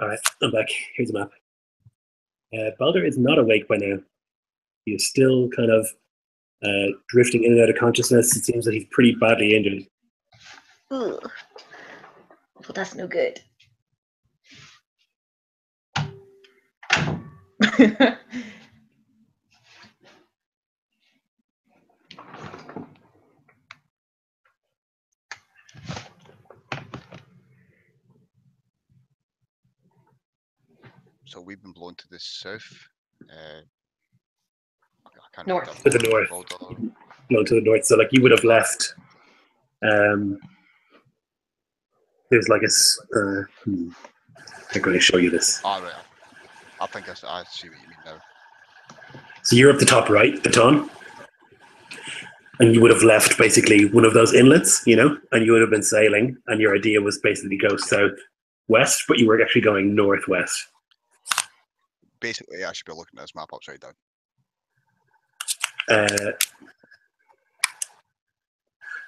S1: All right, I'm back. Here's the map. Balder is not awake by now. He is still kind of drifting in and out of consciousness. It seems that he's pretty badly injured.
S2: Ugh. Well, that's no good.
S3: So we've been blown to the south. I can't
S2: North.
S3: remember.
S1: To the north.
S3: Balder.
S1: No, to the north. So, like, you would have left. There's like I'm going to show you this.
S3: Ah, right. I think I see what you mean now.
S1: So you're up the top right, the ton, and you would have left basically one of those inlets, you know, and you would have been sailing, and your idea was basically go southwest, but you were actually going northwest.
S3: Basically, I should be looking at this map upside down.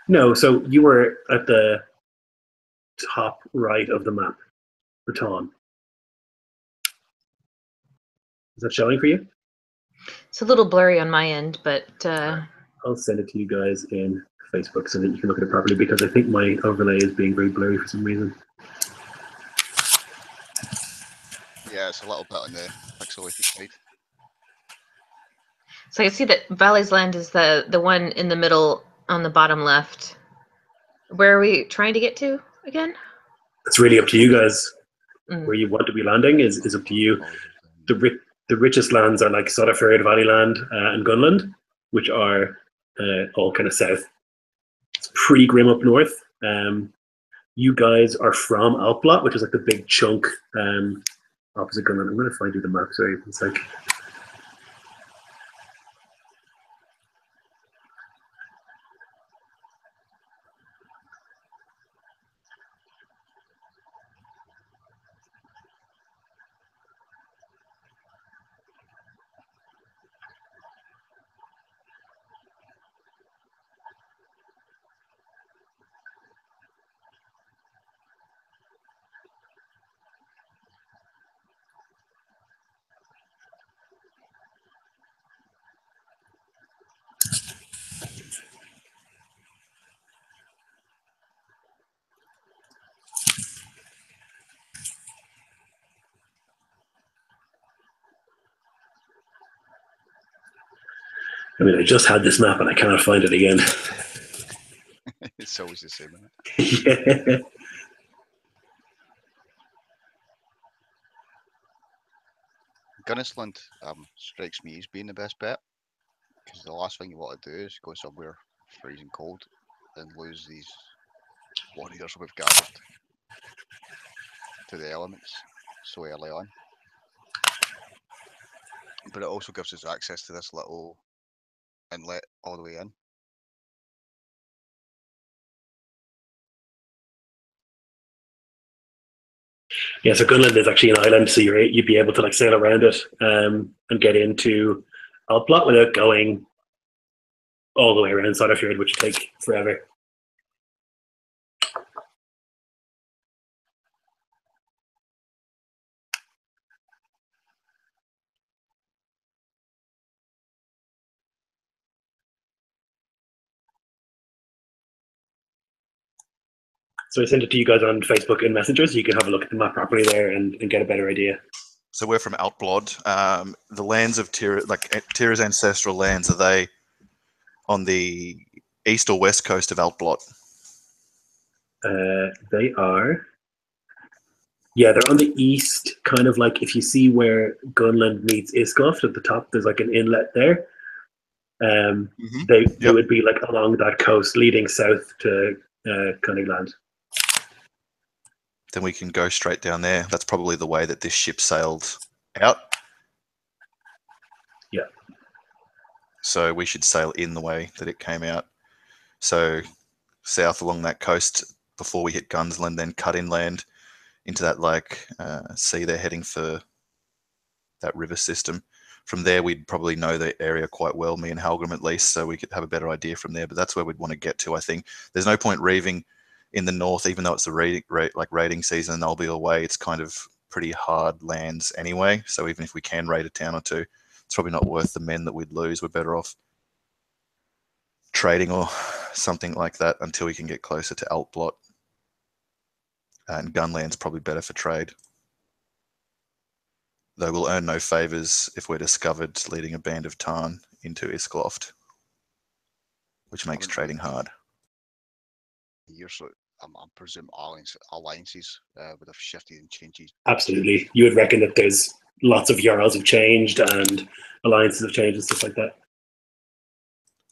S1: No, so you were at the top right of the map, the ton. Is that showing for you?
S2: It's a little blurry on my end, but
S1: I'll send it to you guys in Facebook so that you can look at it properly, because I think my overlay is being very blurry for some reason.
S3: Yeah, it's a little bit on the pixelated side.
S2: so I see that Valley's Land is the one in the middle on the bottom left. Where are we trying to get to again?
S1: It's really up to you guys.
S2: Mm.
S1: Where you want to be landing is up to you. The richest lands are like Sodderford, Valleyland, and Gunland, which are all kind of south. It's pretty grim up north. You guys are from Alplot, which is like the big chunk opposite Gunland. I'm going to find you the map. Sorry, it's like. I mean, I just had this map and I cannot find it again.
S3: It's always the same, isn't it?
S1: Yeah.
S3: Gunnisland strikes me as being the best bet, because the last thing you want to do is go somewhere freezing cold and lose these warriors we've gathered to the elements so early on. But it also gives us access to this little inlet all the way in.
S1: Yeah, so Gunland is actually an island, so you'd be able to like sail around it and get into Alplot without going all the way around Sodderfjord, which would take forever. So I sent it to you guys on Facebook and Messenger, so you can have a look at the map properly there and get a better idea.
S4: So we're from Outblod. The lands of Tira's ancestral lands, are they on the east or west coast of Outblot?
S1: They are. Yeah, they're on the east, kind of like if you see where Gunland meets Iskloft at the top, there's like an inlet there. They would be like along that coast leading south to Cunninland.
S4: Then we can go straight down there. That's probably the way that this ship sailed out.
S1: Yeah.
S4: So we should sail in the way that it came out. So south along that coast before we hit Gunsland, then cut inland into that sea they're heading for that river system. From there, we'd probably know the area quite well, me and Halgrim at least, so we could have a better idea from there. But that's where we'd want to get to, I think. There's no point reaving in the north, even though it's the raiding season and they'll be away. It's kind of pretty hard lands anyway. So even if we can raid a town or two, it's probably not worth the men that we'd lose. We're better off trading or something like that until we can get closer to Altblot. And Gunland's probably better for trade. Though we'll earn no favours if we're discovered leading a band of Tarn into Iskloft, which makes trading hard.
S3: I presume alliances would have shifted and changed.
S1: Absolutely. You would reckon that there's lots of Jarls have changed and alliances have changed and stuff like that.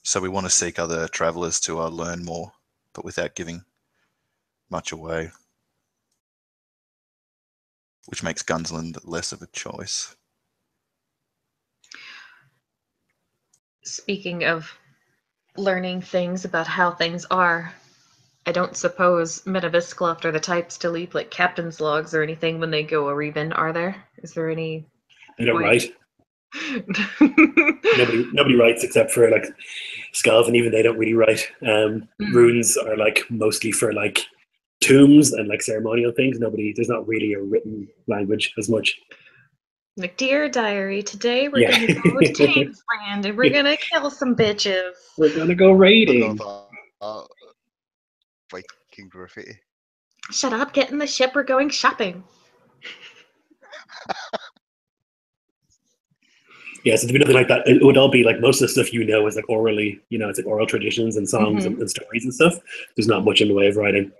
S4: So we want to seek other travellers to learn more, but without giving much away, which makes Gunsland less of a choice.
S2: Speaking of learning things about how things are, I don't suppose men of Iskloft are the types to leave like captain's logs or anything when they go a reaving, are there? Is there any?
S1: They don't write. Nobody writes except for like Skalv, and even they don't really write. Runes are like mostly for like tombs and like ceremonial things. There's not really a written language as much.
S2: Like, dear diary, today we're gonna go to Tane's land and we're gonna kill some bitches.
S1: We're gonna go raiding.
S3: Viking graffiti.
S2: Shut up, get in the ship, we're going shopping.
S1: Yeah, so there'd be nothing like that. It would all be like most of the stuff is like orally, it's like oral traditions and songs and stories and stuff. There's not much in the way of writing.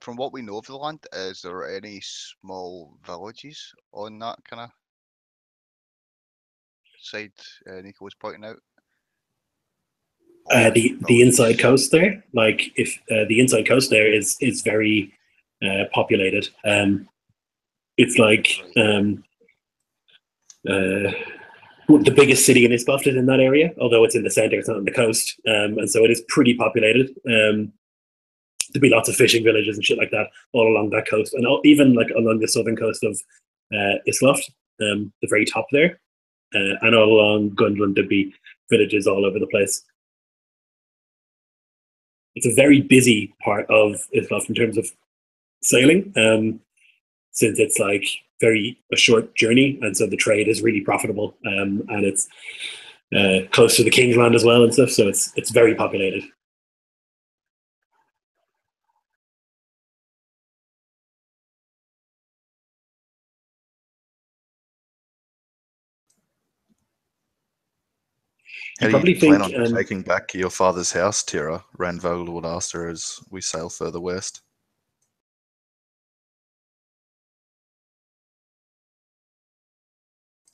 S3: From what we know of the land, is there any small villages on that kind of side Nico was pointing out?
S1: The inside coast there, like if the inside coast there is very populated. It's like the biggest city in Iskloft is in that area, although it's in the center, it's not on the coast, and so it is pretty populated. There'd be lots of fishing villages and shit like that all along that coast, and even like along the southern coast of Iskloft, the very top there, and all along Gundland there'd be villages all over the place. It's a very busy part of Iskloft in terms of sailing, since it's like a short journey, and so the trade is really profitable, and it's close to the King's Land as well and stuff. So it's very populated.
S4: How do you plan on taking back your father's house, Tira? Randvogel would ask her as we sail further west.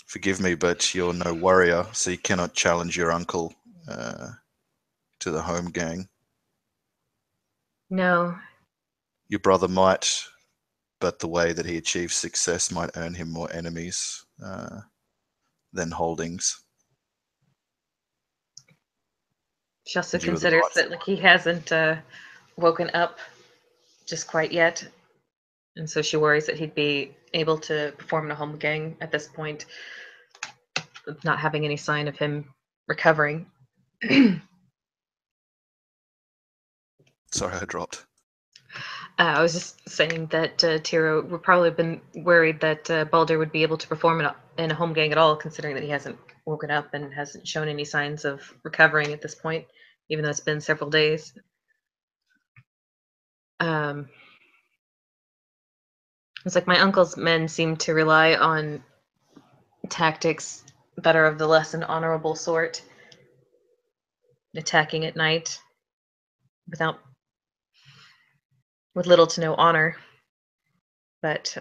S4: Forgive me, but you're no warrior, so you cannot challenge your uncle to the home gang.
S2: No.
S4: Your brother might, but the way that he achieves success might earn him more enemies than holdings.
S2: She also considers that like he hasn't woken up just quite yet, and so she worries that he'd be able to perform in a home gang at this point, not having any sign of him recovering.
S4: Sorry, I dropped.
S2: I was just saying that Tiro would probably have been worried that Balder would be able to perform in a home gang at all, considering that he hasn't woken up and hasn't shown any signs of recovering at this point, even though it's been several days. It's like my uncle's men seem to rely on tactics that are of the less than honorable sort, attacking at night with little to no honor. But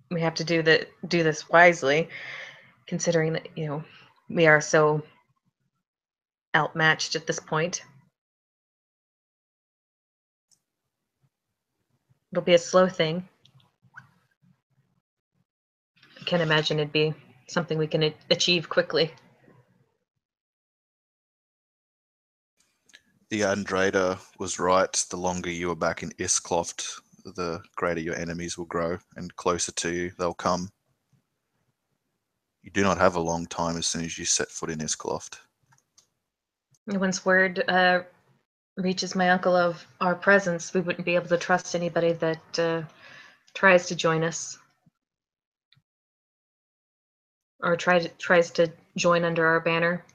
S2: we have to do this wisely, considering that we are so outmatched at this point. It'll be a slow thing. I can't imagine it'd be something we can achieve quickly.
S4: The Andrada was right. The longer you are back in Iskloft, the greater your enemies will grow, and closer to you they'll come. You do not have a long time as soon as you set foot in Iskloft.
S2: Once word reaches my uncle of our presence, we wouldn't be able to trust anybody that tries to join us or tries to join under our banner.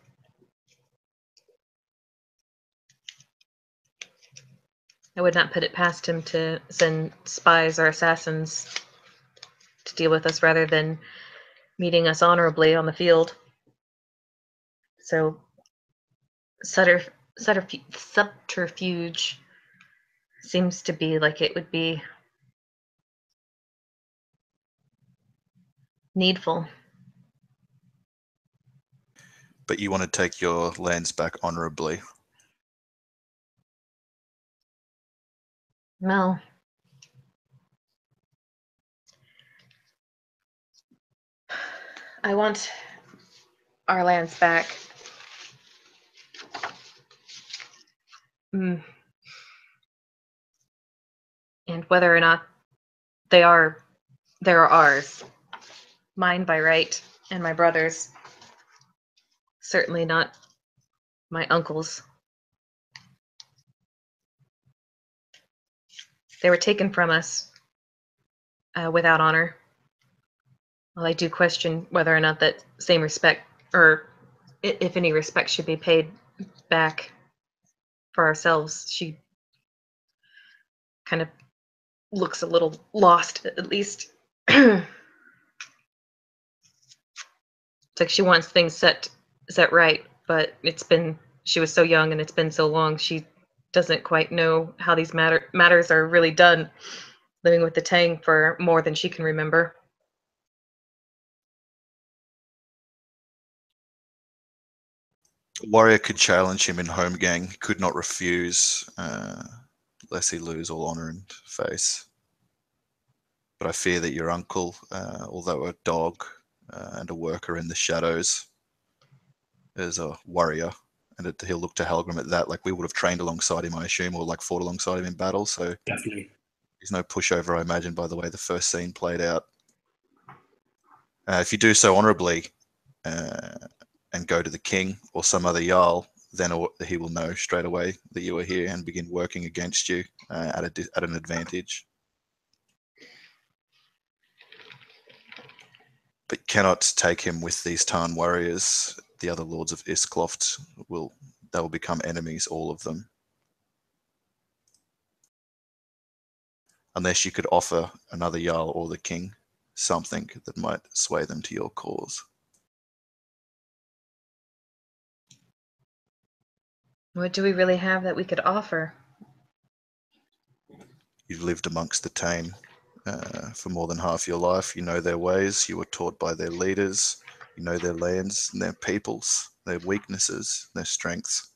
S2: I would not put it past him to send spies or assassins to deal with us rather than meeting us honorably on the field. So subterfuge seems to be like it would be needful.
S4: But you want to take your lands back honorably.
S2: Well, I want our lands back. And whether or not they're ours, mine by right, and my brother's, certainly not my uncle's. They were taken from us without honor. Well, I do question whether or not that same respect, or if any respect, should be paid back for ourselves. She kind of looks a little lost, at least. It's like she wants things set right, but she was so young and it's been so long, she doesn't quite know how these matters are really done, living with the Tang for more than she can remember.
S4: Warrior could challenge him in home gang, could not refuse, lest he lose all honor and face. But I fear that your uncle, although a dog and a worker in the shadows, is a warrior, and he'll look to Halgrim at that. Like, we would have trained alongside him, I assume, or like fought alongside him in battle. So
S1: Definitely.
S4: he's no pushover, I imagine, by the way the first scene played out. If you do so honorably and go to the king or some other jarl, then he will know straight away that you are here and begin working against you at an advantage. But cannot take him with these Tarn warriors. The other lords of Iskloft will become enemies, all of them. Unless you could offer another jarl or the king something that might sway them to your cause.
S2: What do we really have that we could offer?
S4: You've lived amongst the tame for more than half your life. You know their ways. You were taught by their leaders. You know their lands and their peoples, their weaknesses, their strengths.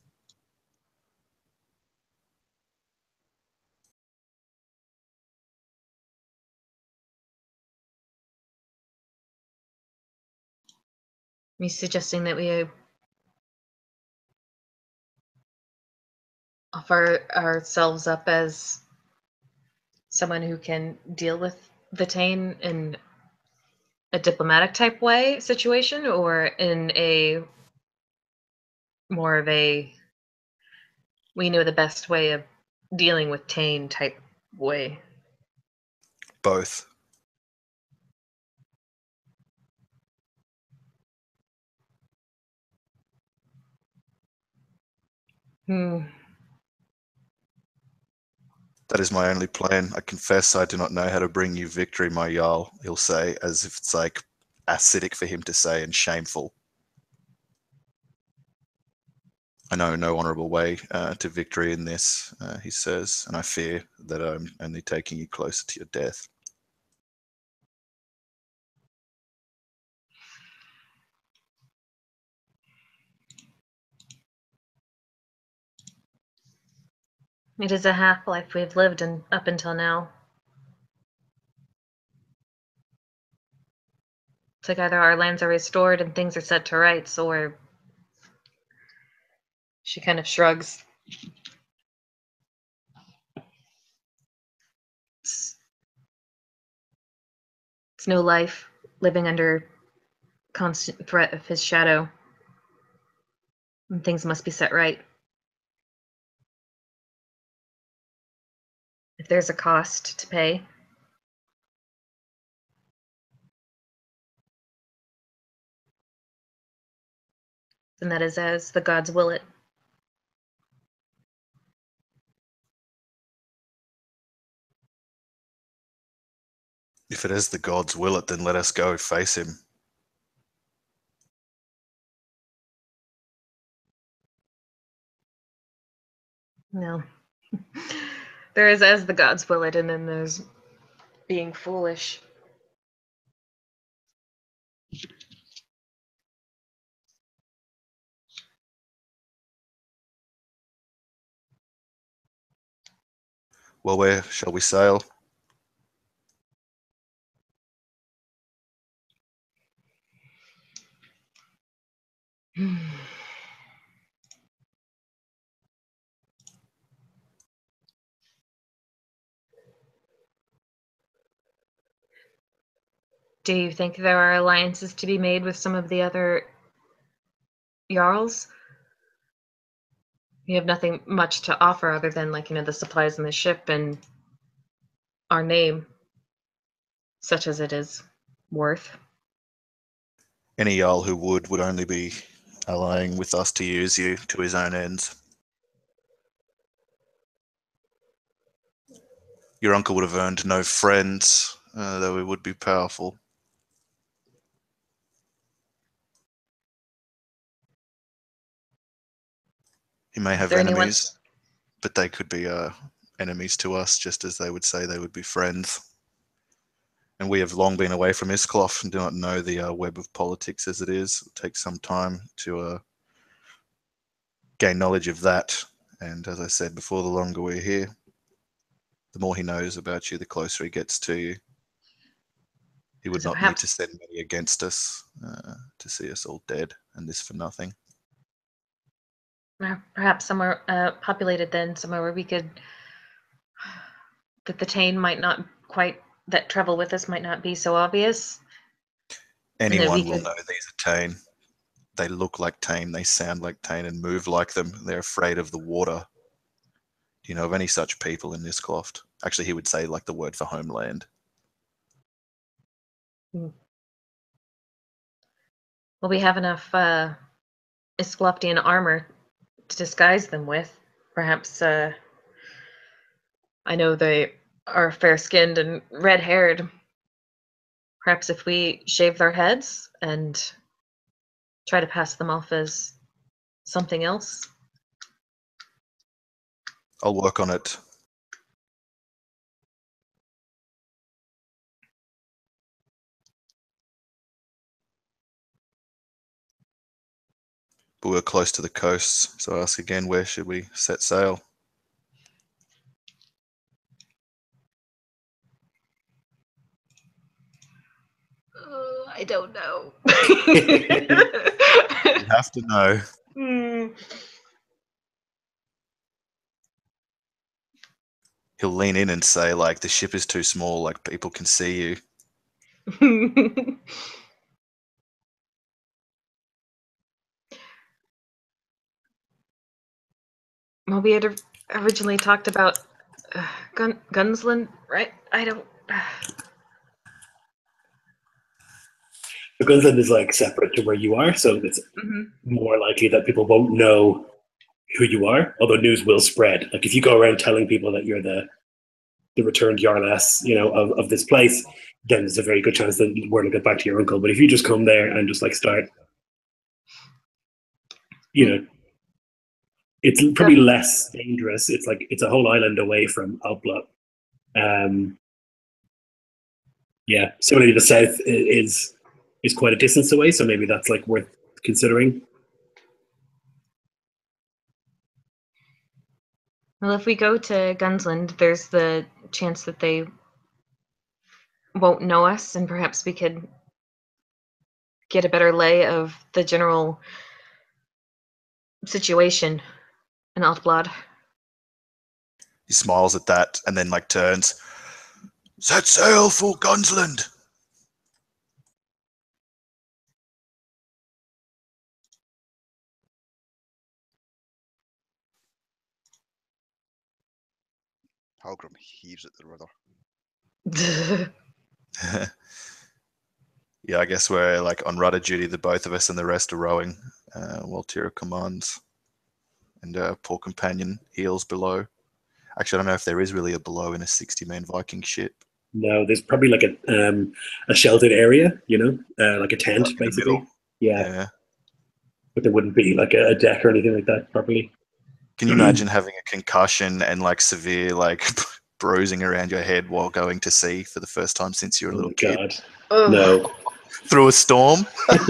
S2: Are you suggesting that we offer ourselves up as someone who can deal with the Tane in a diplomatic type way situation, or in a more of a we know the best way of dealing with Tane type way?
S4: Both. That is my only plan. I confess I do not know how to bring you victory, my jarl, he'll say, as if it's like acidic for him to say and shameful. I know no honourable way to victory in this, he says, and I fear that I'm only taking you closer to your death.
S2: It is a half-life we've lived in up until now. It's like either our lands are restored and things are set to rights, or she kind of shrugs. It's no life living under constant threat of his shadow. And things must be set right. If there's a cost to pay, then that is as the gods will it.
S4: If it is the gods will it, then let us go face him.
S2: No. There is as the gods will it, and then there's being foolish.
S4: Well, where shall we sail?
S2: Do you think there are alliances to be made with some of the other Jarls? You have nothing much to offer other than, like, the supplies in the ship and our name, such as it is worth.
S4: Any jarl who would only be allying with us to use you to his own ends. Your uncle would have earned no friends, though he would be powerful. He may have enemies, but they could be enemies to us, just as they would say they would be friends. And we have long been away from Iskloft and do not know the web of politics as it is. It takes some time to gain knowledge of that. And as I said before, the longer we're here, the more he knows about you, the closer he gets to you. He would
S2: So
S4: not need
S2: perhaps-
S4: to send many against us to see us all dead, and this for nothing.
S2: Perhaps somewhere populated then, somewhere where we could, that the Tane might not quite, that travel with us might not be so obvious. And that we
S4: Anyone will
S2: could-
S4: know these are Tane. They look like Tane, they sound like Tane, and move like them. They're afraid of the water. Do you know of any such people in Iskloft? Actually, he would say like the word for homeland.
S2: Well, we have enough Iskloftian armor to disguise them with. Perhaps, I know they are fair-skinned and red-haired. Perhaps if we shave their heads and try to pass them off as something else.
S4: I'll work on it. But we're close to the coast, so I ask again, where should we set sail?
S2: I don't know.
S4: You have to know. He'll lean in and say, like, the ship is too small, like, people can see you.
S2: Well, we had originally talked about Gunsland, right? I don't.
S1: The Gunsland is like separate to where you are, so it's
S2: Mhm.
S1: more likely that people won't know who you are, although news will spread. Like if you go around telling people that you're the returned Jarlass, of this place, then there's a very good chance that word will get back to your uncle. But if you just come there and just like start, it's probably less dangerous. It's like it's a whole island away from Alpla. Similarly, the south is quite a distance away, so maybe that's like worth considering.
S2: Well, if we go to Gunsland, there's the chance that they won't know us, and perhaps we could get a better lay of the general situation in Altblad.
S4: He smiles at that and then, like, turns. Set sail for Gunsland!
S3: Halgrim heaves at the rudder.
S4: Yeah, I guess we're like on rudder duty, the both of us, and the rest are rowing while Tira commands. And poor companion heals below. Actually, I don't know if there is really a below in a 60-man Viking ship.
S1: No, there's probably like a sheltered area, like a tent,
S4: Like in the
S1: basically.
S4: middle.
S1: Yeah. But there wouldn't be like a deck or anything like that properly.
S4: Can you imagine having a concussion and like severe like bruising around your head while going to sea for the first time since you were a little kid?
S1: God. No.
S4: Through a storm? And all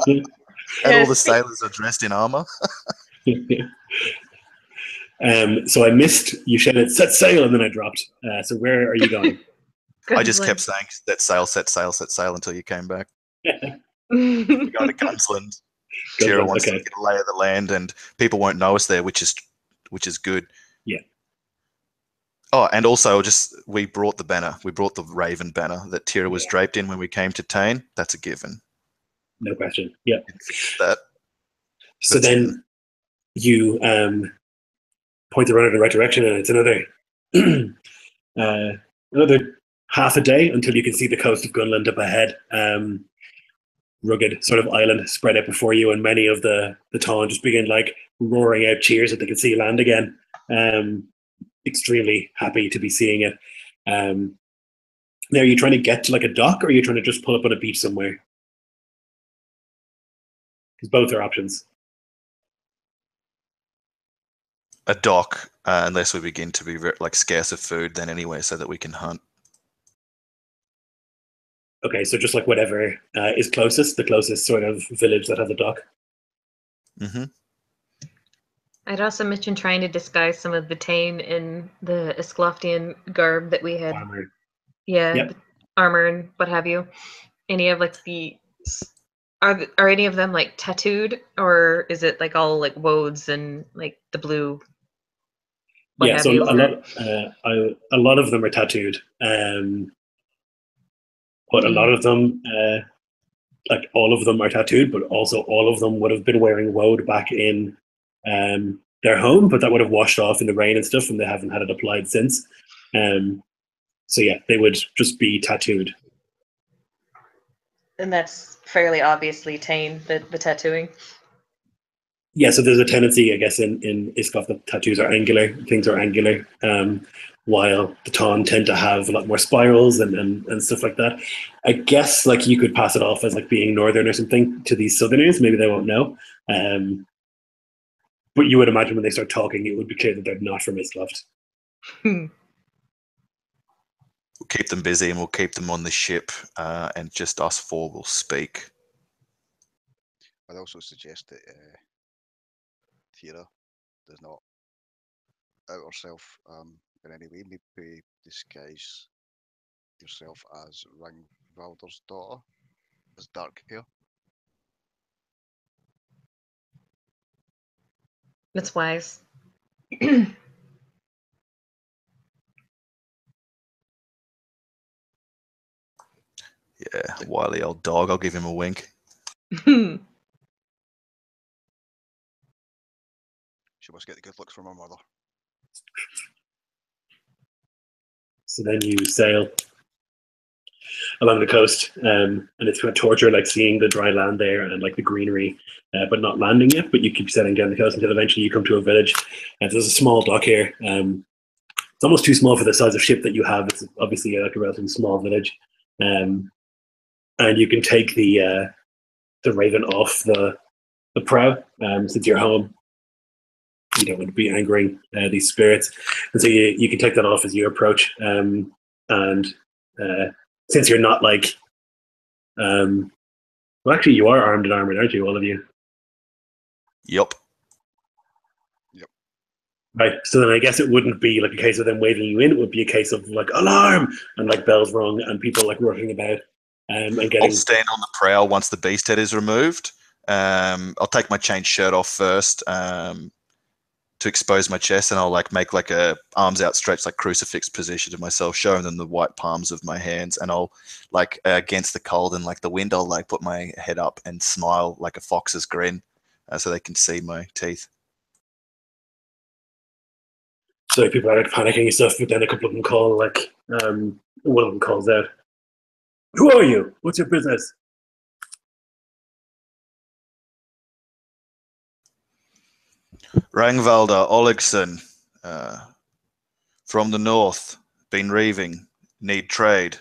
S4: the
S2: Yes.
S4: sailors are dressed in armor?
S1: So I missed you shouted set sail and then I dropped. So where are you going?
S4: I just kept saying set sail until you came back.
S2: Gunsland.
S4: We're going to Gunsland. Tira
S1: Gunsland,
S4: wants
S1: okay.
S4: to get a lay of the land, and people won't know us there, which is good.
S1: Yeah.
S4: Oh, and also we brought the banner. We brought the Raven banner that Tira was draped in when we came to Tane. That's a given.
S1: No question. Yeah.
S4: That.
S1: So
S4: That's
S1: then you point the runner in the right direction, and it's another half a day until you can see the coast of Gunland up ahead. Rugged sort of island spread out before you, and many of the town just begin like roaring out cheers that they can see land again. Extremely happy to be seeing it. Now, are you trying to get to like a dock, or are you trying to just pull up on a beach somewhere? Because both are options.
S4: a dock, unless we begin to be like scarce of food then anyway, so that we can hunt.
S1: Okay, so just like whatever is closest, the closest sort of village that has a dock.
S4: Mm-hmm.
S2: I'd also mentioned trying to disguise some of the Tane in the Iskloftian garb that we had.
S1: Armor.
S2: Yeah,
S1: Yep.
S2: the armor and what have you. Any of like are any of them like tattooed, or is it like all like woads and like the blue? What
S1: Yeah,
S2: have
S1: so
S2: you?
S1: a lot of them are tattooed, but a lot of them, like all of them, are tattooed. But also, all of them would have been wearing woad back in their home, but that would have washed off in the rain and stuff, and they haven't had it applied since. So yeah, they would just be tattooed.
S2: And that's fairly obviously Tane, the tattooing.
S1: Yeah, so there's a tendency, I guess, in Iskloft that tattoos are angular, things are angular, while the Taun tend to have a lot more spirals and stuff like that. I guess like you could pass it off as like being northern or something to these southerners. Maybe they won't know. But you would imagine when they start talking, it would be clear that they're not from Iskloft.
S4: We'll keep them busy and we'll keep them on the ship, and just us four will speak.
S3: I'd also suggest that Tira does not out herself in any way. Maybe disguise yourself as Ringvalder's daughter, as dark hair.
S2: That's wise.
S4: Yeah, wily old dog. I'll give him a wink.
S3: She must get the good looks from her mother.
S1: So then you sail along the coast, and it's kind of torture, like seeing the dry land there and like the greenery, but not landing yet. But you keep sailing down the coast until eventually you come to a village. And there's a small dock here. It's almost too small for the size of ship that you have. It's obviously like a relatively small village, and you can take the Raven off the prow, since you're home. You don't want to be angering these spirits, and so you can take that off as you approach. And since you're not like, well, actually, you are armed and armored, aren't you, all of you?
S4: Yup.
S1: Right. So then I guess it wouldn't be like a case of them waving you in. It would be a case of like alarm and like bells rung and people like rushing about, and
S4: I'll
S1: getting.
S4: stand on the prow once the beast head is removed. I'll take my chain shirt off first, to expose my chest, and I'll like make like a arms outstretched like crucifix position to myself, showing them the white palms of my hands, and I'll like against the cold and like the wind, I'll like put my head up and smile like a fox's grin, so they can see my teeth.
S1: So people are like panicking and stuff, but then a couple of them call like, one of them calls out, "Who are you? What's your business?"
S4: Rangvalder Olegson, from the north, been reaving, need trade.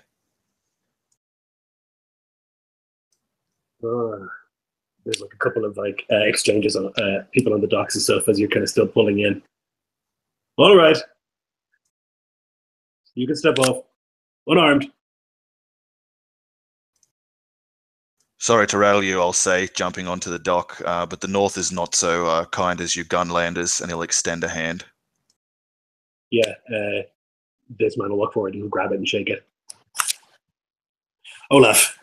S1: There's like a couple of like exchanges on people on the docks and stuff as you're kind of still pulling in. All right, you can step off, unarmed.
S4: Sorry to rattle you, I'll say, jumping onto the dock, but the north is not so kind as you gunlanders, and he'll extend a hand.
S1: Yeah, this man will walk forward and he'll grab it and shake it. Olaf.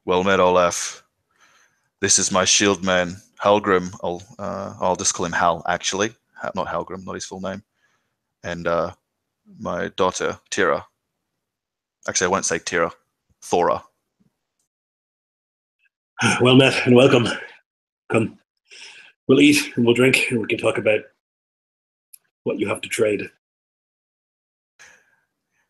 S4: Well met, Olaf. This is my shield man, Halgrim. I'll just call him Hal, actually. Not Halgrim, not his full name. And my daughter, Tira. Actually, I won't say Tira. Thora.
S1: Well met and welcome. Come. We'll eat and we'll drink and we can talk about what you have to trade.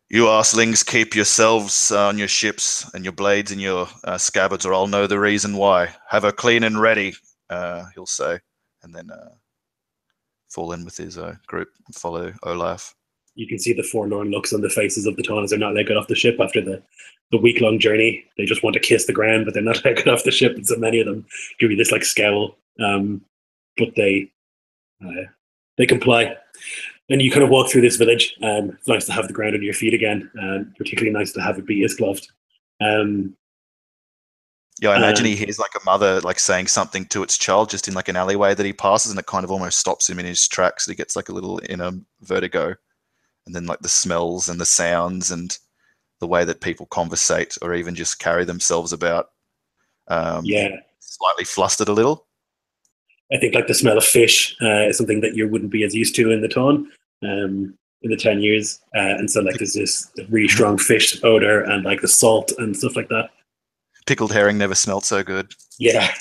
S4: You arselings keep yourselves on your ships and your blades and your scabbards, or I'll know the reason why. Have her clean and ready, he'll say, and then fall in with his group and follow Olaf.
S1: You can see the forlorn looks on the faces of the Taun as they're not let get off the ship after the week-long journey. They just want to kiss the ground, but they're not let get off the ship, and so many of them give you this like scowl. But they comply. And you kind of walk through this village. It's nice to have the ground under your feet again, and particularly nice to have it be Iskloft.
S4: Yeah, I imagine he hears like a mother like saying something to its child just in like an alleyway that he passes, and it kind of almost stops him in his tracks. He gets like a little inner vertigo, and then like the smells and the sounds and the way that people conversate or even just carry themselves about,
S1: Yeah,
S4: slightly flustered a little.
S1: I think like the smell of fish is something that you wouldn't be as used to in the town in the 10 years. And so like there's this really strong fish odor and like the salt and stuff like that.
S4: Pickled herring never smelled so good.
S1: Yeah.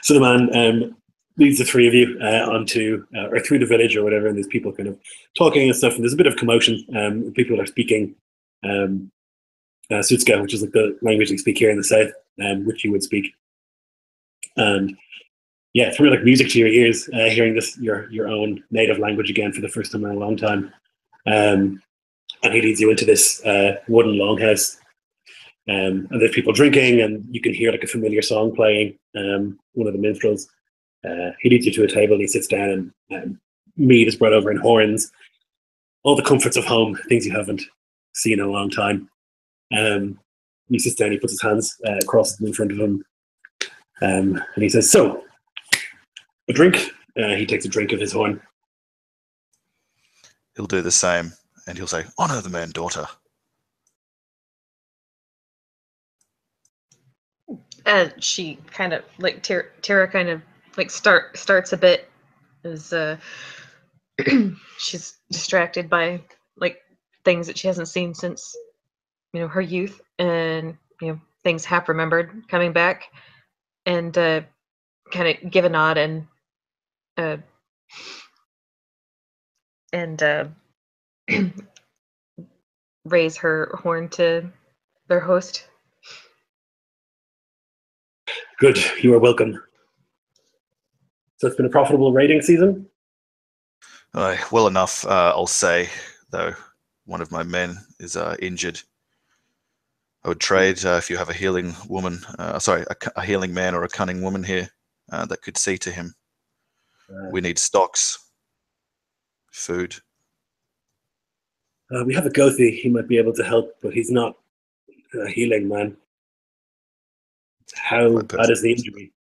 S1: So the man leads the three of you onto or through the village or whatever, and there's people kind of talking and stuff, and there's a bit of commotion. People are speaking Sutska, which is like the language they speak here in the south, which you would speak. And yeah, it's really like music to your ears, hearing this your own native language again for the first time in a long time. And he leads you into this wooden longhouse. And there's people drinking, and you can hear like a familiar song playing. One of the minstrels. He leads you to a table, and he sits down, and meat is brought over in horns. All the comforts of home, things you haven't seen in a long time. He sits down, he puts his hands across in front of him, and he says, "So, a drink?" He takes a drink of his horn.
S4: He'll do the same, and he'll say, "Honor the man, daughter."
S2: She kind of like Tara kind of like starts a bit as she's distracted by like things that she hasn't seen since her youth, and things half remembered coming back, and kind of give a nod uh, and raise her horn to their host.
S1: Good, you are welcome. So it's been a profitable raiding season?
S4: Well enough, I'll say, though one of my men is injured. I would trade if you have a healing woman, a healing man or a cunning woman here that could see to him. We need stocks, food.
S1: We have a Gothi. He might be able to help, but he's not a healing man. How bad is the injury?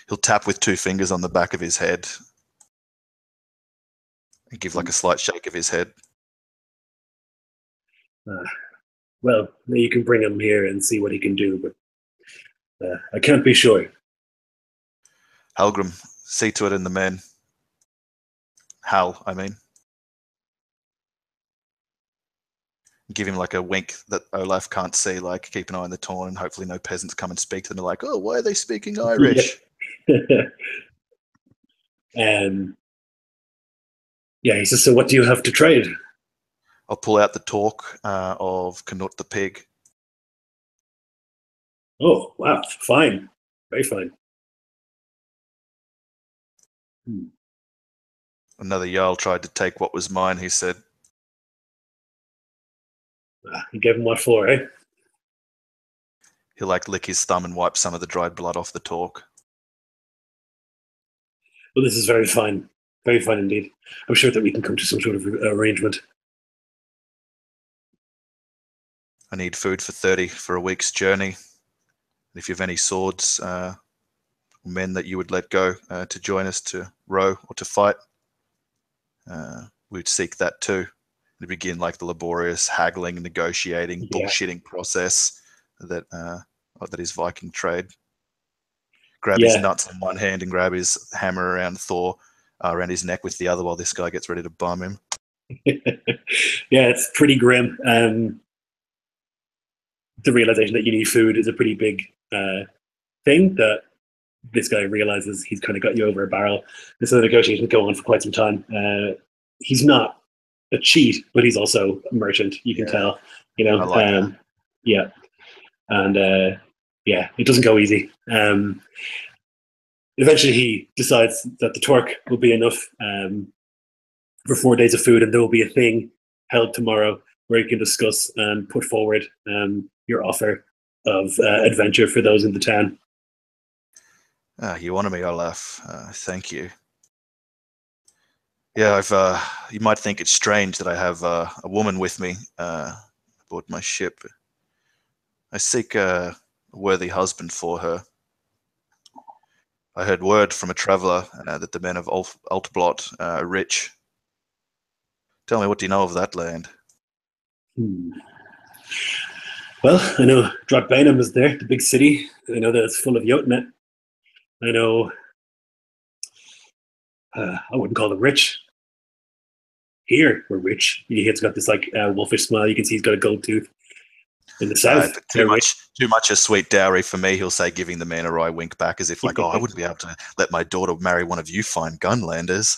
S4: He'll tap with 2 fingers on the back of his head and give like a slight shake of his head.
S1: Well, you can bring him here and see what he can do, but I can't be sure.
S4: Halgrim, see to it in the men. Hal, I mean. Give him like a wink that Olaf can't see, like keep an eye on the torn and hopefully no peasants come and speak to them. They're like, oh, why are they speaking Irish?
S1: Yeah, he says, so what do you have to trade?
S4: I'll pull out the talk of Canute the pig.
S1: Oh, wow, fine. Very fine.
S4: Another Jarl tried to take what was mine, he said.
S1: You gave him what for, eh?
S4: He'll like lick his thumb and wipe some of the dried blood off the talk.
S1: Well, this is very fine. Very fine indeed. I'm sure that we can come to some sort of arrangement.
S4: I need food for 30 for a week's journey. If you have any swords, men that you would let go to join us to row or to fight, we'd seek that too. To begin like the laborious haggling, negotiating, bullshitting process that is Viking trade. Grab his nuts in one hand and grab his hammer around Thor, around his neck with the other while this guy gets ready to bum him.
S1: Yeah, it's pretty grim. The realization that you need food is a pretty big thing that this guy realizes he's kind of got you over a barrel. This other negotiations go on for quite some time. He's not a cheat, but he's also a merchant. You can tell,
S4: I like
S1: yeah, and it doesn't go easy. Eventually, he decides that the torque will be enough for 4 days of food, and there will be a thing held tomorrow where you can discuss and put forward your offer of adventure for those in the town.
S4: You honor me, Olaf. Thank you. Yeah, you might think it's strange that I have a woman with me aboard my ship. I seek a worthy husband for her. I heard word from a traveller that the men of Altblot are rich. Tell me, what do you know of that land?
S1: Well, I know Dratbainham is there, the big city. I know that it's full of Jotnet. I know, I wouldn't call them rich. Here, we're rich. He's got this like wolfish smile. You can see he's got a gold tooth. In the south,
S4: Too much a sweet dowry for me. He'll say, giving the man a wry wink back, as if like, "Oh, I wouldn't be able to let my daughter marry one of you fine gunlanders."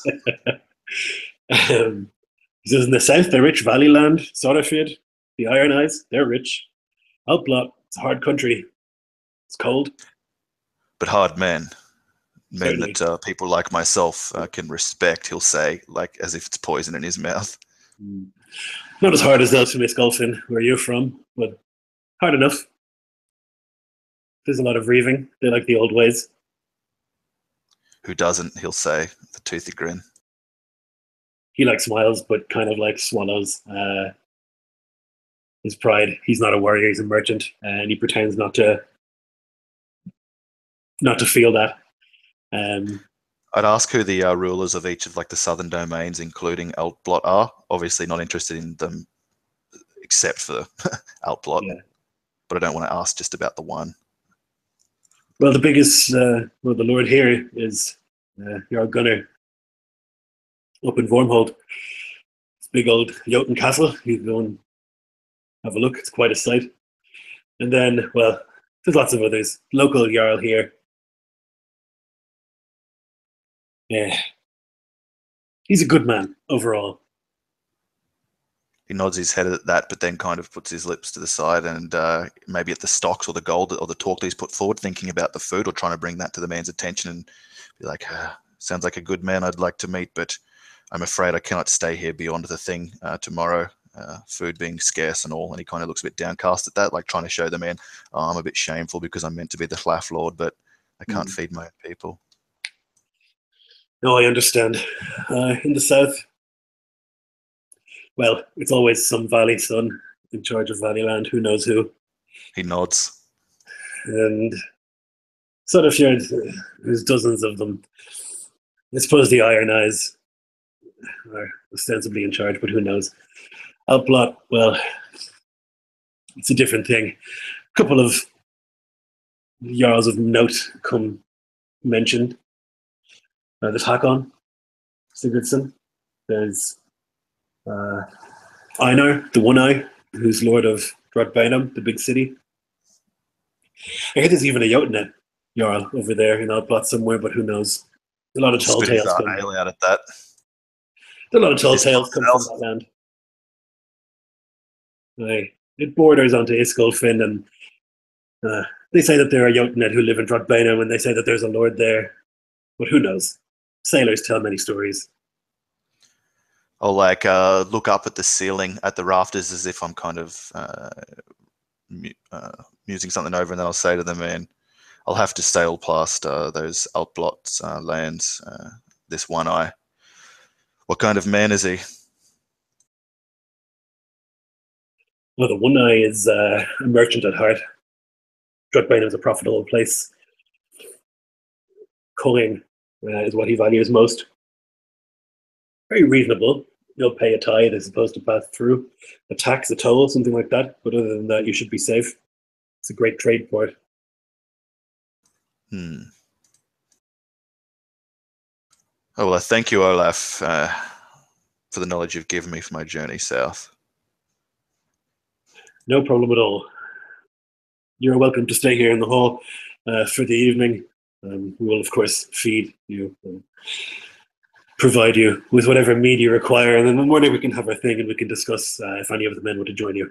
S1: He says in the south, they're rich. Valleyland, Sotterfield, the Iron Eyes, they're rich. Outblot, it's a hard country. It's cold.
S4: But hard men
S1: Certainly.
S4: that people like myself can respect, he'll say, like as if it's poison in his mouth.
S1: Not as hard as those from Iskloft, where you're from, but hard enough. There's a lot of reaving. They like the old ways.
S4: Who doesn't, he'll say, with a toothy grin.
S1: He like smiles, but kind of like swallows his pride. He's not a warrior, he's a merchant, and he pretends not to feel that.
S4: I'd ask who the rulers of each of like the southern domains, including Altblot, are. Obviously not interested in them except for Altblot.
S1: Yeah.
S4: But I don't want to ask just about the one.
S1: Well, the biggest, the lord here is Jarl Gunnar up in Wormhold. It's a big old Jotun castle. You can go and have a look. It's quite a sight. And then, well, there's lots of others. Local Jarl here. Yeah. He's a good man overall.
S4: He nods his head at that, but then kind of puts his lips to the side and maybe at the stocks or the gold or the talk that he's put forward, thinking about the food or trying to bring that to the man's attention and be like, sounds like a good man I'd like to meet, but I'm afraid I cannot stay here beyond the thing tomorrow, food being scarce and all. And he kind of looks a bit downcast at that, like trying to show the man, I'm a bit shameful because I'm meant to be the Hlaf Lord, but I can't feed my own people.
S1: No, I understand. In the south, well, it's always some valley son in charge of Valleyland, who knows who.
S4: He nods.
S1: And Sutterfield, there's dozens of them. I suppose the Iron Eyes are ostensibly in charge, but who knows? Outblot, well, it's a different thing. A couple of Jarls of note come mentioned. There's Hakon Sigurdsson. There's Einar, the One Eye, who's Lord of Dratbainham, the big city. I hear there's even a Jotun Jarl over there in Outblot somewhere, but who knows? A lot of tall tales come.
S4: Out at that.
S1: A lot of tall tales come from that land. It borders onto Iskloft, and they say that there are Jotun who live in Dratbainham, and they say that there's a lord there, but who knows? Sailors tell many stories.
S4: I'll like look up at the ceiling, at the rafters, as if I'm kind of musing something over, and then I'll say to the man, I'll have to sail past those Altblot's lands, this One Eye. What kind of man is he?
S1: Well, the One Eye is a merchant at heart. Dratbainham is a profitable place. Culling is what he values most. Very reasonable. You'll pay a tithe as opposed to pass through a tax, a toll, something like that. But other than that, you should be safe. It's a great trade port.
S4: Oh, well, I thank you, Olaf, for the knowledge you've given me for my journey south.
S1: No problem at all. You're welcome to stay here in the hall for the evening. We will, of course, feed you and provide you with whatever mead you require. And then in the morning we can have our thing and we can discuss if any of the men want to join you.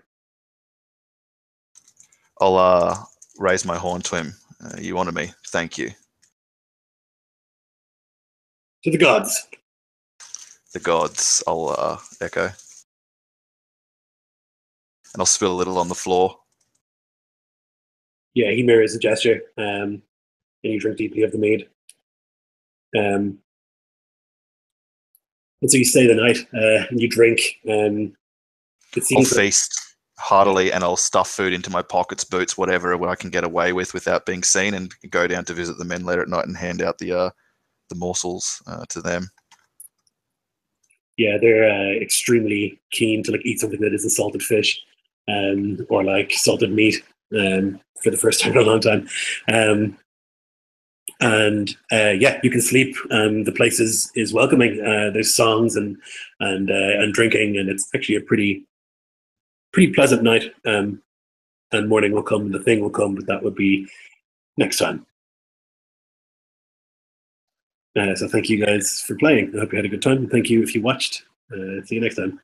S4: I'll raise my horn to him. You honor me. Thank you.
S1: To the gods.
S4: The gods, I'll echo. And I'll spill a little on the floor.
S1: Yeah, he mirrors the gesture, and you drink deeply of the mead. And so you stay the night, and you drink. It seems
S4: I'll feast. heartily, and I'll stuff food into my pockets, boots, whatever, what I can get away with without being seen, and go down to visit the men later at night and hand out the morsels to them.
S1: Yeah, they're extremely keen to like eat something that isn't salted fish, or like salted meat, for the first time in a long time. And yeah, you can sleep. The place is welcoming. There's songs and drinking, and it's actually a pretty pleasant night. And morning will come, and the thing will come, but that would be next time. So thank you guys for playing. I hope you had a good time. Thank you if you watched. See you next time.